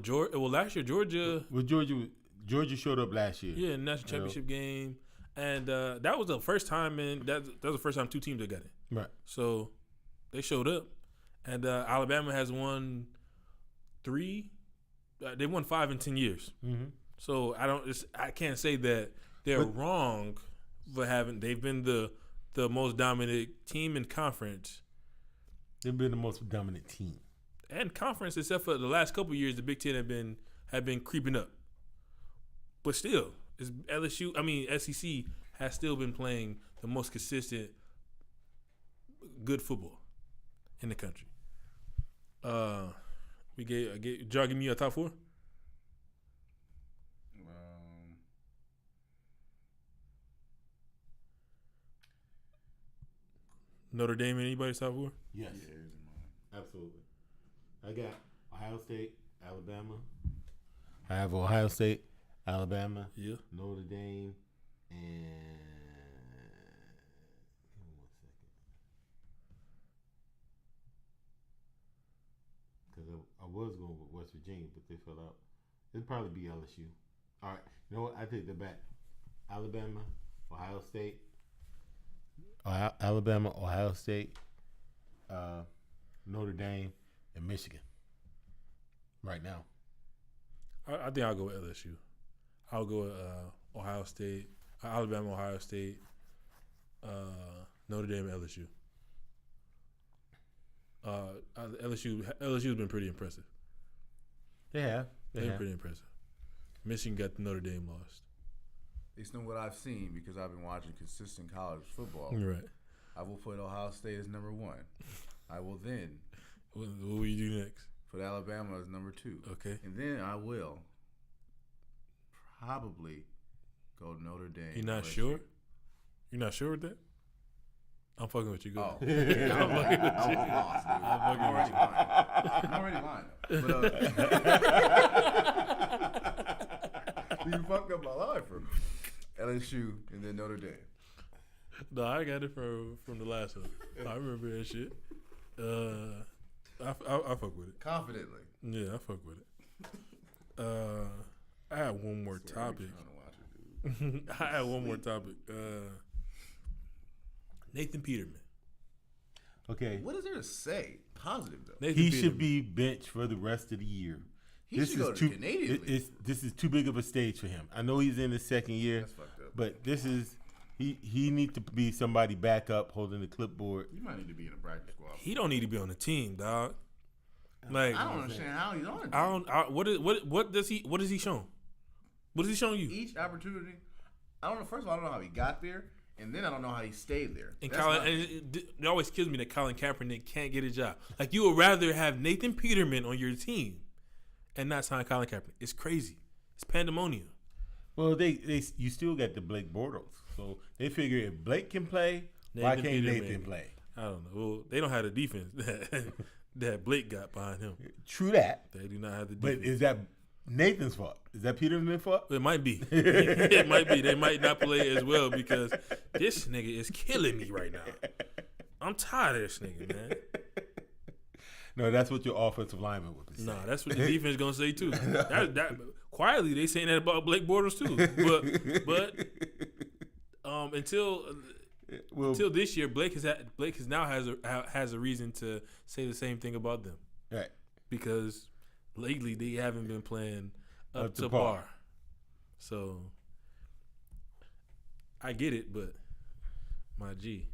last year Georgia. Well, Georgia showed up last year. Yeah, national championship game, and that was the first time that was the first time 2 teams that got it. Right. So they showed up, and Alabama has won 3. They won 5 in 10 years. Mm-hmm. So I can't say that they're wrong for having. They've been the most dominant team in conference. They've been the most dominant team and conference, except for the last couple of years. The Big Ten have been creeping up, but still, it's LSU. I mean, SEC has still been playing the most consistent, good football in the country. Did y'all give me your top 4? Notre Dame, anybody's top 4? Yes. Absolutely. I got Ohio State, Alabama. I have Ohio State, Alabama, Notre Dame, and give me 1 second. Because I was going with West Virginia, but they fell out. It'd probably be LSU. All right. You know what? I take that back. Alabama, Ohio State. Alabama, Ohio State, Notre Dame, and Michigan. Right now. I think I'll go with LSU. I'll go with Ohio State, Alabama, Ohio State, Notre Dame, LSU. LSU's been pretty impressive. They have. They've been pretty impressive. Michigan got the Notre Dame lost. Based on what I've seen, because I've been watching consistent college football, Right. I will put Ohio State as number 1. I will then What will you do next? put Alabama as number 2. Okay. And then I will probably go Notre Dame. You're not sure? You're not sure with that? I'm fucking with you. Go. Oh, ahead. I'm fucking with you. I'm already lying. I'm already lying. But you fucked up my life for LSU and then Notre Dame. No, I got it from the last one. I remember that shit. I fuck with it. Confidently. Yeah, I fuck with it. I had one more topic. I had one more topic. Nathan Peterman. Okay. What is there to say? Positive though. Nathan He Peterman. should be benched for the rest of the year. He should go to Canadian League. This is too big of a stage for him. I know he's in his second year, That's fucked up. but this is he needs to be somebody back up holding the clipboard. You might need to be in a practice squad. He don't need to be on the team, dog. Like I don't understand how he's on it. What does he shown? What has he shown you? Each opportunity. I don't know. First of all, I don't know how he got there, and then I don't know how he stayed there. And That's Colin, not- and it always kills me that Colin Kaepernick can't get a job. Like you would rather have Nathan Peterman on your team and not sign Colin Kaepernick. It's crazy. It's pandemonium. Well, you still got the Blake Bortles, so they figure if Blake can play, why Nathan can't Peterman. Nathan play? I don't know. Well, they don't have the defense that Blake got behind him. True that, They do not have the but defense. is that Nathan's fault? Is that Peterman's fault? It might be. It might be. They might not play as well because this nigga is killing me right now. I'm tired of this nigga, man. No, that's what your offensive lineman would be saying. Nah, that's what the defense gonna say too. Quietly they saying that about Blake Bortles too. But until this year, Blake has a reason to say the same thing about them Right. because lately they haven't been playing up to par. par. So I get it, but my G.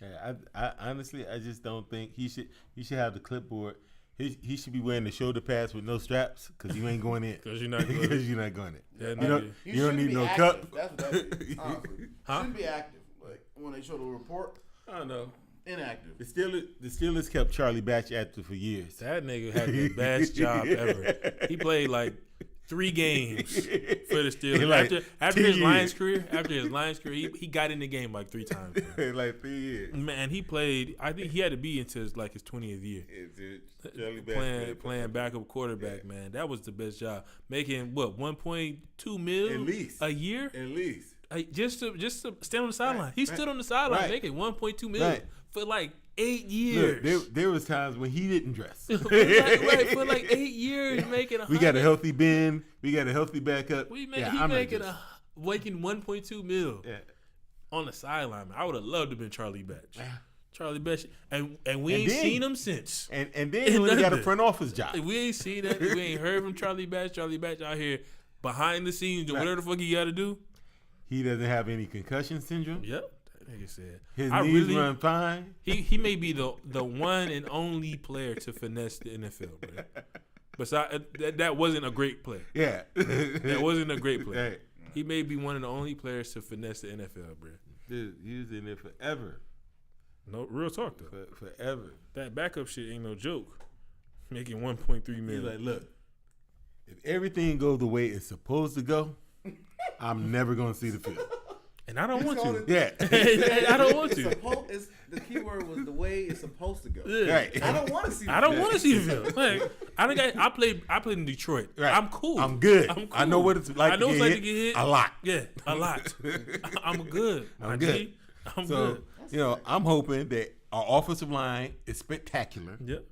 Yeah, I honestly, I just don't think he should have the clipboard. He should be wearing the shoulder pads with no straps because you ain't going in. Because you're not going because you're not going in. Yeah, you no, don't, He you don't shouldn't need be no active. cup. That's what that is. Honestly, Huh? shouldn't be active. Like when they show the report, I don't know. inactive. The Steelers kept Charlie Batch active for years. That nigga had the best job ever. He played like 3 games for the Steelers. Like after 10 his years. Lions career, he got in the game like 3 times. Man. Like 3 years. Man, he played. I think he had to be into his 20th year. Charlie Batch Playing backup quarterback, man. That was the best job. Making what 1.2 mil At least. a year, At least. just to stand on the sideline. He stood on the sideline Right. making 1.2 mil Right. for like 8 years. Look, there was times when he didn't dress. right, for like 8 years making. We got a healthy Ben. We got a healthy backup. He I'm not making just- making 1.2 mil Yeah. on the sideline. Man. I would have loved to have been Charlie Batch. Yeah. Charlie Batch, and we And ain't then- seen him since. And then he would have got a Nothing. front office job. We ain't seen that. We ain't heard from Charlie Batch. Charlie Batch out here behind the scenes doing Right. whatever the fuck he got to do. He doesn't have any concussion syndrome. Yep, that nigga said. His I knees really- run fine. He may be the one and only player to finesse the NFL, bro. Besides that wasn't a great play. Yeah. That wasn't a great play. Hey, He may be one of the only players to finesse the NFL, bro. dude, he was in there forever. No real talk though. Forever. That backup shit ain't no joke. Making 1.3 He's million. like, look, if everything goes the way it's supposed to go, I'm never gonna see the field. And I don't want to. Yeah, I don't want to. The key word was the way it's supposed to go. Yeah. right. I don't want to see. I don't want to see the field. Like, I played in Detroit. Right. I'm cool. I'm good. I'm cool. I know what it's like. I know to it's get like hit to get hit a lot. Yeah, a lot. I'm good. I'm good. I'm So good. you know, I'm hoping that our offensive line is spectacular. Yep.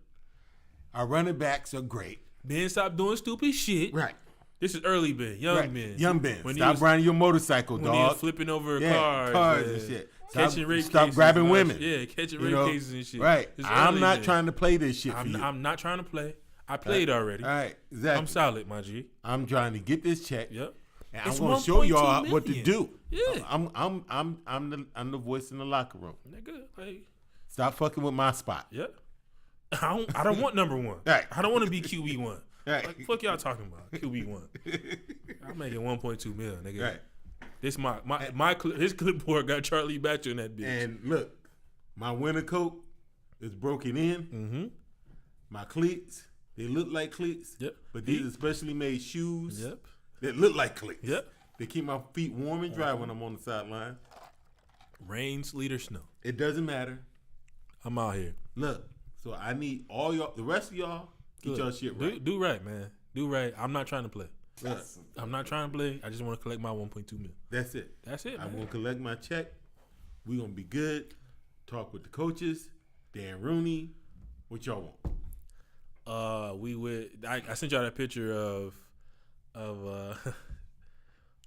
Our running backs are great. Ben, stop doing stupid shit. Right. This is early Ben, young Right. Ben. Young Ben. When he Stop was- riding your motorcycle, When he was dog. flipping over Cars cars and shit. catching rape Stop cases grabbing and all that women. shit. Yeah, catching You rape know? cases and shit. Right. It's I'm early, not Ben. trying to play this shit for you. I'm not trying to play. I played already. All right. Exactly. I'm solid, my G. I'm trying to get this check. Yep. And It's I'm going to show y'all 1.2 what to million. do. Yeah. I'm the voice in the locker room. Nigga, like, Stop fucking with my spot. yep. I don't want number one. Right. I don't want to be QB1. Right. Like, fuck y'all talking about QB1. I'm making 1.2 mil, nigga. Right. This his clipboard got Charlie Batcher in that bitch. And look, my winter coat is broken in. Mm-hmm. My cleats, they look like cleats. Yep. But these are specially made shoes Yep. that look like cleats. Yep. They keep my feet warm and dry when I'm on the sideline. Rain, sleet, or snow. It doesn't matter. I'm out here. Look, so I need all y'all, the rest of y'all, get Look, y'all shit right. Do right, man. Do right. I'm not trying to play. Look, I'm not trying to play. I just want to collect my 1.2 mil. that's it. That's it, I'm man. gonna collect my check. We gonna be good. Talk with the coaches. Dan Rooney. What y'all want? We would. I sent y'all that picture of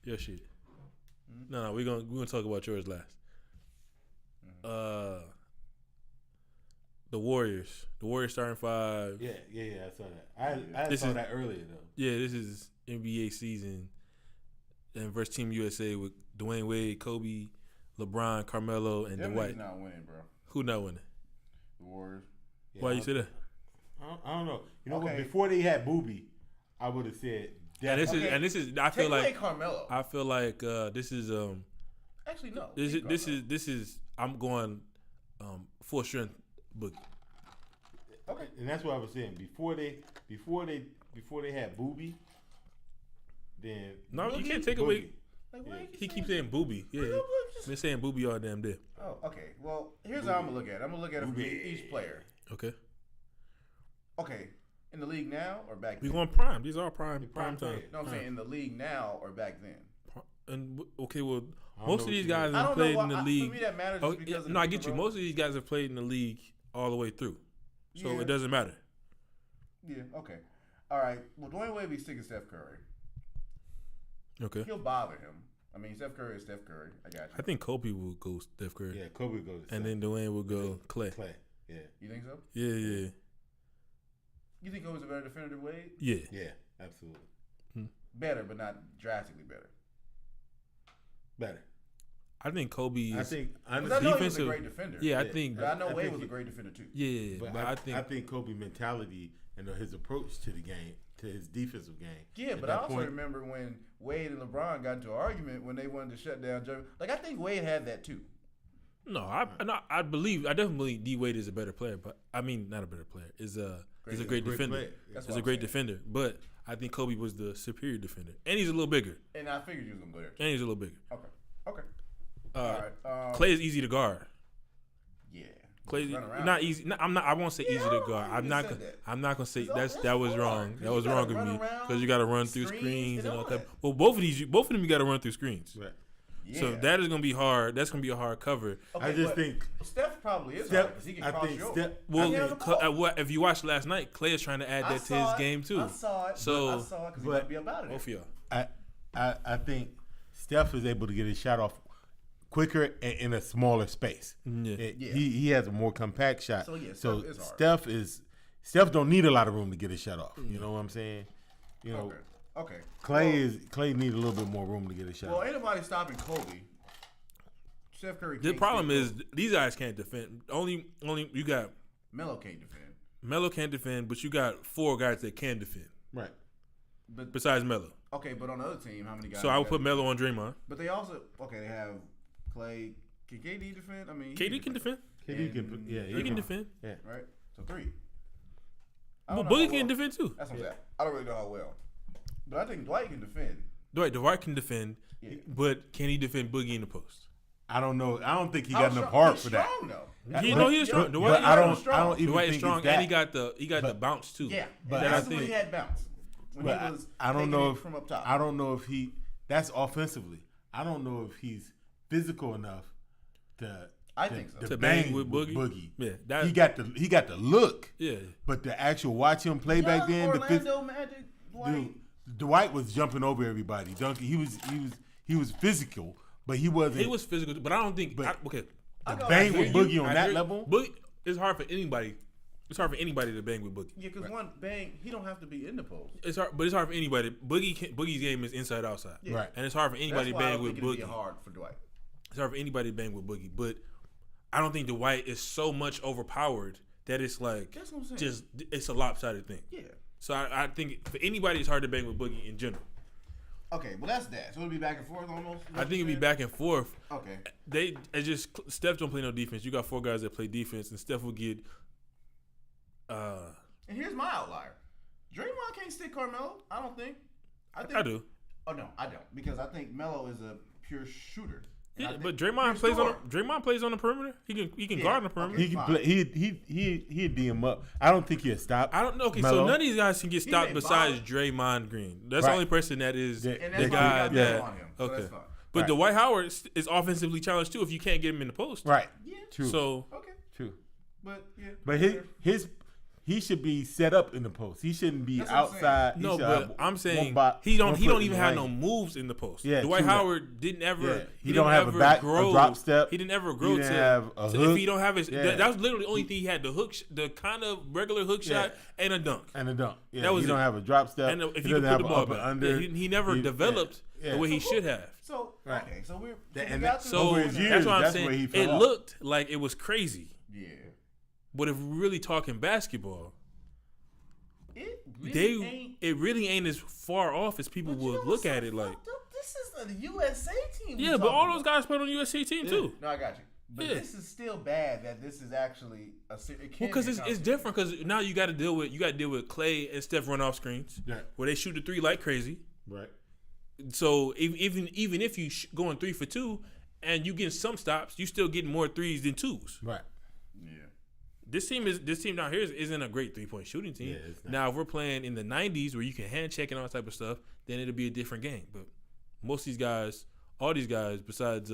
your shit. No, we're gonna talk about yours last. The Warriors. The Warriors starting five. Yeah, I saw that. I This saw is- that earlier though. Yeah, this is NBA season, and versus Team USA with Dwayne Wade, Kobe, LeBron, Carmelo, and Them Dwight. niggas not winning, bro. Who not winning? The Warriors. Yeah, Why you say that? I don't know. You know what? Okay. Before they had Booby, I would have said. And this Okay. is. I feel Take away like. Carmelo. I feel like this is Actually, no. This is. I'm going full strength boogie. Okay, and that's what I was saying. Before they had Booby, then No, you Boogie? can't take away. Boogie. Like, why you He keep keeps saying saying booby. Yeah, just- been saying booby all damn day. Oh, okay. Well, here's how I'm gonna look at it. I'm gonna look at it from each player. Okay, Okay, in the league now or back we then? going prime. These are prime time. players. No, I'm saying in the league now or back then. And okay, well, I don't most know of these what guys I have don't played know in the why. league. For me, that matters Oh, just because. yeah, of no, I the get you. road. Most of these guys have played in the league all the way through, so Yeah. it doesn't matter. Yeah. Okay. All right. Well, Dwayne Wade be sticking Steph Curry. Okay, He'll bother him. I mean, Steph Curry is Steph Curry. I got you. I think Kobe will go Steph Curry, Yeah, Kobe goes. and then Dwayne will go Clay. Clay. Yeah, You think so? Yeah. You think Kobe's a better defender than Wade? Yeah. yeah, absolutely Better, but not drastically better. better. I think Kobe is. I think Because I honestly, know he was a defensive- great defender. yeah, I Yeah. think. But I know I Wade think was a he- great defender too. Yeah, but but I think. Kobe mentality and his approach to the game, to his defensive game. Yeah, at but I that also point- remember when Wade and LeBron got into an argument when they wanted to shut down Joe. Like, I think Wade had that too. No, I definitely believe D Wade is a better player, but I mean not a better player. He's a great defender. player. That's He's what a I'm great saying. defender, but I think Kobe was the superior defender, and he's a little bigger. And I figured you was gonna go there. And he's a little bigger. Okay. All right. Clay is easy to guard. Yeah. Clay Run around. not easy. No, I'm not. I won't say Yeah, easy I to don't guard. know I'm you not. said that. I'm not gonna say That's that was hard, wrong. 'cause That you was gotta wrong with run me around, because you got to run through screens, screens and and all all that. that. Well, both of them you got to run through screens. Right. Yeah. So that is gonna be hard. That's gonna be a hard cover. Okay, I just but think Steph probably is Steph- hard because he can I cross think you over. Steph- Well, I can't recall. what if you watched last night? Clay is trying to add I that to saw his it. game too. I saw it. So- I saw it because he but- might be about it. Both of y'all. I think Steph is able to get his shot off quicker and in a smaller space. Yeah. Yeah. He has a more compact shot. So, yeah, so Steph is hard. Steph don't need a lot of room to get his shot off. You know what I'm saying? You know, Okay. Clay needs a little bit more room to get his shot Well, off. ain't nobody stopping Kobe. Steph Curry. The can't problem stop is Kobe. these guys can't defend. Only you got Melo can't defend. Melo can't defend, but you got 4 guys that can defend Right. But besides Melo. okay, but on the other team, how many guys? So I would got- put Melo on Draymond. But they also they have Clay. Can KD defend? I mean, KD can defend. KD can, yeah, He can defend. Yeah. Right. So 3. But know Boogie how can well. defend too. That's what I'm saying. I don't really know how well, but I think Dwight can defend. Dwight can defend, Yeah. but can he defend Boogie in the post? I don't know. I don't think he How got enough strong- heart he's for that. strong, though. He is strong. But Dwight, I don't even Dwight is think strong, it's that. and he got the bounce too. Yeah, But but I that's when think- he had bounce. When But he was I don't taking know it if from up top. I don't know if he. That's offensively. I don't know if he's physical enough to. I think so. To bang with Boogie? Yeah, he got the look. Yeah. But the actual watch him play back then, Orlando Magic, Dwight. dude, Dwight was jumping over everybody. Duncan, he was physical, but he wasn't. He was physical, but I don't think. But- Okay, I go bang like with that. Boogie on that level. Boogie, it's hard for anybody. It's hard for anybody to bang with Boogie. Yeah, because one bang, he don't have to be in the post. It's hard, but it's hard for anybody. Boogie's game is inside outside, Yeah. Right. and it's hard for anybody That's to why I bang don't with think it'd be Boogie. hard for Dwight. It's hard for anybody to bang with Boogie, but I don't think Dwight is so much overpowered that it's like That's what I'm saying. just it's a lopsided thing. Yeah. So I think for anybody, it's hard to bang with Boogie in general. Okay, well that's that. So it'll be back and forth almost. I think it'd be back and forth. Okay. It's just Steph don't play no defense. You got 4 guys that play defense, and Steph will get. And here's my outlier. Draymond can't stick Carmelo. I don't think. I do. Oh no, I don't, because I think Melo is a pure shooter. And I Yeah, think but Draymond plays on the perimeter. He can guard on the perimeter. He can play. He'd D him up. I don't think he'll stop. I don't know. Okay, Melo. so none of these guys can get stopped may besides ball. Draymond Green. That's Right. the only person that is That- And the that's why guy we got that. Melo on him. So Okay, that's fine. but Right. Dwight Howard is offensively challenged too if you can't get him in the post. Right. Yeah. True. So Okay. True. But yeah. But he should be set up in the post. He shouldn't be That's what I'm saying. outside. He no, should but have I'm saying one he don't foot in even the have lane. no moves in the post. Yeah, Dwight true that. Howard didn't ever. Yeah. He didn't don't have ever a grow. drop step. He didn't ever grow. He didn't to, have a so hook. if he don't have his, Yeah. that was literally the only thing he had: the hook, the kind of regular hook shot and a dunk. And a dunk. Yeah, That was he don't it. have a drop step. And if he you doesn't could have put the an ball up and back, under. yeah, he never developed yeah. the way he should have. So Right. okay, so we're And got to So over his years, that's what I'm that's where saying. he fell It off. looked like it was crazy, yeah. but if we're really talking basketball, It really ain't. as far off as people But you know would what's look so at it like. fucked up? This is the USA team. Yeah, but all those guys played on the USC team too. No, I got you. But Yeah. this is still bad that this is actually a serious. Well, because it's different. Because now you got to deal with Clay and Steph run off screens, Yeah. where they shoot the 3 like crazy. Right. So even if you going 3 for 2 and you getting some stops, you still getting more 3s than 2s. Right. Yeah. This team down here isn't a great 3-point shooting team. Yeah, it's not. Now, if we're playing in the 90s where you can hand check and all that type of stuff, then it'll be a different game. But most of these guys, all these guys besides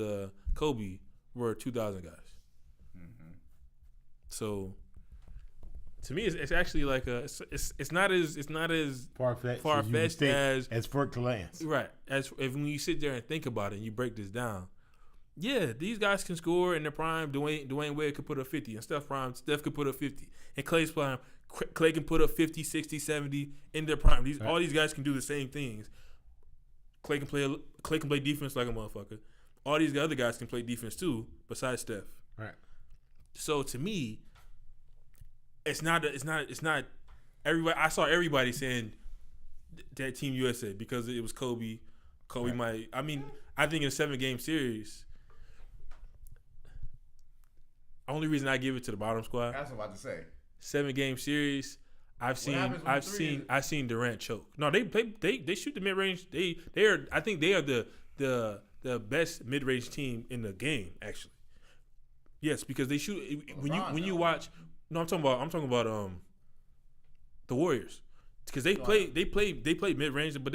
Kobe, were 2000 guys. So to me, it's actually like it's not as far-fetched as for glance. right as if when you sit there and think about it and you break this down. Yeah, these guys can score in their prime. Dwayne Wade could put up 50. In Steph's prime, Steph could put up 50. In Clay's prime, Clay can put up 50, 60, 70 in their prime. All these guys can do the same things. Clay can play defense like a motherfucker. All these other guys can play defense too, besides Steph. Right. So to me, it's not everybody. I saw everybody saying that Team USA because it was Kobe. Kobe might. I mean, I think in a 7-game series, only reason I give it to the bottom squad. That's what I'm about to say. 7-game series. I've happens when the three seen Durant choke. No, they shoot the mid range. I think they are the best mid range team in the game actually. Yes, because they shoot when you watch. No, I'm talking about the Warriors because they play mid range, but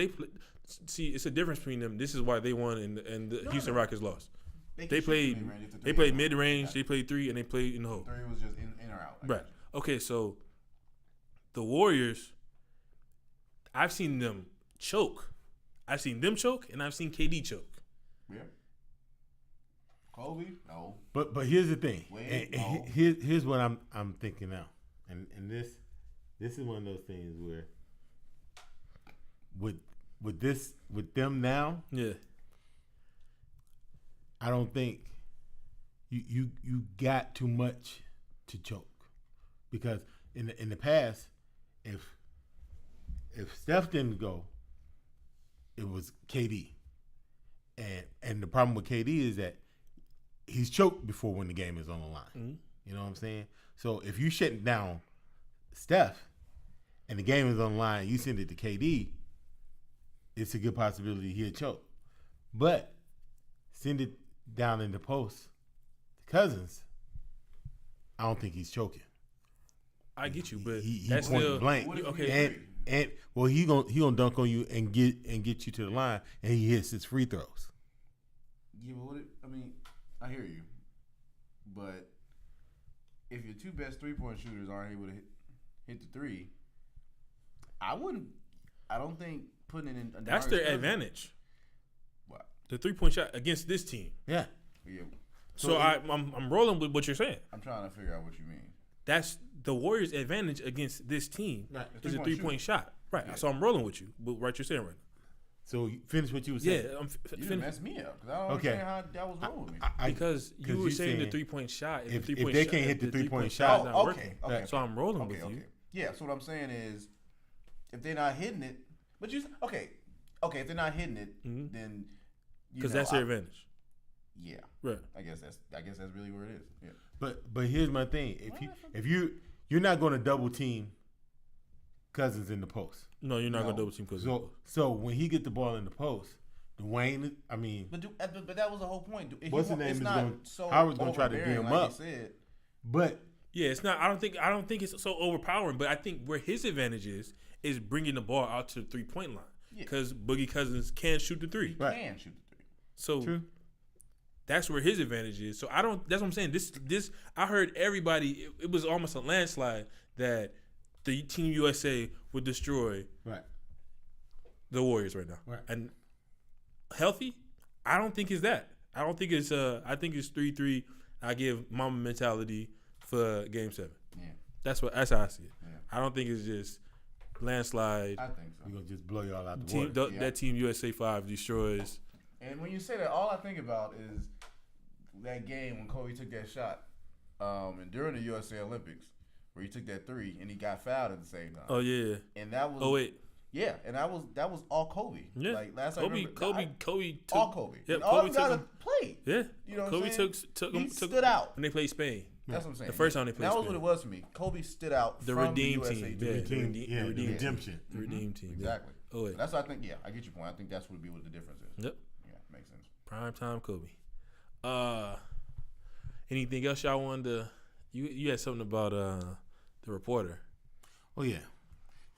see it's a difference between them. This is why they won and the Houston Rockets lost. They played mid range, they played 3, and they played in the hole. 3 was just in or out. Right. Okay, so the Warriors, I've seen them choke. I've seen them choke, and I've seen KD choke. Yeah. Kobe? No. But here's the thing. Wait, And no. here's what I'm thinking now. And this is one of those things where with them now, Yeah. I don't think you got too much to choke. Because in the past, if Steph didn't go, it was KD. And the problem with KD is that he's choked before when the game is on the line. Mm-hmm. You know what I'm saying? So if you shut down Steph and the game is on the line, you send it to KD, it's a good possibility he'll choke. But send it down in the post to Cousins, I don't think he's choking. I get you, but He that's point still blank. okay. And well, he gonna dunk on you and get you to the line, and he hits his free throws. Yeah, but I hear you, but if your two best 3-point shooters aren't able to hit the three, I don't think putting it in. That's their advantage. What? The 3-point shot against this team. Yeah. Yeah. So I'm rolling with what you're saying. I'm trying to figure out what you mean. That's the Warriors' advantage against this team. Right. Is a 3-point shot. Right. Yeah. So I'm rolling with you. But what you're saying right now. So you finish what you were saying. Yeah, You done messed me up because I don't understand how that was rolling with me. Because you were saying the 3-point shot. If the they can't hit the 3-point shot, is not working. Okay. So I'm rolling with you. Yeah. So what I'm saying is, if they're not hitting it, but if they're not hitting it, then because that's their advantage. Yeah. Right. I guess that's really where it is. Yeah. But here's my thing: if you're not going to double team Cousins in the post. No, you're not going to double team Cousins. So when he get the ball in the post, Dwayne, I mean, but that was the whole point. What's the name Howard's going to try to get him up. But yeah, it's not. I don't think it's so overpowering. But I think where his advantage is bringing the ball out to the 3-point line because Boogie Cousins can shoot the three. He can shoot the three. So true. That's where his advantage is. So I don't. That's what I'm saying. This. I heard everybody. It was almost a landslide that the Team USA would destroy the Warriors right now. Right. And healthy, I don't think it's that. I don't think it's. I think it's 3-3. I give Mama mentality for Game 7. Yeah. That's how I see it. Yeah. I don't think it's just landslide. I think so. We're gonna just blow y'all out the water. That Team USA 5 destroys. And when you say that, all I think about is that game when Kobe took that shot, and during the USA Olympics, where he took that three and he got fouled at the same time. Oh yeah. And that was. Oh wait. Yeah, and that was all Kobe. Yeah. Like last Kobe. I remember, Kobe took all Kobe. Yeah. And all Kobe the guys took that played. Yeah. You know what Kobe I'm saying? took stood out when they played Spain. That's what I'm saying. The first time they played that was Spain. what it was for me. Kobe stood out The from redeem the USA team. team. Yeah. The redemption. The redeem team. Exactly. Yeah. Oh wait. That's what I think. Yeah, I get your point. I think that's what the difference is. Yep. Yeah, makes sense. Prime time Kobe. Anything else y'all wanted to? You had something about the reporter. Oh yeah.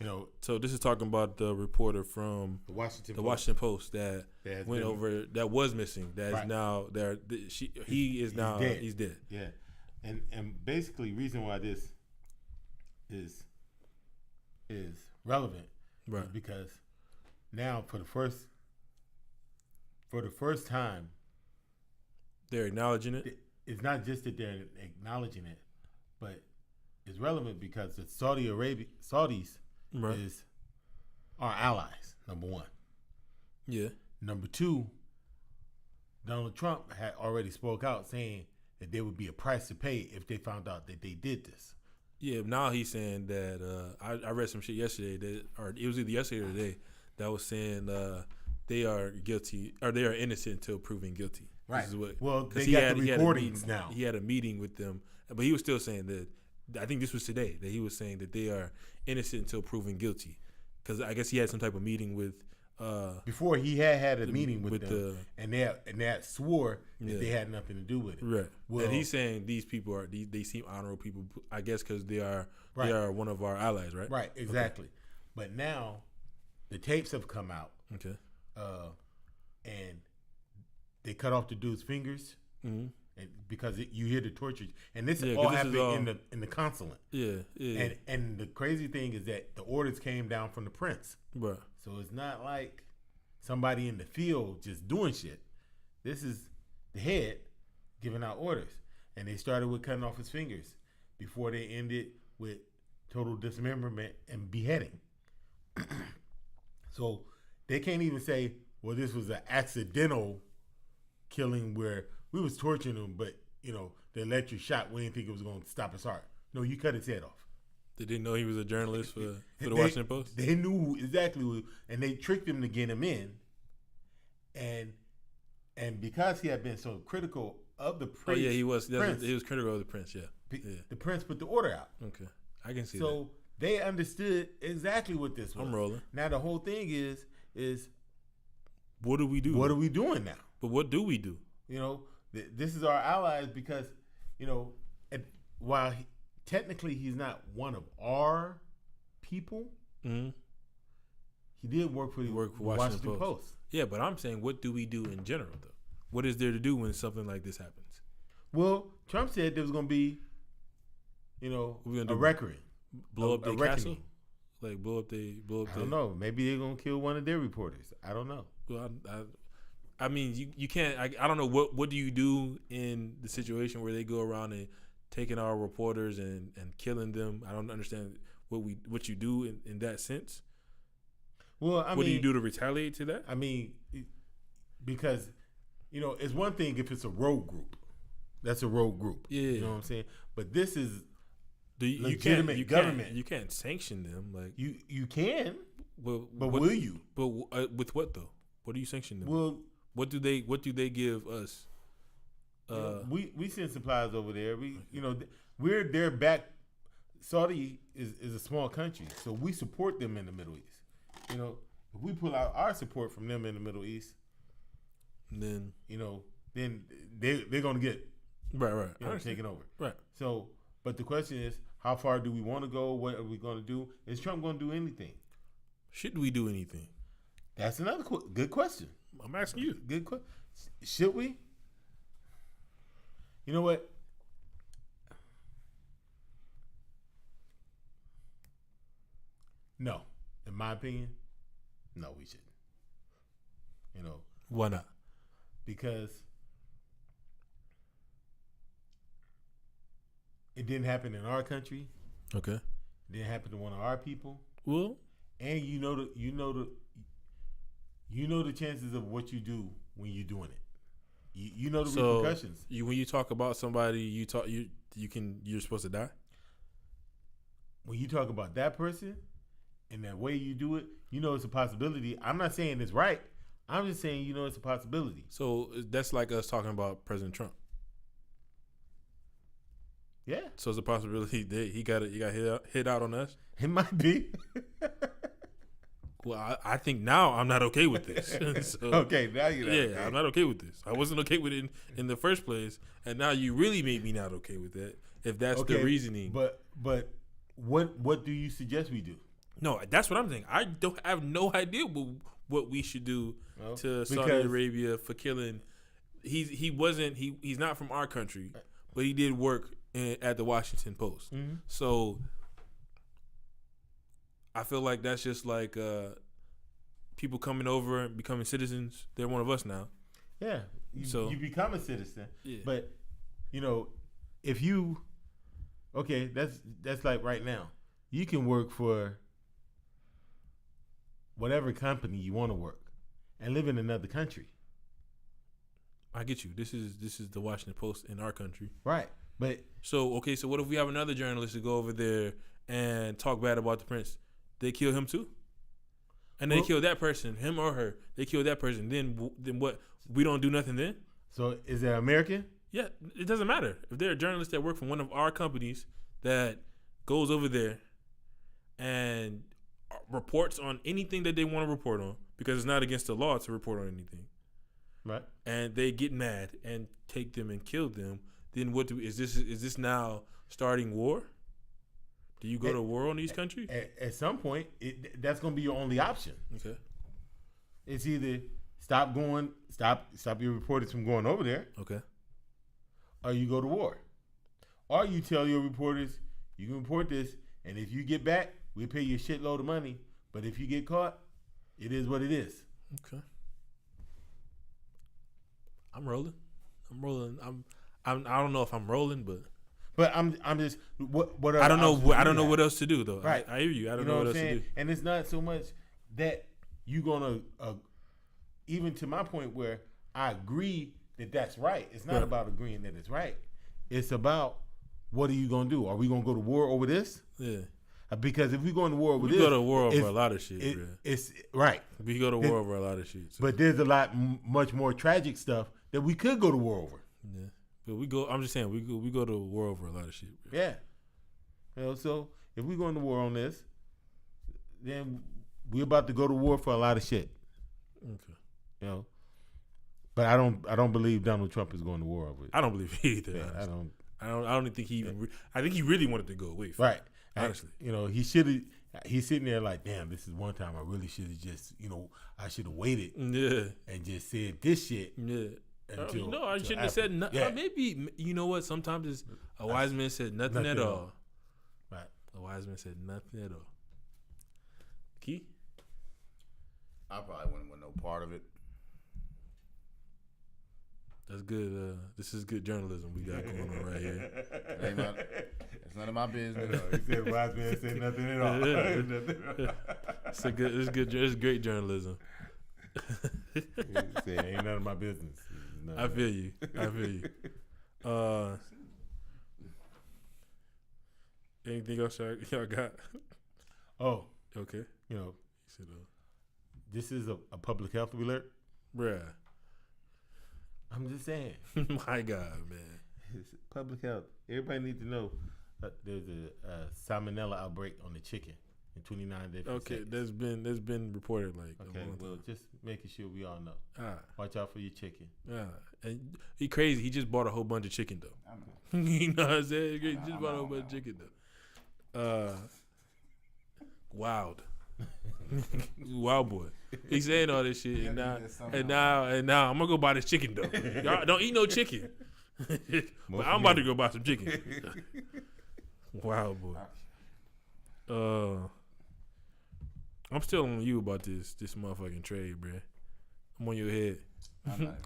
You know, so this is talking about the reporter from the Washington Post that went over that was missing. That is now there. He's dead. Yeah, and basically reason why this is relevant, right? Is because now for the first time they're acknowledging it. It's not just that they're acknowledging it, but it's relevant because the Saudis. Right. Is our allies, number one. Yeah. Number two, Donald Trump had already spoke out saying that there would be a price to pay if they found out that they did this. Yeah, now he's saying that I read some shit yesterday or it was either yesterday or today that was saying they are guilty or they are innocent until proven guilty. Right. This is what, well, they got the recordings now. He had a meeting with them, but he was still saying that. I think this was today that he was saying that they are innocent until proven guilty, because I guess he had some type of meeting with. Before he had a meeting with them, and they swore that they had nothing to do with it. Right. Well, and he's saying these people they seem honorable people. I guess because they are one of our allies, right? Right. Exactly. Okay. But now, the tapes have come out. Okay. And they cut off the dude's fingers. Mm-hmm. Because you hear the torture, and this all happened in the consulate. Yeah. And the crazy thing is that the orders came down from the prince. Right. So it's not like somebody in the field just doing shit. This is the head giving out orders, and they started with cutting off his fingers before they ended with total dismemberment and beheading. So they can't even say, "Well, this was an accidental killing where." We was torturing him, but, the electric shot, we didn't think it was going to stop his heart. No, you cut his head off. They didn't know he was a journalist for the Washington Post? They knew exactly who, and they tricked him to get him in. And because he had been so critical of the prince. Oh, yeah, he was. He was critical of the prince, yeah. The prince put the order out. Okay. I can see that. So They understood exactly what this was. I'm rolling. Now the whole thing is what do we do? what are we doing now? But what do we do? You know, this is our allies because, you know, while technically he's not one of our people, Mm-hmm. he did work for the Washington Post. Yeah, but I'm saying, what do we do in general, though? What is there to do when something like this happens? Well, Trump said there was going to be, you know, a reckoning. Blow up their castle? reckoning. Like, blow up their... I don't know. Maybe they're going to kill one of their reporters. I don't know. Well, I mean, you can't... I don't know. What do you do in the situation where they go around and taking our reporters and killing them? I don't understand what you do in that sense. Well, what do you do to retaliate to that? I mean, because, you know, it's one thing if it's a rogue group. That's a rogue group. Yeah. You know what I'm saying? But this is legitimate government. You can't sanction them. Like you can. But will you? But with what though? What do you sanction them? Well, what do they give us? We send supplies over there. We're their back. Saudi is a small country, so we support them in the Middle East. You know, if we pull out our support from them in the Middle East, then they're gonna get taken over. Right. So, but the question is, how far do we want to go? What are we gonna do? Is Trump gonna do anything? Should we do anything? That's another good question. I'm asking you. Good question. Should we? You know what? No. In my opinion, no, we shouldn't. You know. Why not? Because it didn't happen in our country. Okay. It didn't happen to one of our people. Well, and you know the chances of what you do when you're doing it. You know the repercussions. When you talk about somebody, you're supposed to die. When you talk about that person and that way you do it, you know it's a possibility. I'm not saying it's right. I'm just saying it's a possibility. So that's like us talking about President Trump. Yeah. So it's a possibility that he got hit out on us. It might be. Well, I think now I'm not okay with this. So, okay, now you're not okay. I'm not okay with this. I wasn't okay with it in the first place, and now you really made me not okay with that. If that's the reasoning. But what do you suggest we do? No, that's what I'm saying. I have no idea what we should do to Saudi Arabia for killing. He's not from our country, but he did work at the Washington Post. Mm-hmm. So I feel like that's just like people coming over and becoming citizens. They're one of us now. Yeah, you become a citizen. Yeah. But if you that's like right now. You can work for whatever company you want to work and live in another country. I get you. This is the Washington Post in our country. Right. But so what if we have another journalist to go over there and talk bad about the prince? They kill him too? And they kill that person, him or her. They kill that person. Then what? We don't do nothing then? So is that American? Yeah, it doesn't matter. If they're a journalist that work for one of our companies that goes over there and reports on anything that they want to report on, because it's not against the law to report on anything. Right. And they get mad and take them and kill them, then is this now starting war? Do you go to war on these countries? At some point, that's going to be your only option. Okay. It's either stop your reporters from going over there. Okay. Or you go to war. Or you tell your reporters, you can report this, and if you get back, we pay you a shitload of money. But if you get caught, it is what it is. Okay. I'm rolling. I don't know if I'm rolling, but I'm just what I don't know. I don't know what else to do though. Right. I hear you. I don't know what else to do. And it's not so much that you're gonna even to my point where I agree that that's right. It's not about agreeing that it's right. It's about what are you gonna do? Are we gonna go to war over this? Yeah. Because if we go to war over we go to war over a lot of shit. It's right. We go to war over a lot of shit. So. But there's a lot much more tragic stuff that we could go to war over. Yeah. But I'm just saying we go to war over a lot of shit. Bro. Yeah. So if we going to war on this, then we're about to go to war for a lot of shit. Okay. You know, but I don't believe Donald Trump is going to war over it. I don't believe it either. Yeah, I don't think he even. I think he really wanted to go away. From right. it, honestly, you know, he should have. He's sitting there like, damn, this is one time I really should have just, you know, I should have waited. Yeah. And just said this shit. Yeah. Until, I shouldn't have said nothing. Yeah. Maybe, you know what? Sometimes it's a wise man said nothing at all. Right. A wise man said nothing at all. Key? I probably wouldn't want no part of it. That's good. This is good journalism we got going on right here. It's none of my business. He said wise man said nothing at all. It's great journalism. He said, ain't none of my business. I feel you. Anything else y'all got? Oh, okay. you know, He said, this is a public health alert. bruh. I'm just saying. My God, man. It's public health. Everybody needs to know that there's a salmonella outbreak on the chicken in 29 different Okay, states. that's been reported like. Okay, well, just making sure we all know. Ah, Watch out for your chicken. and he crazy. He just bought a whole bunch of chicken though. You know what I'm saying? He just bought a whole bunch of chicken though. Wild. Wild boy. He's saying all this shit, and now I'm gonna go buy this chicken though. Y'all don't eat no chicken, but I'm about to go buy some chicken. Wild boy. I'm still on you about this motherfucking trade, bruh. I'm on your head.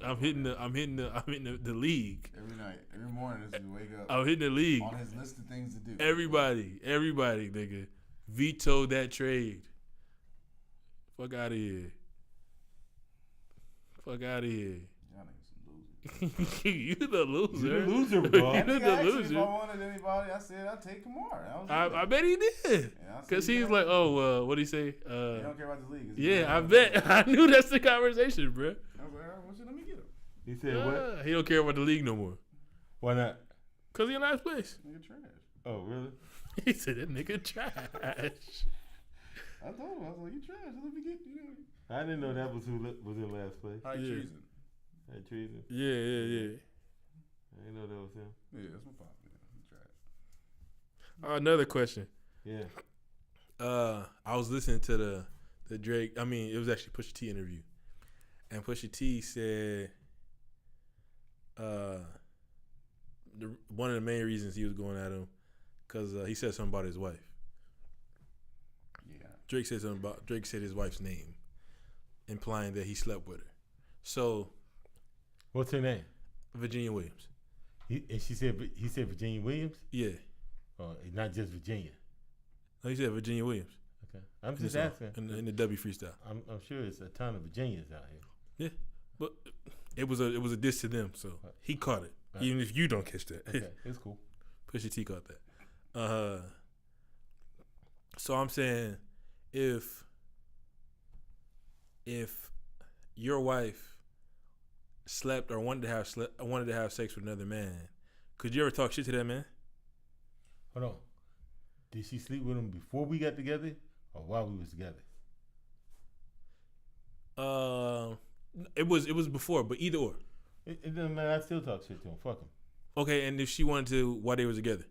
I'm hitting the league. Every night, every morning, this is wake up. I'm hitting the league. On his list of things to do. Everybody, nigga, veto that trade. Fuck out of here. Y'all niggas some losers. You the loser. You the loser, bro. You the If I loser. wanted anybody, I said I'd take Kamar. I bet he did. Because he's like, oh, what'd he say? He don't care about this league. Yeah, I bet. I knew that's the conversation, bro. I was like, all right, well, shit, let me get him. He said what? He don't care about the league no more. Why not? Because he in last place. Nigga trash. Oh, really? He said that nigga trash. I told him, I was like, you trash. Let me get you. I didn't know that was who was in last place. High Yeah. treason. That treason. Yeah. I didn't know that was him. Yeah, that's my pop. Yeah, he trash. Another question. Yeah. I was listening to the Drake. I mean, it was actually Pusha T interview, and Pusha T said, one of the main reasons he was going at him, because he said something about his wife. Yeah. Drake said his wife's name, implying that he slept with her. So, What's her name? Virginia Williams. He said Virginia Williams? Yeah. Oh, not just Virginia. No, he said Virginia Williams. Okay. I'm just asking. In the W freestyle. I'm sure it's a ton of Virginians out here. Yeah. But it was a diss to them, so he caught it. Right. Even if you don't catch that. Okay, it's cool. Pusha T caught that. So I'm saying if your wife slept or wanted to have sex with another man, could you ever talk shit to that man? Hold on. Did she sleep with him before we got together or while we was together? It was before, but either or. It doesn't matter. I still talk shit to him. Fuck him. Okay, and if she wanted to while they was together?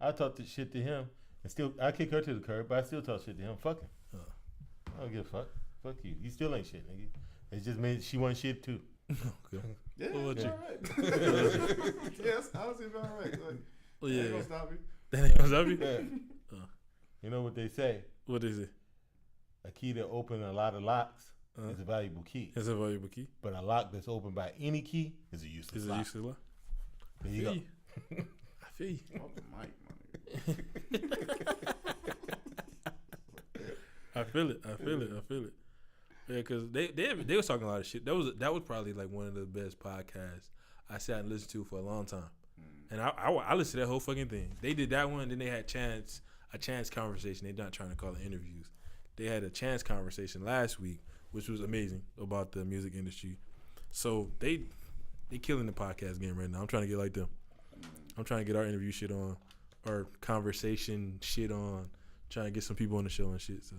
I talk shit to him and still I kick her to the curb, but I still talk shit to him. Fuck him. I don't give a fuck. Fuck you. You still ain't shit, nigga. It's just made she want shit too. Okay. Yeah, What it's you- all right. Yes, honestly, it's all right. Like, Well, ain't yeah. gonna stop me. That ain't gonna stop you? Yeah. You know what they say? What is it? A key that opens a lot of locks is a valuable key. It's a valuable key. But a lock that's opened by any key is a useless Is it lock. useless law? There you go. I feel you. Off the mic, my nigga. I feel it. Yeah, because they was talking a lot of shit. That was probably like one of the best podcasts I sat and listened to for a long time. And I listened to that whole fucking thing. They did that one, then they had a chance conversation. They're not trying to call it interviews. They had a chance conversation last week, which was amazing about the music industry. So they killing the podcast game right now. I'm trying to get like them. I'm trying to get our interview shit on. our conversation shit on, trying to get some people on the show and shit. So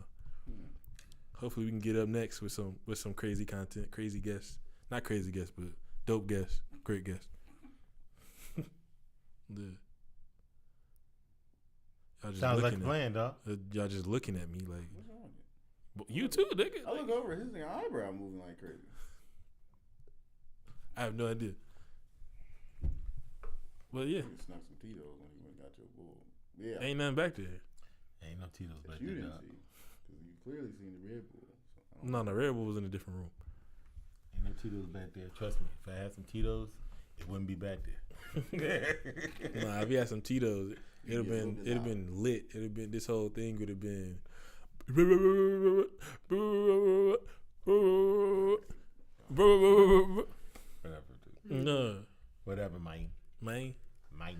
hopefully we can get up next with some crazy content, crazy guests. Not crazy guests, but dope guests, great guests. Yeah. Y'all just Sounds like a looking plan, dog. y'all just looking at me like, What's wrong with it? but you too, nigga. I look over his eyebrow moving like crazy. I have no idea. Well, yeah, You snuck some Tito's when you went and got your bull. Yeah. ain't nothing back there. Ain't no Tito's back You there, didn't dog. see. Because you clearly seen the Red Bull. So I don't No, the Red Bull was in a different room. Ain't no Tito's back there. Trust me. If I had some Tito's, it wouldn't be back there. Nah, if you had some Tito's, it'd Yeah, have been lit. It'd have been, this whole thing would have been. Whatever, dude. No, Whatever, man. man. Man.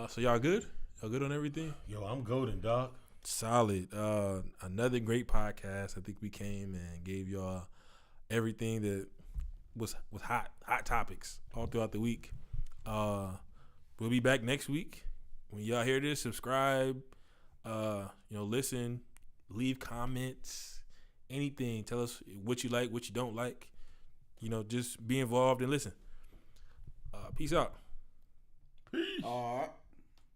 So y'all good? Y'all good on everything? Yo, I'm golden, dog. Solid. Another great podcast. I think we came and gave y'all everything that was hot topics all throughout the week. We'll be back next week. When y'all hear this, subscribe. Listen, leave comments, anything. Tell us what you like, what you don't like. Just be involved and listen. Peace out. All right.